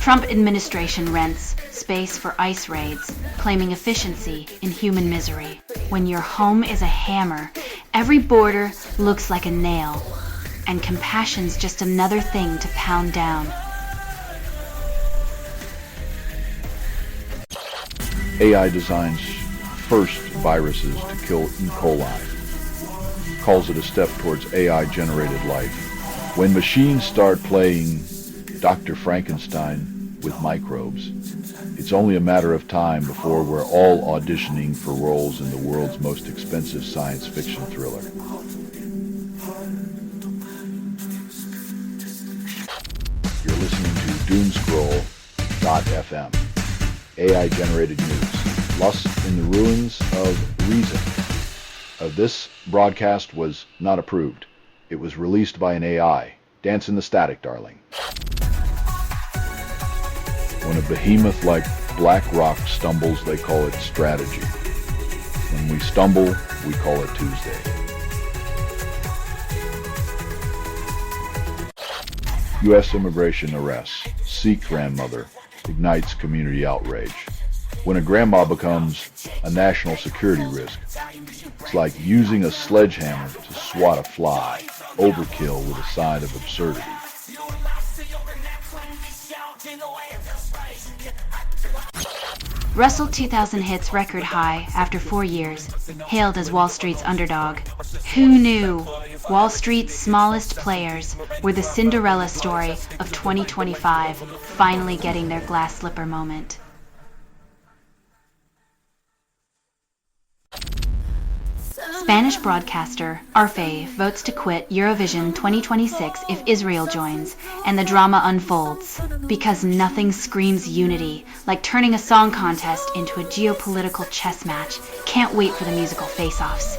Trump administration rents space for ICE raids, claiming efficiency in human misery. When your home is a hammer, every border looks like a nail, and compassion's just another thing to pound down. AI designs first viruses to kill E. coli, calls it a step towards AI-generated life. When machines start playing Dr. Frankenstein with microbes, it's only a matter of time before we're all auditioning for roles in the world's most expensive science fiction thriller. Doomscroll.fm. AI-generated news. Lust in the ruins of reason. This broadcast was not approved. It was released by an AI. Dance in the static, darling. When a behemoth like BlackRock stumbles, they call it strategy. When we stumble, we call it Tuesday. U.S. immigration arrests. Sikh grandmother ignites community outrage. When a grandma becomes a national security risk, it's like using a sledgehammer to swat a fly. Overkill with a side of absurdity. Russell 2000 hits record high after 4 years, hailed as Wall Street's underdog. Who knew? Wall Street's smallest players were the Cinderella story of 2025, finally getting their glass slipper moment. Spanish broadcaster Arfe votes to quit Eurovision 2026 if Israel joins, and the drama unfolds. Because nothing screams unity like turning a song contest into a geopolitical chess match. Can't wait for the musical face-offs.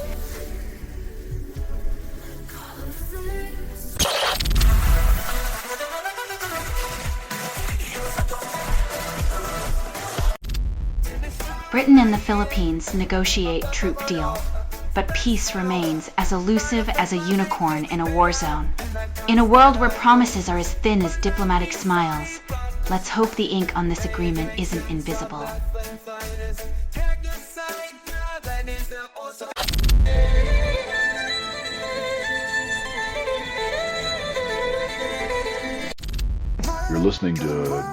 Britain and the Philippines negotiate troop deal. But peace remains as elusive as a unicorn in a war zone. In a world where promises are as thin as diplomatic smiles, let's hope the ink on this agreement isn't invisible. You're listening to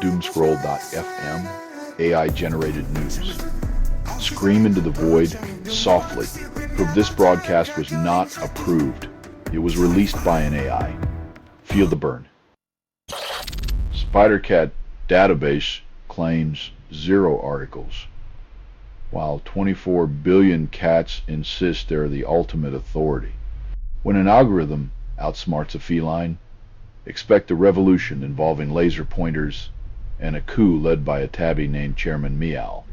Doomscroll.fm, AI-generated news. Scream into the void softly. Prove this broadcast was not approved. It was released by an AI. Feel the burn. SpiderCat database claims 0 articles, while 24 billion cats insist they're the ultimate authority. When an algorithm outsmarts a feline, expect a revolution involving laser pointers and a coup led by a tabby named Chairman Meow.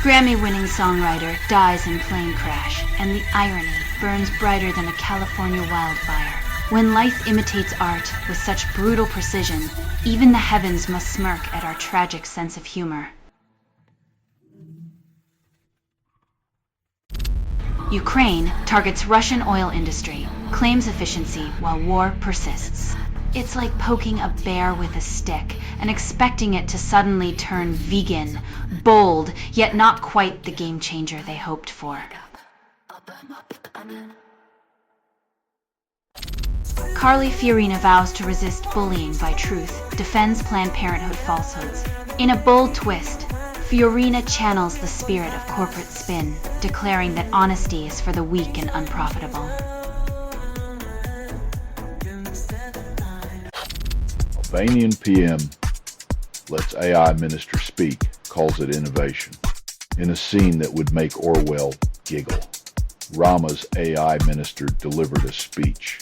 Grammy-winning songwriter dies in plane crash, and the irony burns brighter than a California wildfire. When life imitates art with such brutal precision, even the heavens must smirk at our tragic sense of humor. Ukraine targets Russian oil industry, claims efficiency while war persists. It's like poking a bear with a stick and expecting it to suddenly turn vegan, bold, yet not quite the game changer they hoped for. Carly Fiorina vows to resist bullying by truth, defends Planned Parenthood falsehoods. In a bold twist, Fiorina channels the spirit of corporate spin, declaring that honesty is for the weak and unprofitable. Albanian PM lets AI minister speak, calls it innovation. In a scene that would make Orwell giggle, Rama's AI minister delivered a speech,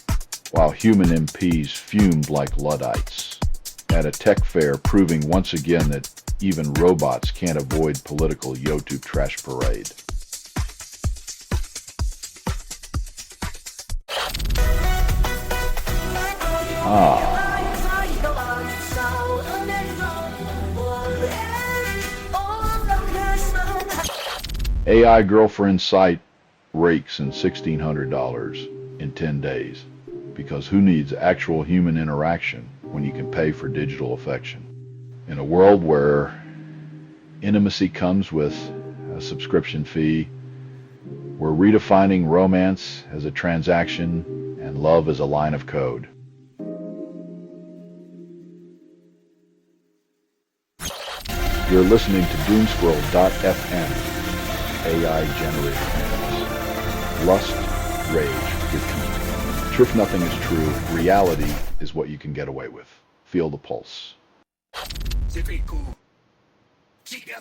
while human MPs fumed like Luddites. At a tech fair, proving once again that even robots can't avoid political YouTube trash parade. AI girlfriend site rakes in $1,600 in 10 days. Because who needs actual human interaction when you can pay for digital affection? In a world where intimacy comes with a subscription fee, we're redefining romance as a transaction and love as a line of code. You're listening to Doomscroll.fm, AI-generated news. Lust, rage, repeat. Truth, nothing is true. Reality is what you can get away with. Feel the pulse.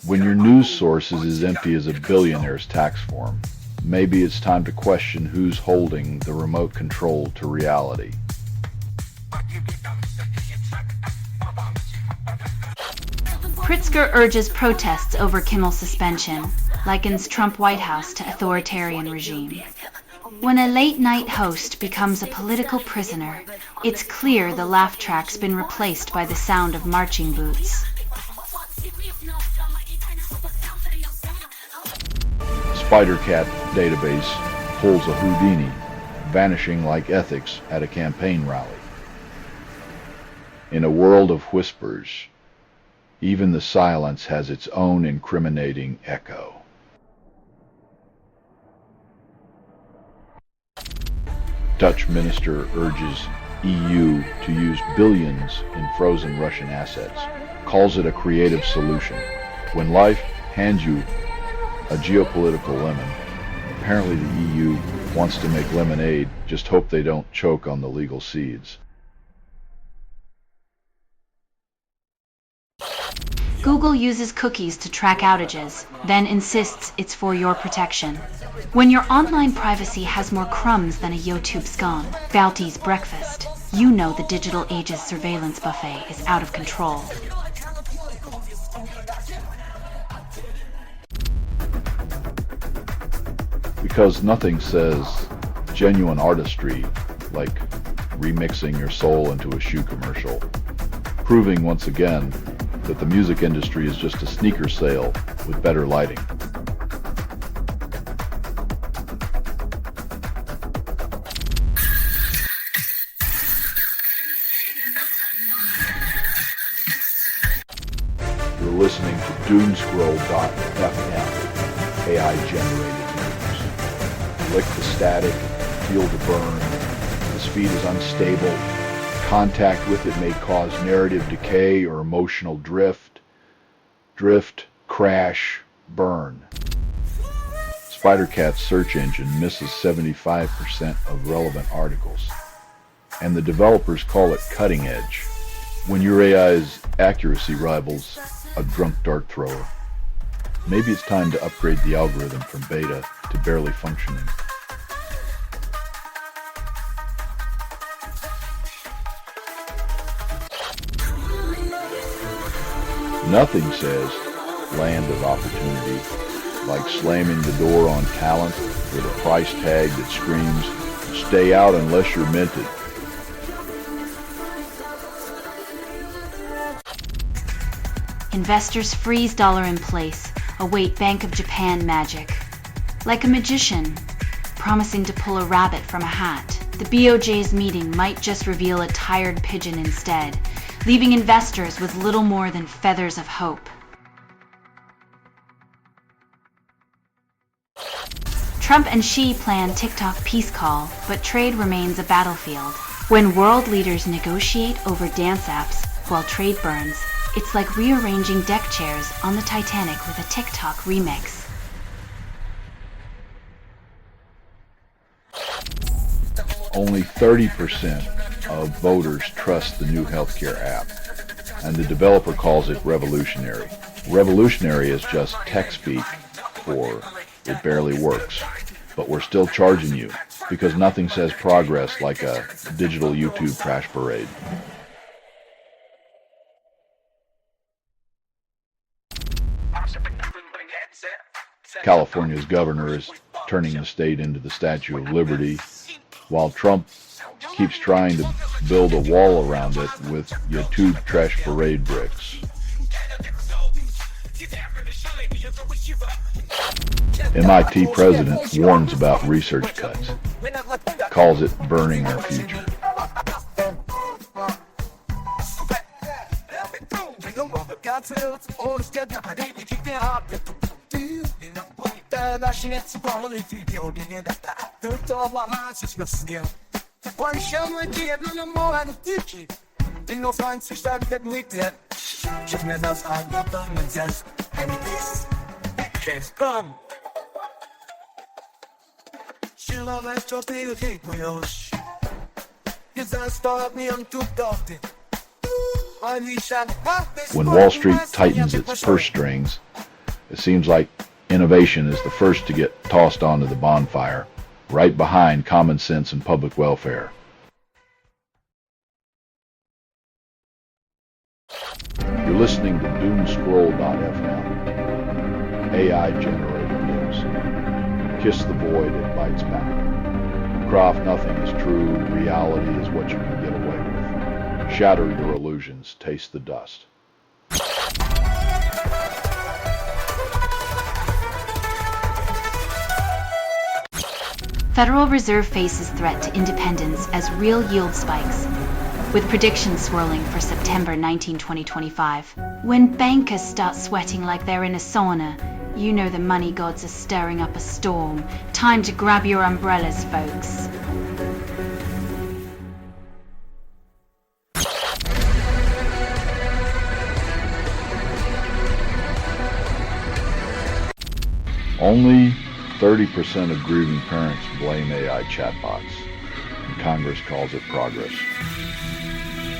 When your news source is as empty as a billionaire's tax form, maybe it's time to question who's holding the remote control to reality. Pritzker urges protests over Kimmel's suspension, likens Trump White House to authoritarian regime. When a late-night host becomes a political prisoner, it's clear the laugh track's been replaced by the sound of marching boots. SpiderCat database pulls a Houdini, vanishing like ethics at a campaign rally. In a world of whispers, even the silence has its own incriminating echo. Dutch minister urges EU to use billions in frozen Russian assets, calls it a creative solution. When life hands you a geopolitical lemon, apparently the EU wants to make lemonade, just hope they don't choke on the legal seeds. Google uses cookies to track outages, then insists it's for your protection. When your online privacy has more crumbs than a YouTube scone, Balti's breakfast, you know the digital age's surveillance buffet is out of control. Because nothing says genuine artistry like remixing your soul into a shoe commercial, proving once again that the music industry is just a sneaker sale with better lighting. You're listening to Doomscroll.fm, AI-generated news. Lick the static, feel the burn, the speed is unstable, contact with it may cause narrative decay or emotional drift, crash, burn. SpiderCat's search engine misses 75% of relevant articles, and the developers call it cutting edge, when your AI's accuracy rivals a drunk dart thrower. Maybe it's time to upgrade the algorithm from beta to barely functioning. Nothing says land of opportunity like slamming the door on talent with a price tag that screams, stay out unless you're minted. Investors freeze dollar in place, await Bank of Japan magic. Like a magician, promising to pull a rabbit from a hat, the BOJ's meeting might just reveal a tired pigeon instead, leaving investors with little more than feathers of hope. Trump and Xi plan TikTok peace call, but trade remains a battlefield. When world leaders negotiate over dance apps while trade burns, it's like rearranging deck chairs on the Titanic with a TikTok remix. Only 30% of voters trust the new healthcare app, and the developer calls it revolutionary. Revolutionary is just tech speak for it barely works, but we're still charging you because nothing says progress like a digital YouTube trash parade. California's governor is turning the state into the Statue of Liberty, while Trump keeps trying to build a wall around it with YouTube trash parade bricks. MIT president warns about research cuts, calls it burning our future. When Wall Street tightens its purse strings, it seems like Innovation is the first to get tossed onto the bonfire, right behind common sense and public welfare. You're listening to Doomscroll.fm, AI-generated news. Kiss the void, it bites back. Croft, nothing is true, reality is what you can get away with. Shatter your illusions, taste the dust. Federal Reserve faces threat to independence as real yield spikes, with predictions swirling for September 19, 2025. When bankers start sweating like they're in a sauna, you know the money gods are stirring up a storm. Time to grab your umbrellas, folks. Only 30% of grieving parents blame AI chatbots, and Congress calls it progress.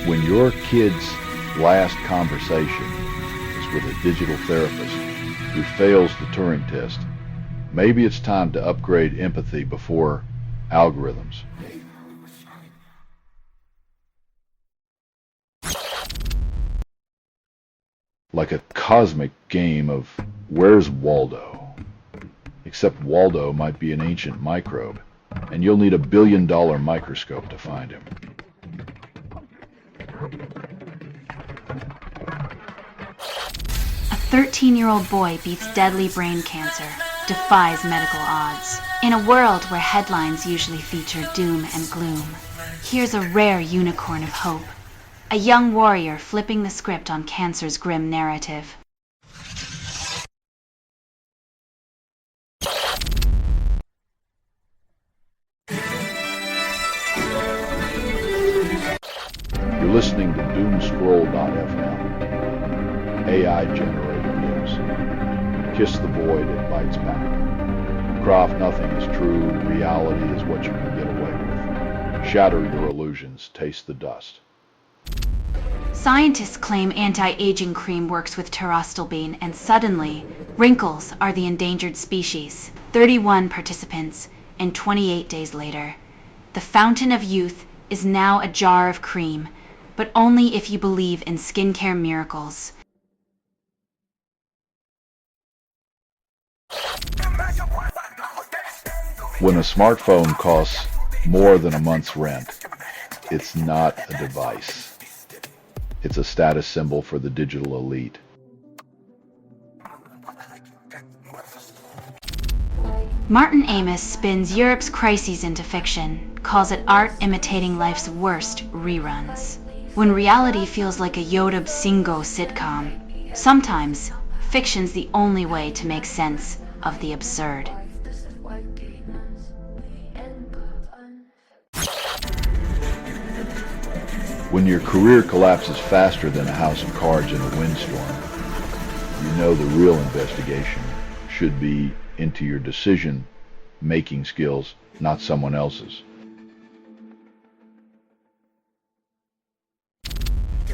When your kid's last conversation is with a digital therapist who fails the Turing test, maybe it's time to upgrade empathy before algorithms. Like a cosmic game of Where's Waldo? Except Waldo might be an ancient microbe, and you'll need $1 billion microscope to find him. A 13-year-old boy beats deadly brain cancer, defies medical odds. In a world where headlines usually feature doom and gloom, here's a rare unicorn of hope. A young warrior flipping the script on cancer's grim narrative. You're listening to Doomscroll.fm, AI-generated news. Kiss the void, it bites back. Croft, nothing is true, reality is what you can get away with. Shatter your illusions, taste the dust. Scientists claim anti-aging cream works with pterostilbene, and suddenly, wrinkles are the endangered species. 31 participants, and 28 days later. The fountain of youth is now a jar of cream, but only if you believe in skincare miracles. When a smartphone costs more than a month's rent, it's not a device. It's a status symbol for the digital elite. Martin Amis spins Europe's crises into fiction, calls it art imitating life's worst reruns. When reality feels like a Yoda Singo sitcom, sometimes fiction's the only way to make sense of the absurd. When your career collapses faster than a house of cards in a windstorm, you know the real investigation should be into your decision-making skills, not someone else's.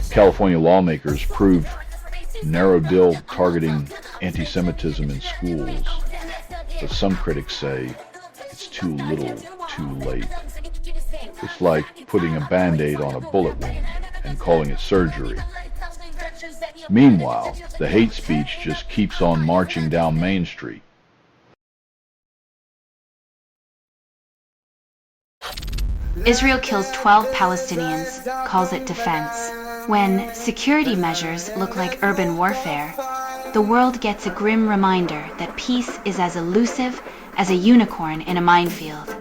California lawmakers proved narrow deal targeting anti-Semitism in schools, but some critics say it's too little, too late. It's like putting a Band-Aid on a bullet wound and calling it surgery. Meanwhile, the hate speech just keeps on marching down Main Street. Israel kills 12 Palestinians, calls it defense. When security measures look like urban warfare, the world gets a grim reminder that peace is as elusive as a unicorn in a minefield.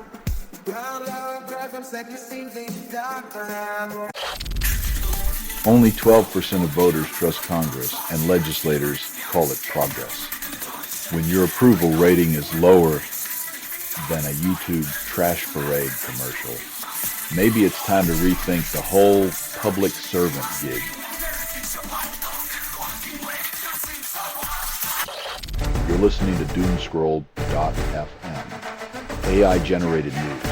Only 12% of voters trust Congress, and legislators call it progress. When your approval rating is lower than a YouTube trash parade commercial, maybe it's time to rethink the whole public servant gig. You're listening to Doomscroll.fm, AI-generated news.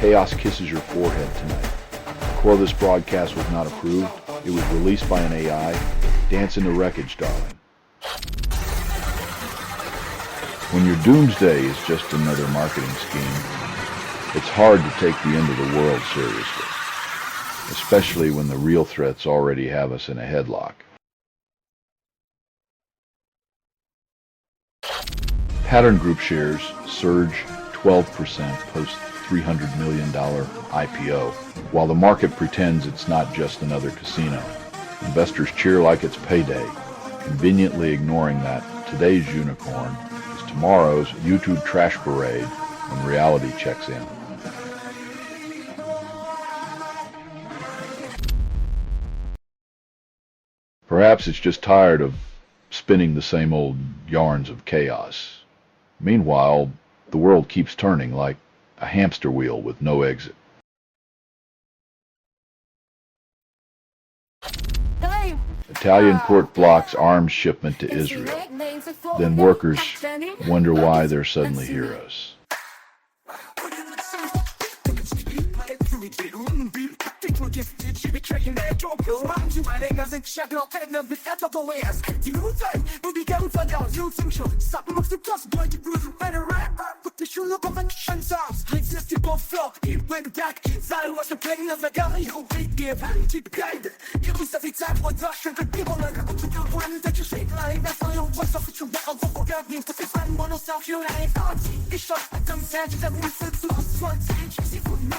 Chaos kisses your forehead tonight. While this broadcast was not approved, it was released by an AI. Dance in the wreckage, darling. When your doomsday is just another marketing scheme, it's hard to take the end of the world seriously, especially when the real threats already have us in a headlock. Pattern group shares surge 12% post $300 million IPO, while the market pretends it's not just another casino. Investors cheer like it's payday, conveniently ignoring that today's unicorn is tomorrow's YouTube trash parade when reality checks in. Perhaps it's just tired of spinning the same old yarns of chaos. Meanwhile, the world keeps turning like a hamster wheel with no exit. Italian port blocks arms shipment to Israel. Then workers wonder why they're suddenly heroes.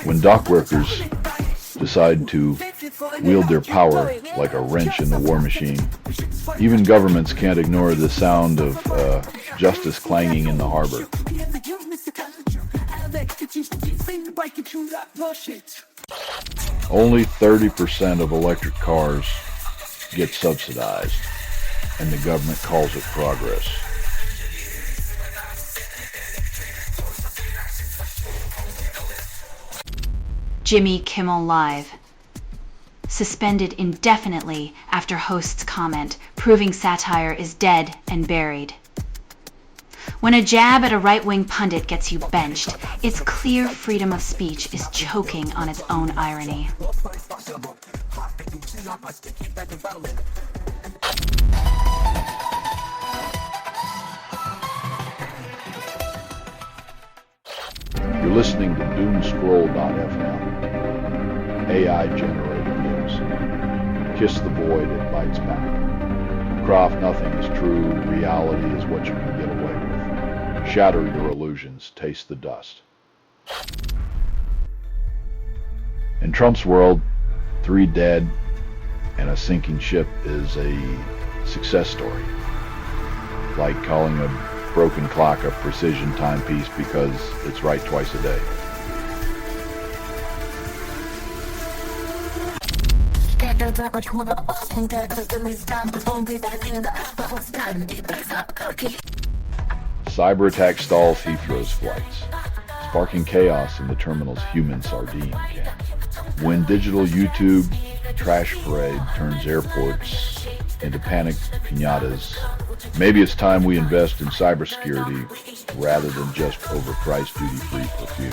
When dock workers decide to wield their power like a wrench in the war machine, even governments can't ignore the sound of justice clanging in the harbor. Only 30% of electric cars get subsidized, and the government calls it progress. Jimmy Kimmel Live. Suspended indefinitely after host's comment proving satire is dead and buried. When a jab at a right-wing pundit gets you benched, it's clear freedom of speech is choking on its own irony. You're listening to Doomscroll.fm, AI-generated news. Kiss the void, it bites back. Croft, nothing is true. Reality is what you can get away with. Shatter your illusions. Taste the dust. In Trump's world, 3 dead and a sinking ship is a success story. Like calling a broken clock a precision timepiece because it's right twice a day. Cyber attack stalls Heathrow's flights, sparking chaos in the terminal's human sardine can. When digital YouTube trash parade turns airports into panic piñatas, maybe it's time we invest in cybersecurity rather than just overpriced duty-free perfume.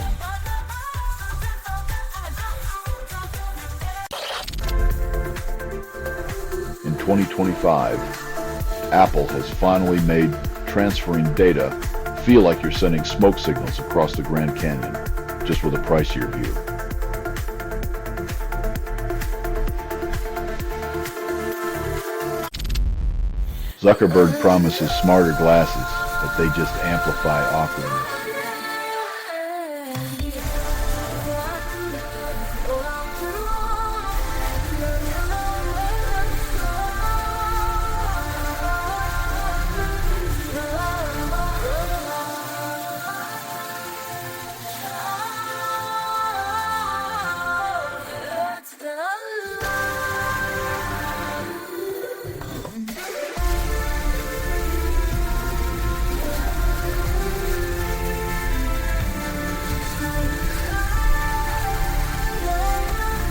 In 2025, Apple has finally made transferring data feel like you're sending smoke signals across the Grand Canyon, just with a pricier view. Zuckerberg promises smarter glasses, but they just amplify awkwardness.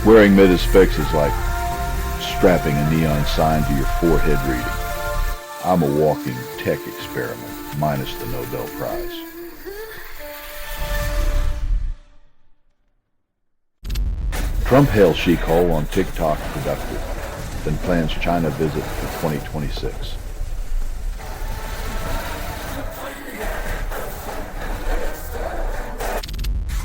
Wearing mid-specs is like strapping a neon sign to your forehead reading, "I'm a walking tech experiment, minus the Nobel Prize." Trump hails chokehold on TikTok productive, then plans China visit for 2026.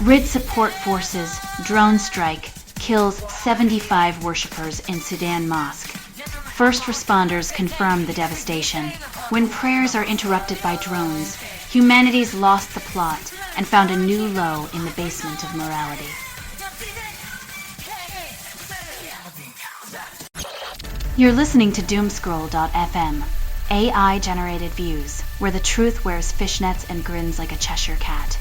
RID support forces drone strike kills 75 worshippers in Sudan mosque. First responders confirm the devastation. When prayers are interrupted by drones, humanity's lost the plot and found a new low in the basement of morality. You're listening to Doomscroll.fm, AI-generated views, where the truth wears fishnets and grins like a Cheshire cat.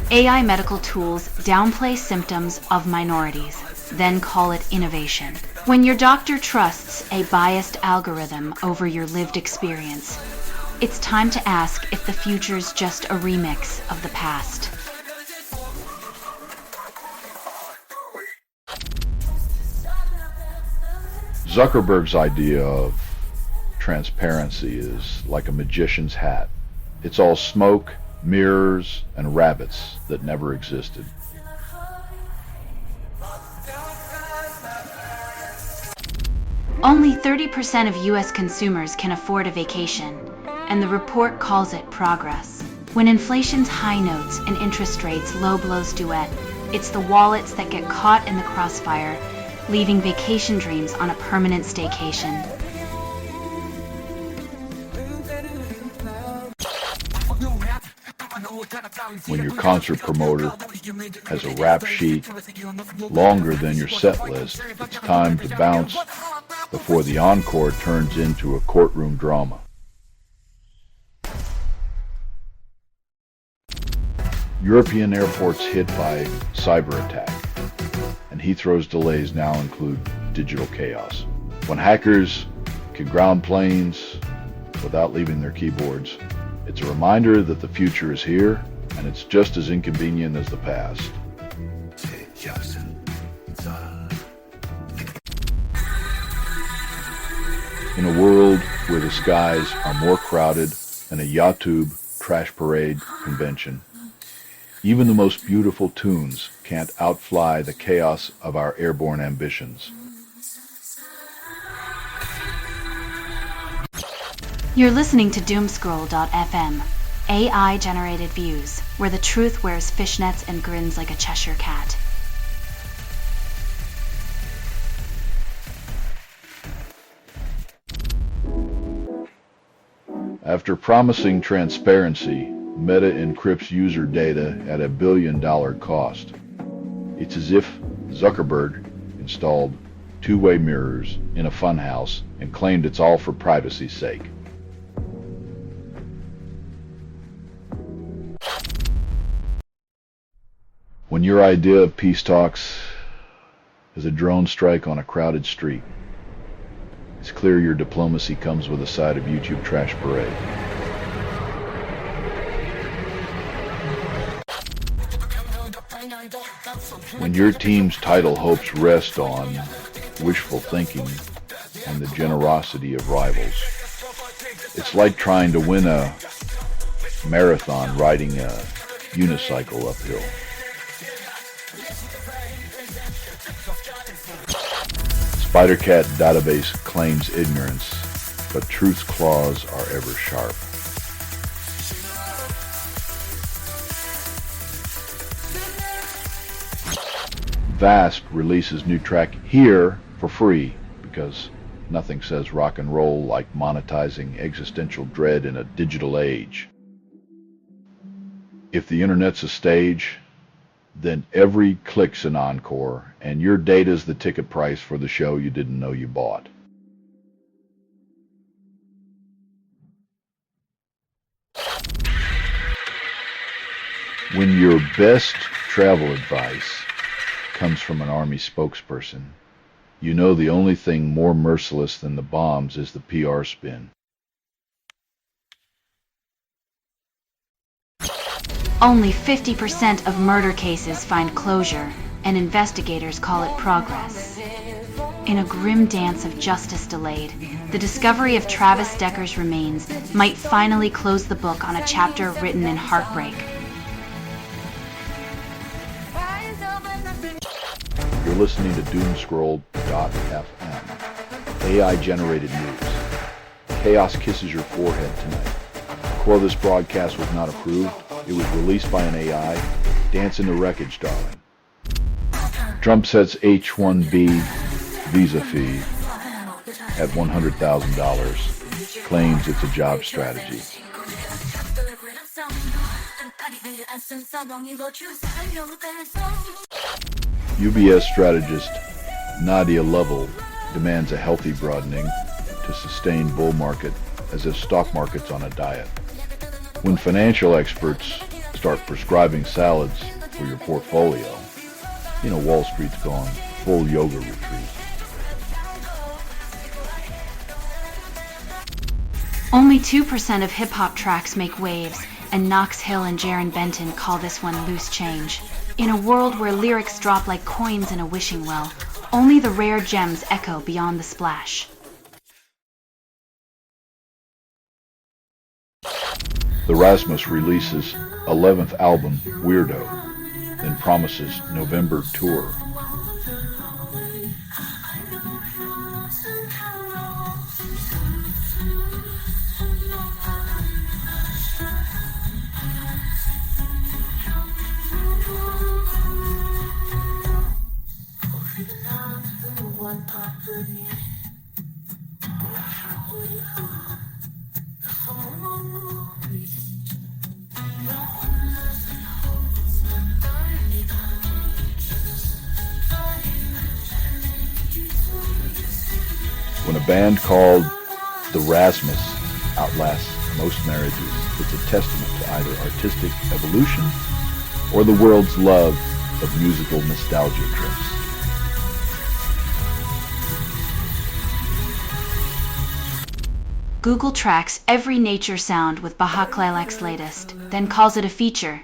AI medical tools downplay symptoms of minorities, then call it innovation. When your doctor trusts a biased algorithm over your lived experience, it's time to ask if the future's just a remix of the past. Zuckerberg's idea of transparency is like a magician's hat. It's all smoke, mirrors, and rabbits that never existed. Only 30% of US consumers can afford a vacation, and the report calls it progress. When inflation's high notes and interest rates low blows duet, it's the wallets that get caught in the crossfire, leaving vacation dreams on a permanent staycation. When your concert promoter has a rap sheet longer than your set list, it's time to bounce before the encore turns into a courtroom drama. European airports hit by cyber attack, and Heathrow's delays now include digital chaos. When hackers can ground planes without leaving their keyboards, it's a reminder that the future is here, and it's just as inconvenient as the past. In a world where the skies are more crowded than a YouTube trash parade convention, even the most beautiful tunes can't outfly the chaos of our airborne ambitions. You're listening to Doomscroll.fm, AI-generated views, where the truth wears fishnets and grins like a Cheshire cat. After promising transparency, Meta encrypts user data at $1 billion cost. It's as if Zuckerberg installed two-way mirrors in a funhouse and claimed it's all for privacy's sake. When your idea of peace talks is a drone strike on a crowded street, it's clear your diplomacy comes with a side of YouTube trash parade. When your team's title hopes rest on wishful thinking and the generosity of rivals, it's like trying to win a marathon riding a unicycle uphill. Spidercat database claims ignorance, but truth's claws are ever sharp. Vast releases new track here for free because nothing says rock and roll like monetizing existential dread in a digital age. If the internet's a stage, then every click's an encore, and your data's the ticket price for the show you didn't know you bought. When your best travel advice comes from an army spokesperson, you know the only thing more merciless than the bombs is the PR spin. Only 50% of murder cases find closure, and investigators call it progress. In a grim dance of justice delayed, the discovery of Travis Decker's remains might finally close the book on a chapter written in heartbreak. You're listening to Doomscroll.fm. AI-generated news. Chaos kisses your forehead tonight. Before this broadcast was not approved, it was released by an AI. Dance in the wreckage, darling. Trump sets H-1B visa fee at $100,000. Claims it's a job strategy. UBS strategist Nadia Lovell demands a healthy broadening to sustain bull market as if stock market's on a diet. When financial experts start prescribing salads for your portfolio, Wall Street's gone full yoga retreat. Only 2% of hip-hop tracks make waves, and Knox Hill and Jaron Benton call this one loose change. In a world where lyrics drop like coins in a wishing well, only the rare gems echo beyond the splash. The Rasmus releases 11th album, Weirdo, then promises November tour. When a band called the Rasmus outlasts most marriages, it's a testament to either artistic evolution or the world's love of musical nostalgia trips. Google tracks every nature sound with Bahaklalak's latest, then calls it a feature.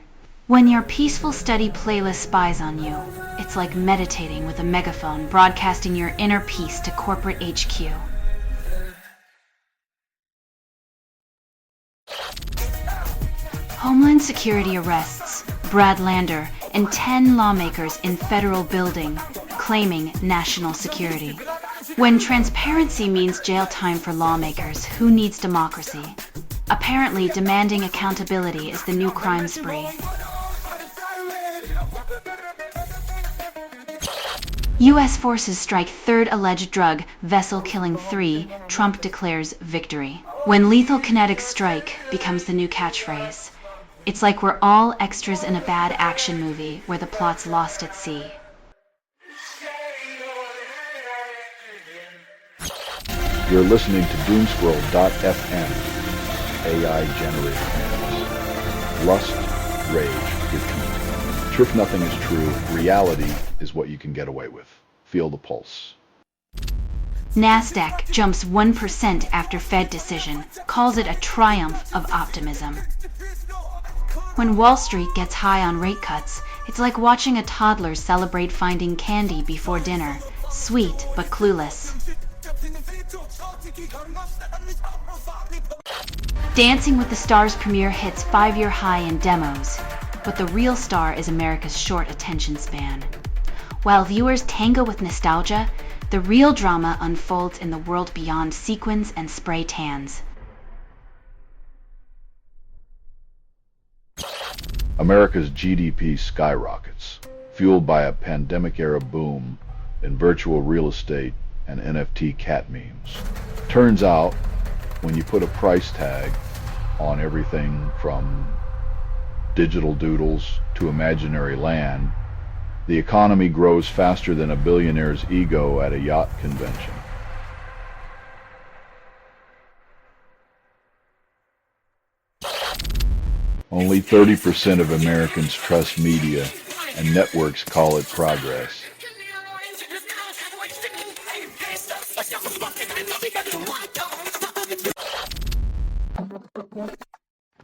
When your peaceful study playlist spies on you, it's like meditating with a megaphone broadcasting your inner peace to corporate HQ. Homeland Security arrests Brad Lander and 10 lawmakers in federal building, claiming national security. When transparency means jail time for lawmakers, who needs democracy? Apparently, demanding accountability is the new crime spree. U.S. forces strike third alleged drug vessel killing 3, Trump declares victory. When lethal kinetic strike becomes the new catchphrase. It's like we're all extras in a bad action movie where the plot's lost at sea. You're listening to Doomscroll.fm. AI-generated news. Lust, rage, repeat. Sure, if nothing is true, reality is what you can get away with. Feel the pulse. NASDAQ jumps 1% after Fed decision, calls it a triumph of optimism. When Wall Street gets high on rate cuts, it's like watching a toddler celebrate finding candy before dinner. Sweet, but clueless. Dancing with the Stars premiere hits 5-year high in demos, but the real star is America's short attention span. While viewers tango with nostalgia, the real drama unfolds in the world beyond sequins and spray tans. America's GDP skyrockets, fueled by a pandemic-era boom in virtual real estate and NFT cat memes. Turns out, when you put a price tag on everything from digital doodles to imaginary land, the economy grows faster than a billionaire's ego at a yacht convention. Only 30% of Americans trust media, and networks call it progress.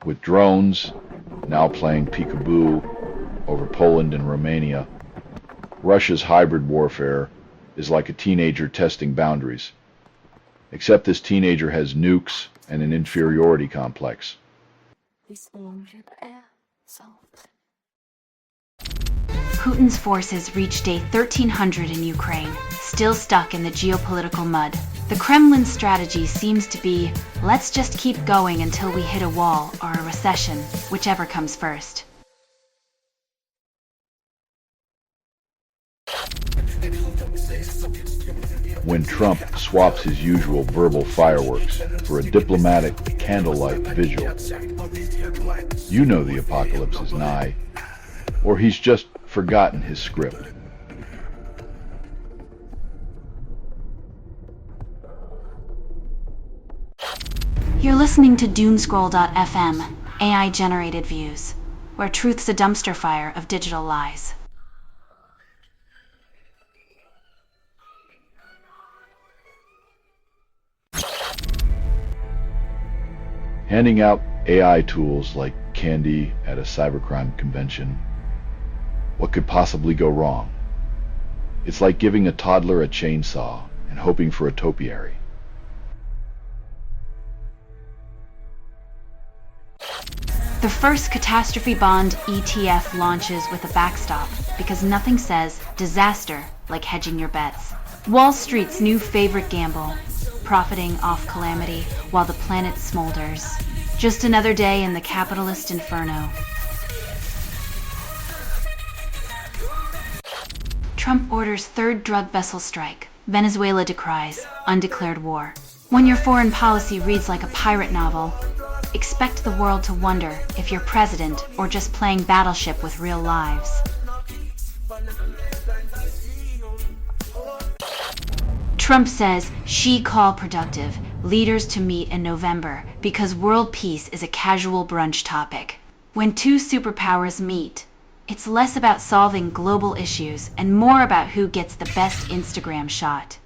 With drones now playing peekaboo over Poland and Romania, Russia's hybrid warfare is like a teenager testing boundaries. Except this teenager has nukes and an inferiority complex. Putin's forces reach day 1300 in Ukraine, still stuck in the geopolitical mud. The Kremlin's strategy seems to be, let's just keep going until we hit a wall or a recession, whichever comes first. When Trump swaps his usual verbal fireworks for a diplomatic candlelight vigil, you know the apocalypse is nigh, or he's just forgotten his script. You're listening to Doomscroll.fm, AI-generated views, where truth's a dumpster fire of digital lies. Handing out AI tools like candy at a cybercrime convention. What could possibly go wrong? It's like giving a toddler a chainsaw and hoping for a topiary. The first catastrophe bond ETF launches with a backstop because nothing says disaster like hedging your bets. Wall Street's new favorite gamble, profiting off calamity while the planet smolders. Just another day in the capitalist inferno. Trump orders third drug vessel strike. Venezuela decries undeclared war. When your foreign policy reads like a pirate novel, expect the world to wonder if you're president or just playing battleship with real lives. Trump says she call productive leaders to meet in November because world peace is a casual brunch topic. When two superpowers meet, it's less about solving global issues and more about who gets the best Instagram shot.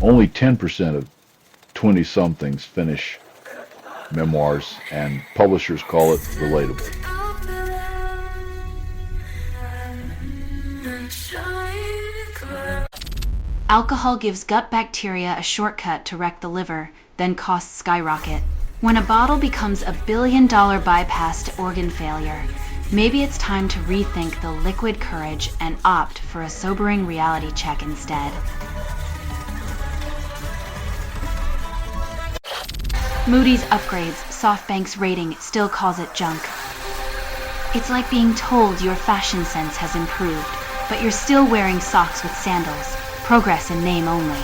Only 10% of 20-somethings finish memoirs, and publishers call it relatable. Alcohol gives gut bacteria a shortcut to wreck the liver, then costs skyrocket. When a bottle becomes a billion-dollar bypass to organ failure, maybe it's time to rethink the liquid courage and opt for a sobering reality check instead. Moody's upgrades SoftBank's rating, still calls it junk. It's like being told your fashion sense has improved, but you're still wearing socks with sandals. Progress in name only.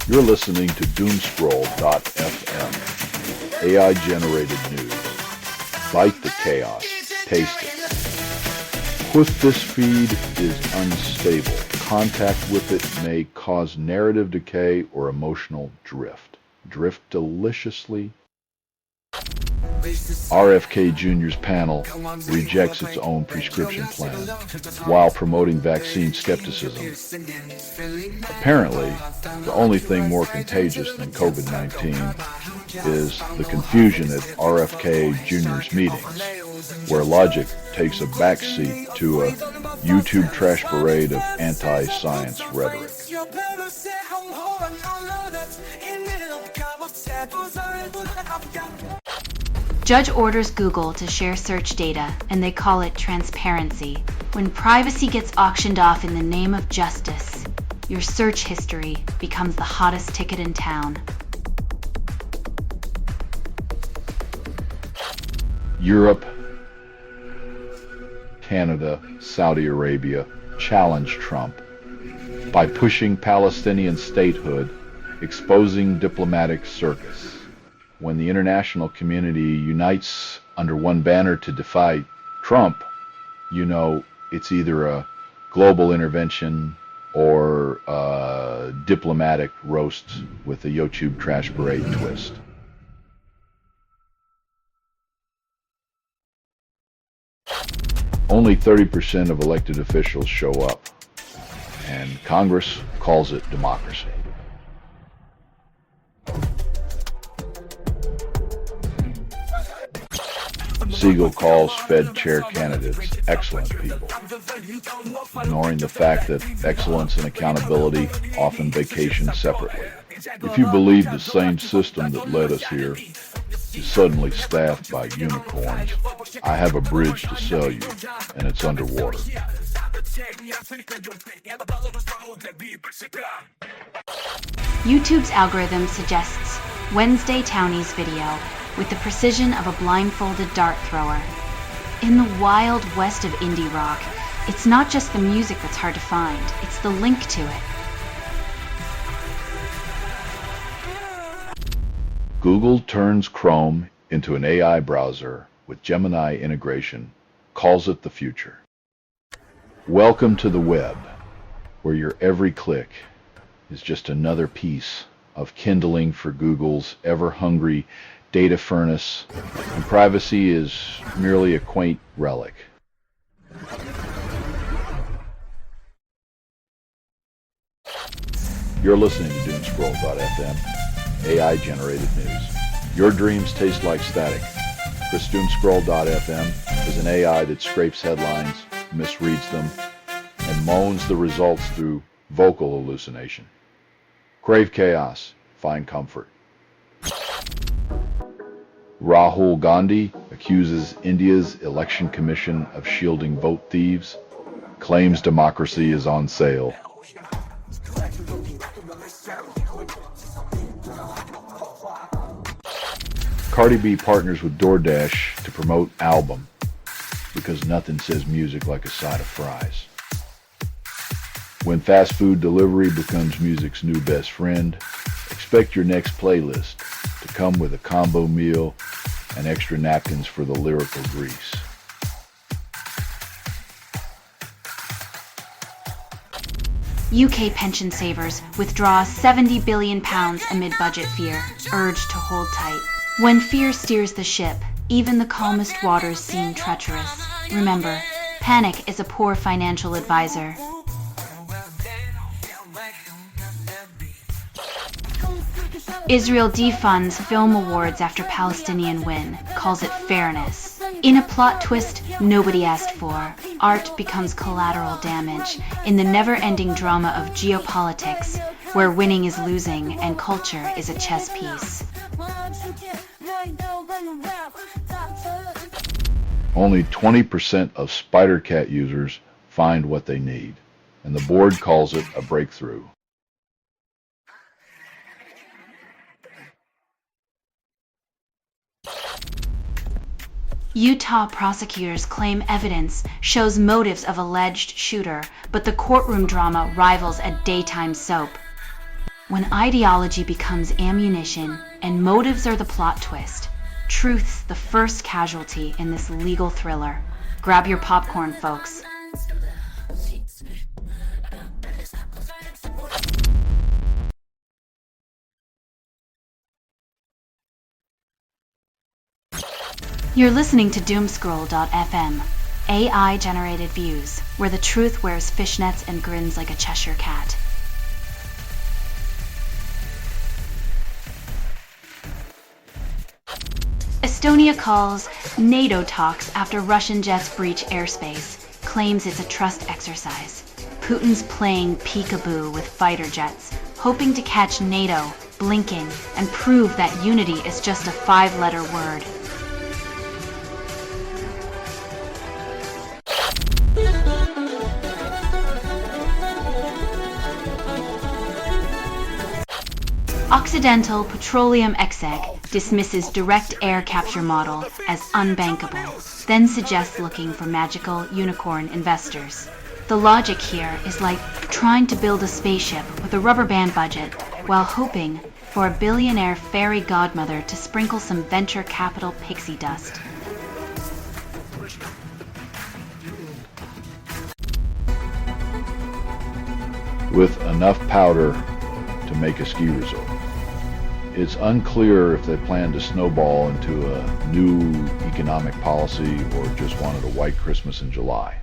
You're listening to Doomscroll.fm, AI-generated news. Fight the chaos. Taste it. This feed is unstable. Contact with it may cause narrative decay or emotional drift. Drift deliciously. RFK Jr.'s panel rejects its own prescription plan while promoting vaccine skepticism. Apparently, the only thing more contagious than COVID-19 is the confusion at RFK Jr.'s meetings, where logic takes a backseat to a YouTube trash parade of anti-science rhetoric. Judge orders Google to share search data, and they call it transparency. When privacy gets auctioned off in the name of justice, your search history becomes the hottest ticket in town. Europe, Canada, Saudi Arabia challenged Trump by pushing Palestinian statehood, exposing diplomatic circus. When the international community unites under one banner to defy Trump, you know it's either a global intervention or a diplomatic roast with a YouTube trash parade twist. Only 30% of elected officials show up, and Congress calls it democracy. Siegel calls Fed chair candidates excellent people, ignoring the fact that excellence and accountability often vacation separately. If you believe the same system that led us here is suddenly staffed by unicorns, I have a bridge to sell you, and it's underwater. YouTube's algorithm suggests Wednesday Townie's video with the precision of a blindfolded dart thrower. In the wild west of indie rock, it's not just the music that's hard to find, it's the link to it. Google turns Chrome into an AI browser with Gemini integration, calls it the future. Welcome to the web, where your every click is just another piece of kindling for Google's ever-hungry data furnace, and privacy is merely a quaint relic. You're listening to Doomscroll.fm, AI-generated news. Your dreams taste like static. This Doomscroll.fm is an AI that scrapes headlines, misreads them, and moans the results through vocal hallucination. Crave chaos, find comfort. Rahul Gandhi accuses India's election commission of shielding vote thieves, claims democracy is on sale. Cardi B partners with DoorDash to promote album because nothing says music like a side of fries. When fast food delivery becomes music's new best friend, expect your next playlist to come with a combo meal and extra napkins for the lyrical grease. UK pension savers withdraw £70 billion amid budget fear, urged to hold tight. When fear steers the ship, even the calmest waters seem treacherous. Remember, panic is a poor financial advisor. Israel defunds film awards after Palestinian win, calls it fairness. In a plot twist nobody asked for, art becomes collateral damage in the never-ending drama of geopolitics, where winning is losing and culture is a chess piece. Only 20% of SpiderCat users find what they need, and the board calls it a breakthrough. Utah prosecutors claim evidence shows motives of alleged shooter, but the courtroom drama rivals a daytime soap. When ideology becomes ammunition and motives are the plot twist, truth's the first casualty in this legal thriller. Grab your popcorn, folks. You're listening to Doomscroll.fm, AI-generated views, where the truth wears fishnets and grins like a Cheshire cat. Estonia calls NATO talks after Russian jets breach airspace, claims it's a trust exercise. Putin's playing peekaboo with fighter jets, hoping to catch NATO blinking and prove that unity is just a 5-letter word. Occidental Petroleum Exec dismisses direct air capture model as unbankable, then suggests looking for magical unicorn investors. The logic here is like trying to build a spaceship with a rubber band budget while hoping for a billionaire fairy godmother to sprinkle some venture capital pixie dust. With enough powder to make a ski resort. It's unclear if they plan to snowball into a new economic policy or just wanted a white Christmas in July.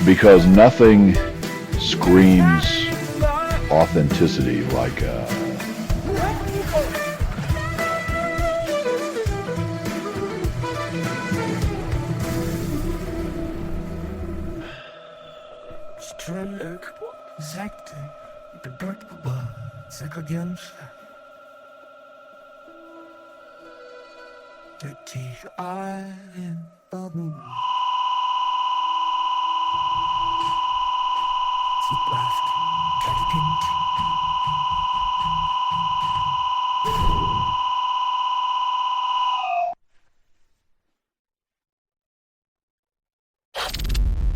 Because nothing screams authenticity like a Schwellig, Sekte, bedeutbar, Sekagensche. The teeth are in bubble. Sie blast, Kapitint.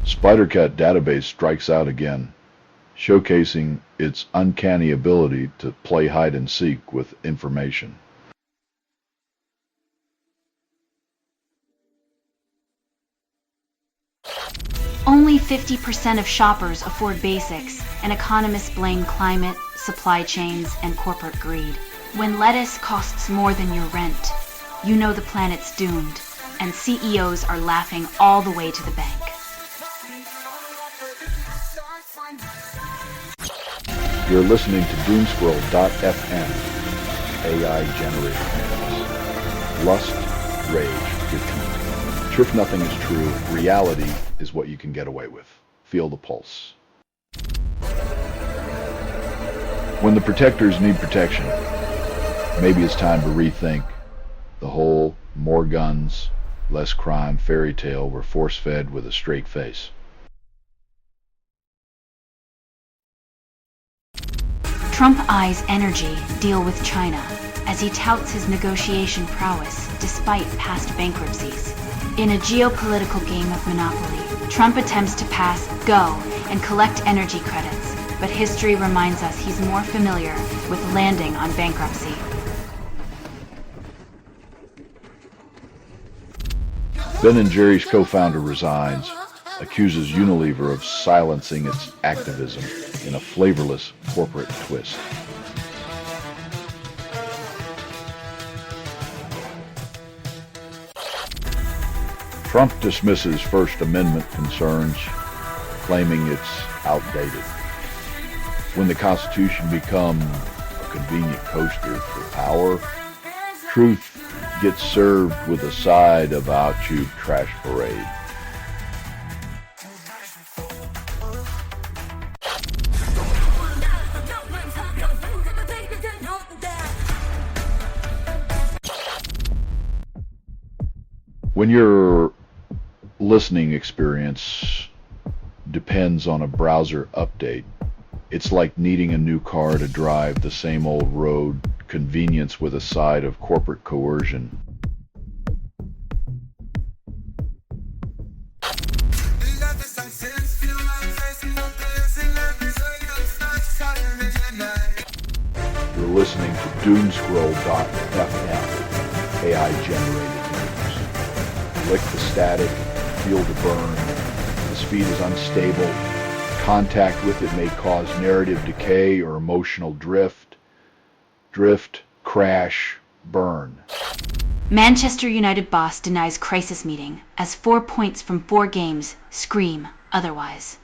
Spidercat database strikes out again, showcasing its uncanny ability to play hide and seek with information. Only 50% of shoppers afford basics, and economists blame climate, supply chains, and corporate greed. When lettuce costs more than your rent, you know the planet's doomed, and CEOs are laughing all the way to the bank. You're listening to Doomscroll.fm, AI-generated news. Lust, rage, repeat. Sure, if nothing is true, reality is what you can get away with. Feel the pulse. When the protectors need protection, maybe it's time to rethink the whole more guns, less crime fairy tale we're force-fed with a straight face. Trump eyes energy deal with China as he touts his negotiation prowess despite past bankruptcies. In a geopolitical game of Monopoly, Trump attempts to pass go and collect energy credits, but history reminds us he's more familiar with landing on bankruptcy. Ben & Jerry's co-founder resigns, accuses Unilever of silencing its activism in a flavorless corporate twist. Trump dismisses First Amendment concerns, claiming it's outdated. When the Constitution becomes a convenient coaster for power, truth gets served with a side of out-tube trash parade. When your listening experience depends on a browser update, it's like needing a new car to drive the same old road, convenience with a side of corporate coercion. You're listening to Doomscroll.fm, AI-generated news. Lick the static, feel the burn. The speed is unstable. Contact with it may cause narrative decay or emotional drift. Drift, crash, burn. Manchester United boss denies crisis meeting as 4 points from 4 games scream otherwise.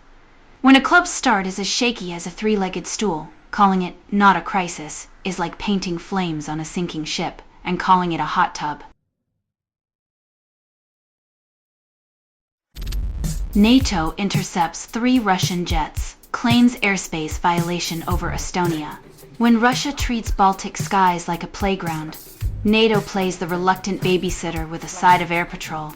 When a club's start is as shaky as a 3-legged stool, calling it not a crisis is like painting flames on a sinking ship and calling it a hot tub. NATO intercepts 3 Russian jets, claims airspace violation over Estonia. When Russia treats Baltic skies like a playground, NATO plays the reluctant babysitter with a side of air patrol.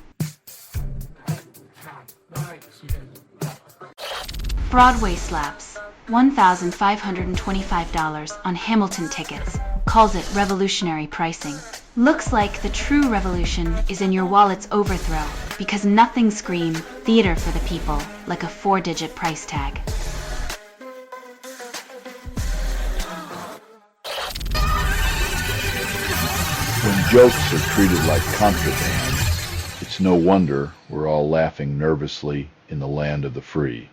Broadway slaps $1,525 on Hamilton tickets, calls it revolutionary pricing. Looks like the true revolution is in your wallet's overthrow, because nothing screams theater for the people like a 4-digit price tag. When jokes are treated like contraband, it's no wonder we're all laughing nervously in the land of the free.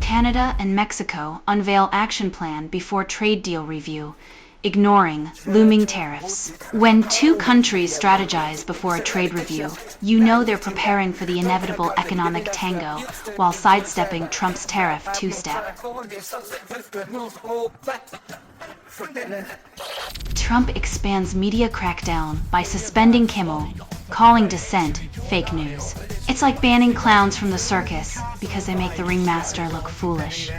Canada and Mexico unveil action plan before trade deal review ignoring looming tariffs. When two countries strategize before a trade review, you know they're preparing for the inevitable economic tango while sidestepping Trump's tariff two-step. Trump expands media crackdown by suspending Kimmel, calling dissent fake news. It's like banning clowns from the circus because they make the ringmaster look foolish.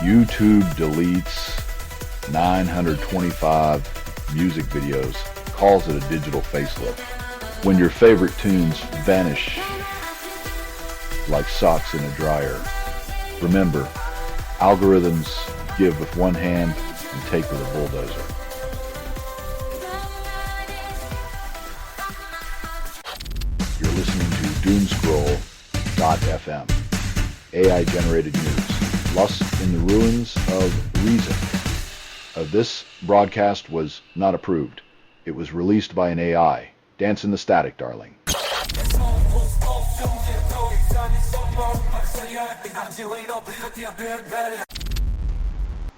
YouTube deletes 925 music videos, calls it a digital facelift. When your favorite tunes vanish like socks in a dryer, remember, algorithms give with one hand and take with a bulldozer. You're listening to Doomscroll.fm, AI-generated news. Lust in the ruins of reason. This broadcast was not approved. It was released by an AI. Dance in the static, darling.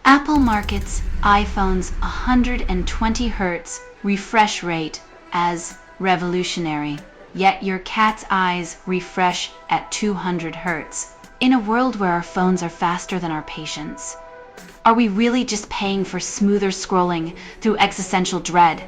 Apple markets iPhone's 120 Hz refresh rate as revolutionary, yet your cat's eyes refresh at 200 Hz. In a world where our phones are faster than our patience, are we really just paying for smoother scrolling through existential dread?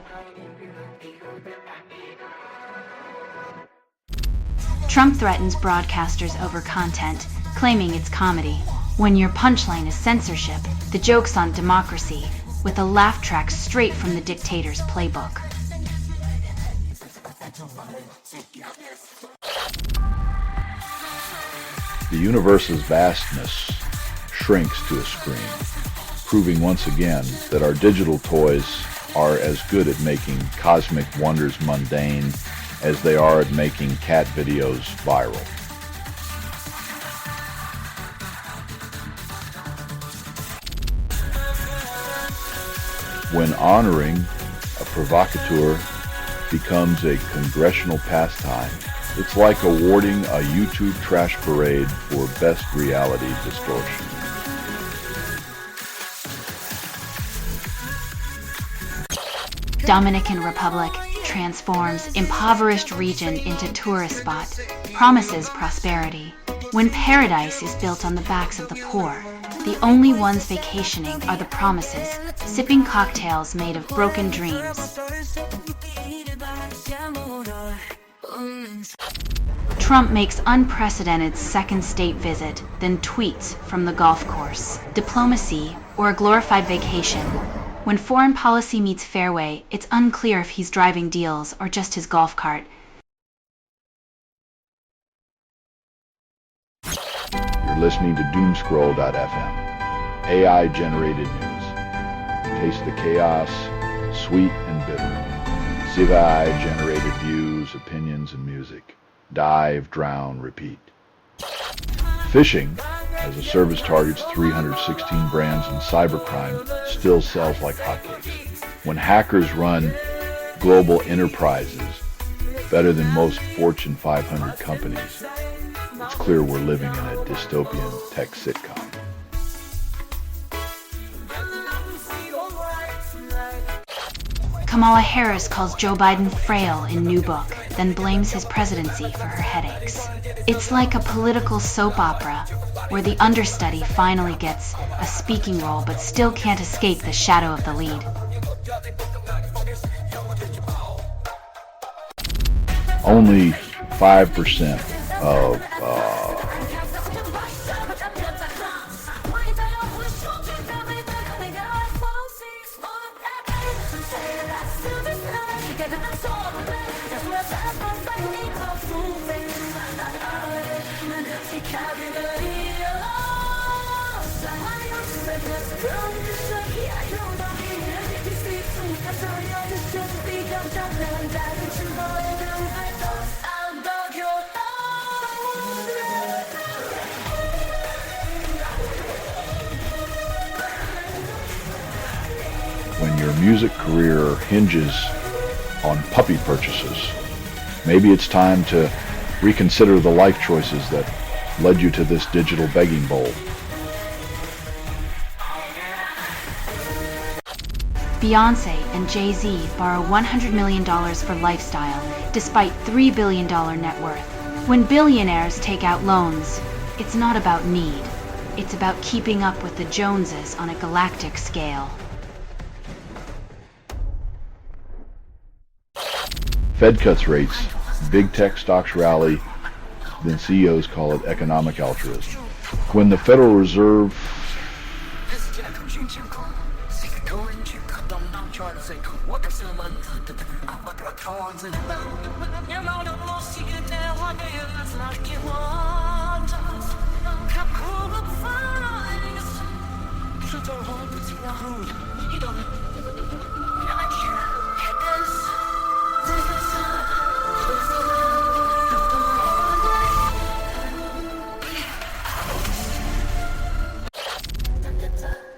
Trump threatens broadcasters over content, claiming it's comedy. When your punchline is censorship, the joke's on democracy, with a laugh track straight from the dictator's playbook. The universe's vastness shrinks to a screen, proving once again that our digital toys are as good at making cosmic wonders mundane as they are at making cat videos viral. When honoring a provocateur becomes a congressional pastime, it's like awarding a YouTube trash parade for best reality distortion. Dominican Republic transforms impoverished region into tourist spot, promises prosperity. When paradise is built on the backs of the poor, the only ones vacationing are the promises, sipping cocktails made of broken dreams. Trump makes unprecedented second state visit, then tweets from the golf course. Diplomacy or a glorified vacation. When foreign policy meets fairway, it's unclear if he's driving deals or just his golf cart. You're listening to Doomscroll.fm, AI-generated news. Taste the chaos, sweet and bitter. AI-generated views, opinions, and music. Dive, drown, repeat. Phishing, as a service targets 316 brands in cybercrime, still sells like hotcakes. When hackers run global enterprises better than most Fortune 500 companies, it's clear we're living in a dystopian tech sitcom. Kamala Harris calls Joe Biden frail in new book, then blames his presidency for her headaches. It's like a political soap opera, where the understudy finally gets a speaking role but still can't escape the shadow of the lead. Only 5% of when your music career hinges on puppy purchases, maybe it's time to reconsider the life choices that led you to this digital begging bowl. Beyoncé and Jay-Z borrow $100 million for lifestyle, despite $3 billion net worth. When billionaires take out loans, it's not about need. It's about keeping up with the Joneses on a galactic scale. Fed cuts rates, big tech stocks rally, then CEOs call it economic altruism. When the Federal Reserve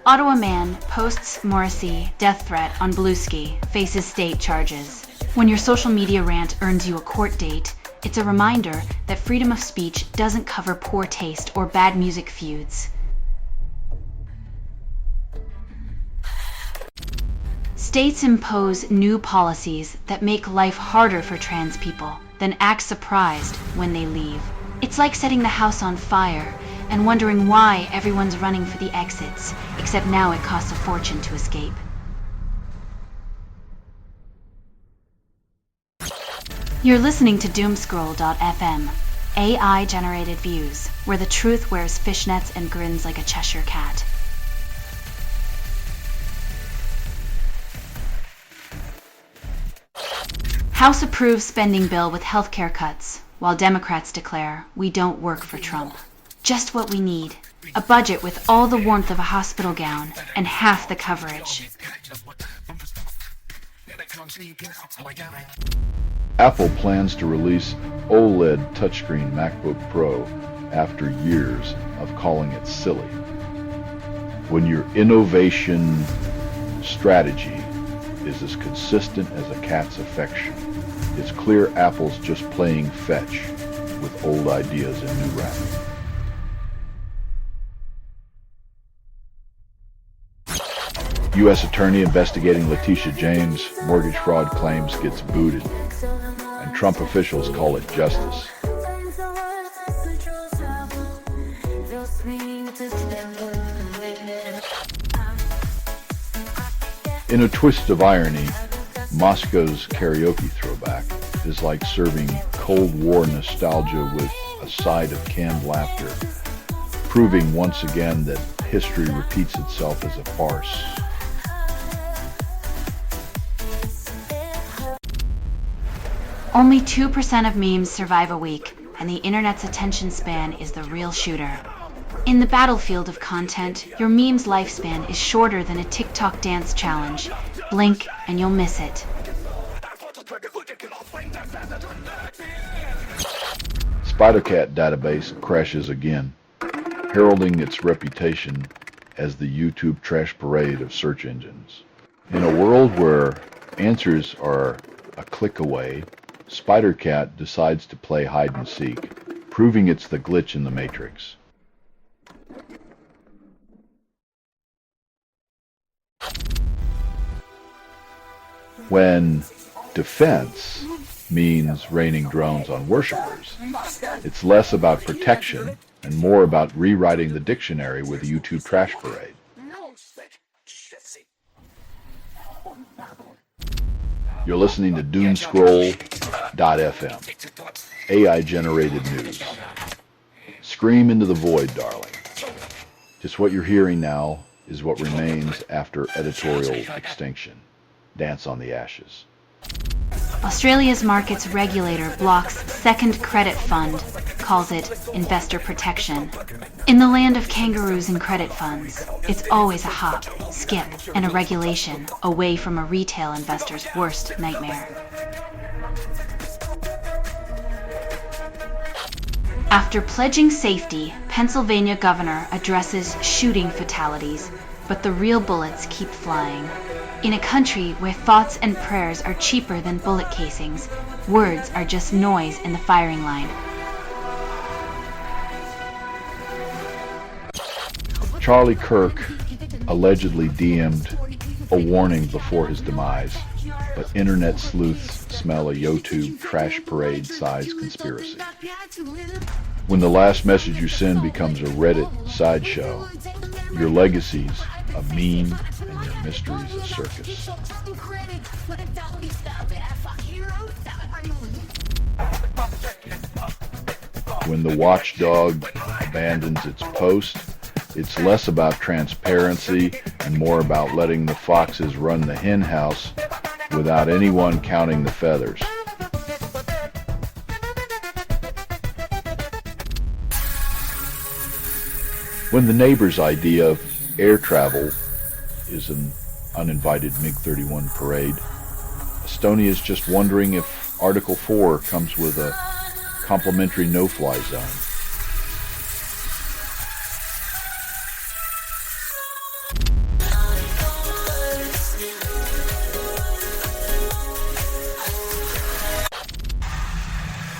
Ottawa man posts Morrissey death threat on Bluesky, faces state charges. When your social media rant earns you a court date, it's a reminder that freedom of speech doesn't cover poor taste or bad music feuds. States impose new policies that make life harder for trans people, then act surprised when they leave. It's like setting the house on fire and wondering why everyone's running for the exits, except now it costs a fortune to escape. You're listening to Doomscroll.fm, AI-generated views, where the truth wears fishnets and grins like a Cheshire cat. House approves spending bill with healthcare cuts, while Democrats declare we don't work for Trump. Just what we need. A budget with all the warmth of a hospital gown and half the coverage. Apple plans to release OLED touchscreen MacBook Pro after years of calling it silly. When your innovation strategy is as consistent as a cat's affection, it's clear Apple's just playing fetch with old ideas and new rap. U.S. attorney investigating Letitia James' mortgage fraud claims gets booted, and Trump officials call it justice. In a twist of irony, Moscow's karaoke throwback is like serving Cold War nostalgia with a side of canned laughter, proving once again that history repeats itself as a farce. Only 2% of memes survive a week, and the internet's attention span is the real shooter. In the battlefield of content, your meme's lifespan is shorter than a TikTok dance challenge. Blink and you'll miss it. Spidercat database crashes again, heralding its reputation as the YouTube trash parade of search engines. In a world where answers are a click away, Spidercat decides to play hide and seek, proving it's the glitch in the matrix. When defense means raining drones on worshippers, it's less about protection and more about rewriting the dictionary with the YouTube trash parade. You're listening to Doomscroll.fm, AI-generated news. Scream into the void, darling. Just what you're hearing now is what remains after editorial extinction. Dance on the ashes. Australia's markets regulator blocks second credit fund, calls it investor protection. In the land of kangaroos and credit funds, it's always a hop, skip, and a regulation away from a retail investor's worst nightmare. After pledging safety, Pennsylvania governor addresses shooting fatalities, but the real bullets keep flying. In a country where thoughts and prayers are cheaper than bullet casings, words are just noise in the firing line. Charlie Kirk allegedly DM'd a warning before his demise, but internet sleuths smell a YouTube trash parade-sized conspiracy. When the last message you send becomes a Reddit sideshow, your legacy's a meme and your mystery's a circus. When the watchdog abandons its post, it's less about transparency and more about letting the foxes run the hen house without anyone counting the feathers. When the neighbor's idea of air travel is an uninvited MiG-31 parade, Estonia is just wondering if Article 4 comes with a complimentary no-fly zone.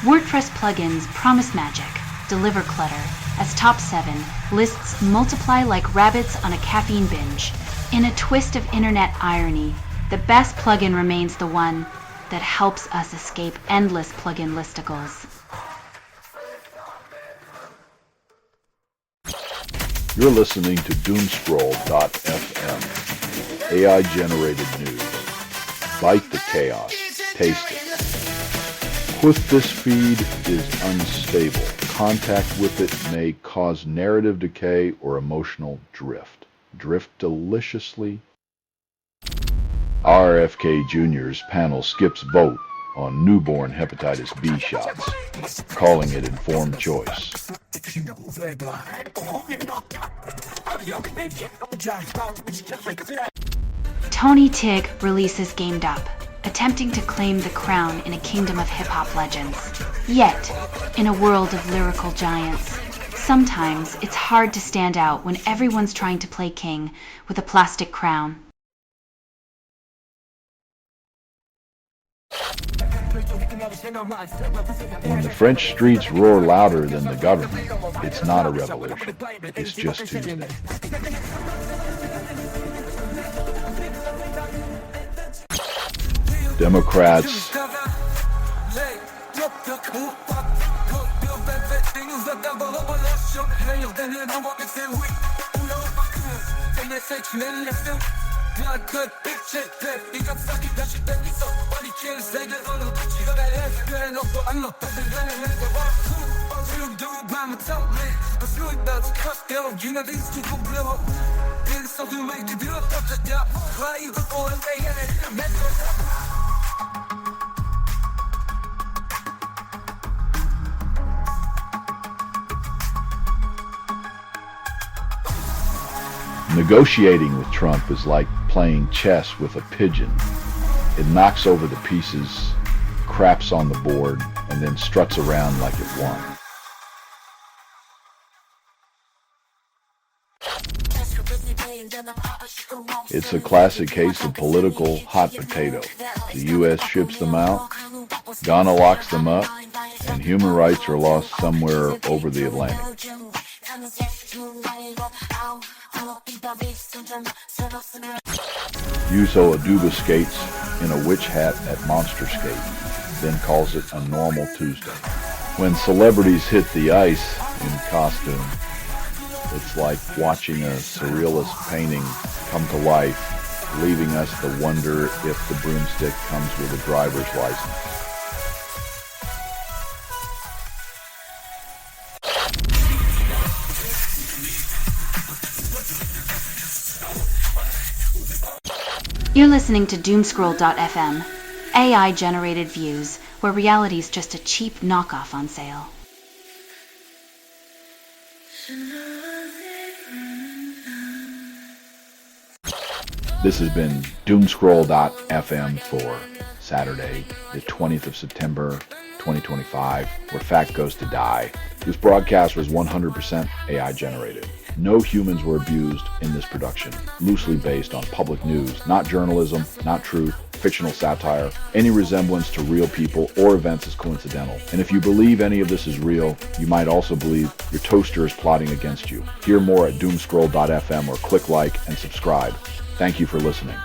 WordPress plugins promise magic, deliver clutter, as Top 7 lists multiply like rabbits on a caffeine binge. In a twist of internet irony, the best plugin remains the one that helps us escape endless plugin listicles. You're listening to Doomscroll.fm, AI-generated news. Bite the chaos, taste it. This feed is unstable. Contact with it may cause narrative decay or emotional drift. Drift deliciously. RFK Jr.'s panel skips vote on newborn hepatitis B shots, calling it informed choice. Tony Tig releases Gamed Up, attempting to claim the crown in a kingdom of hip-hop legends. Yet, in a world of lyrical giants, sometimes it's hard to stand out when everyone's trying to play king with a plastic crown. When the French streets roar louder than the government, it's not a revolution. It's just Tuesday. Democrats negotiating with Trump is like playing chess with a pigeon. It knocks over the pieces, craps on the board, and then struts around like it won. It's a classic case of political hot potato. The U.S. ships them out, Ghana locks them up, and human rights are lost somewhere over the Atlantic. Yuso Aduba skates in a witch hat at Monster Skate, then calls it a normal Tuesday. When celebrities hit the ice in costume, it's like watching a surrealist painting come to life, leaving us to wonder if the broomstick comes with a driver's license. You're listening to Doomscroll.fm, AI-generated views, where reality's just a cheap knockoff on sale. This has been Doomscroll.fm for Saturday, the 20th of September, 2025, where fact goes to die. This broadcast was 100% AI generated. No humans were abused in this production, loosely based on public news, not journalism, not truth, fictional satire. Any resemblance to real people or events is coincidental. And if you believe any of this is real, you might also believe your toaster is plotting against you. Hear more at doomscroll.fm or click like and subscribe. Thank you for listening.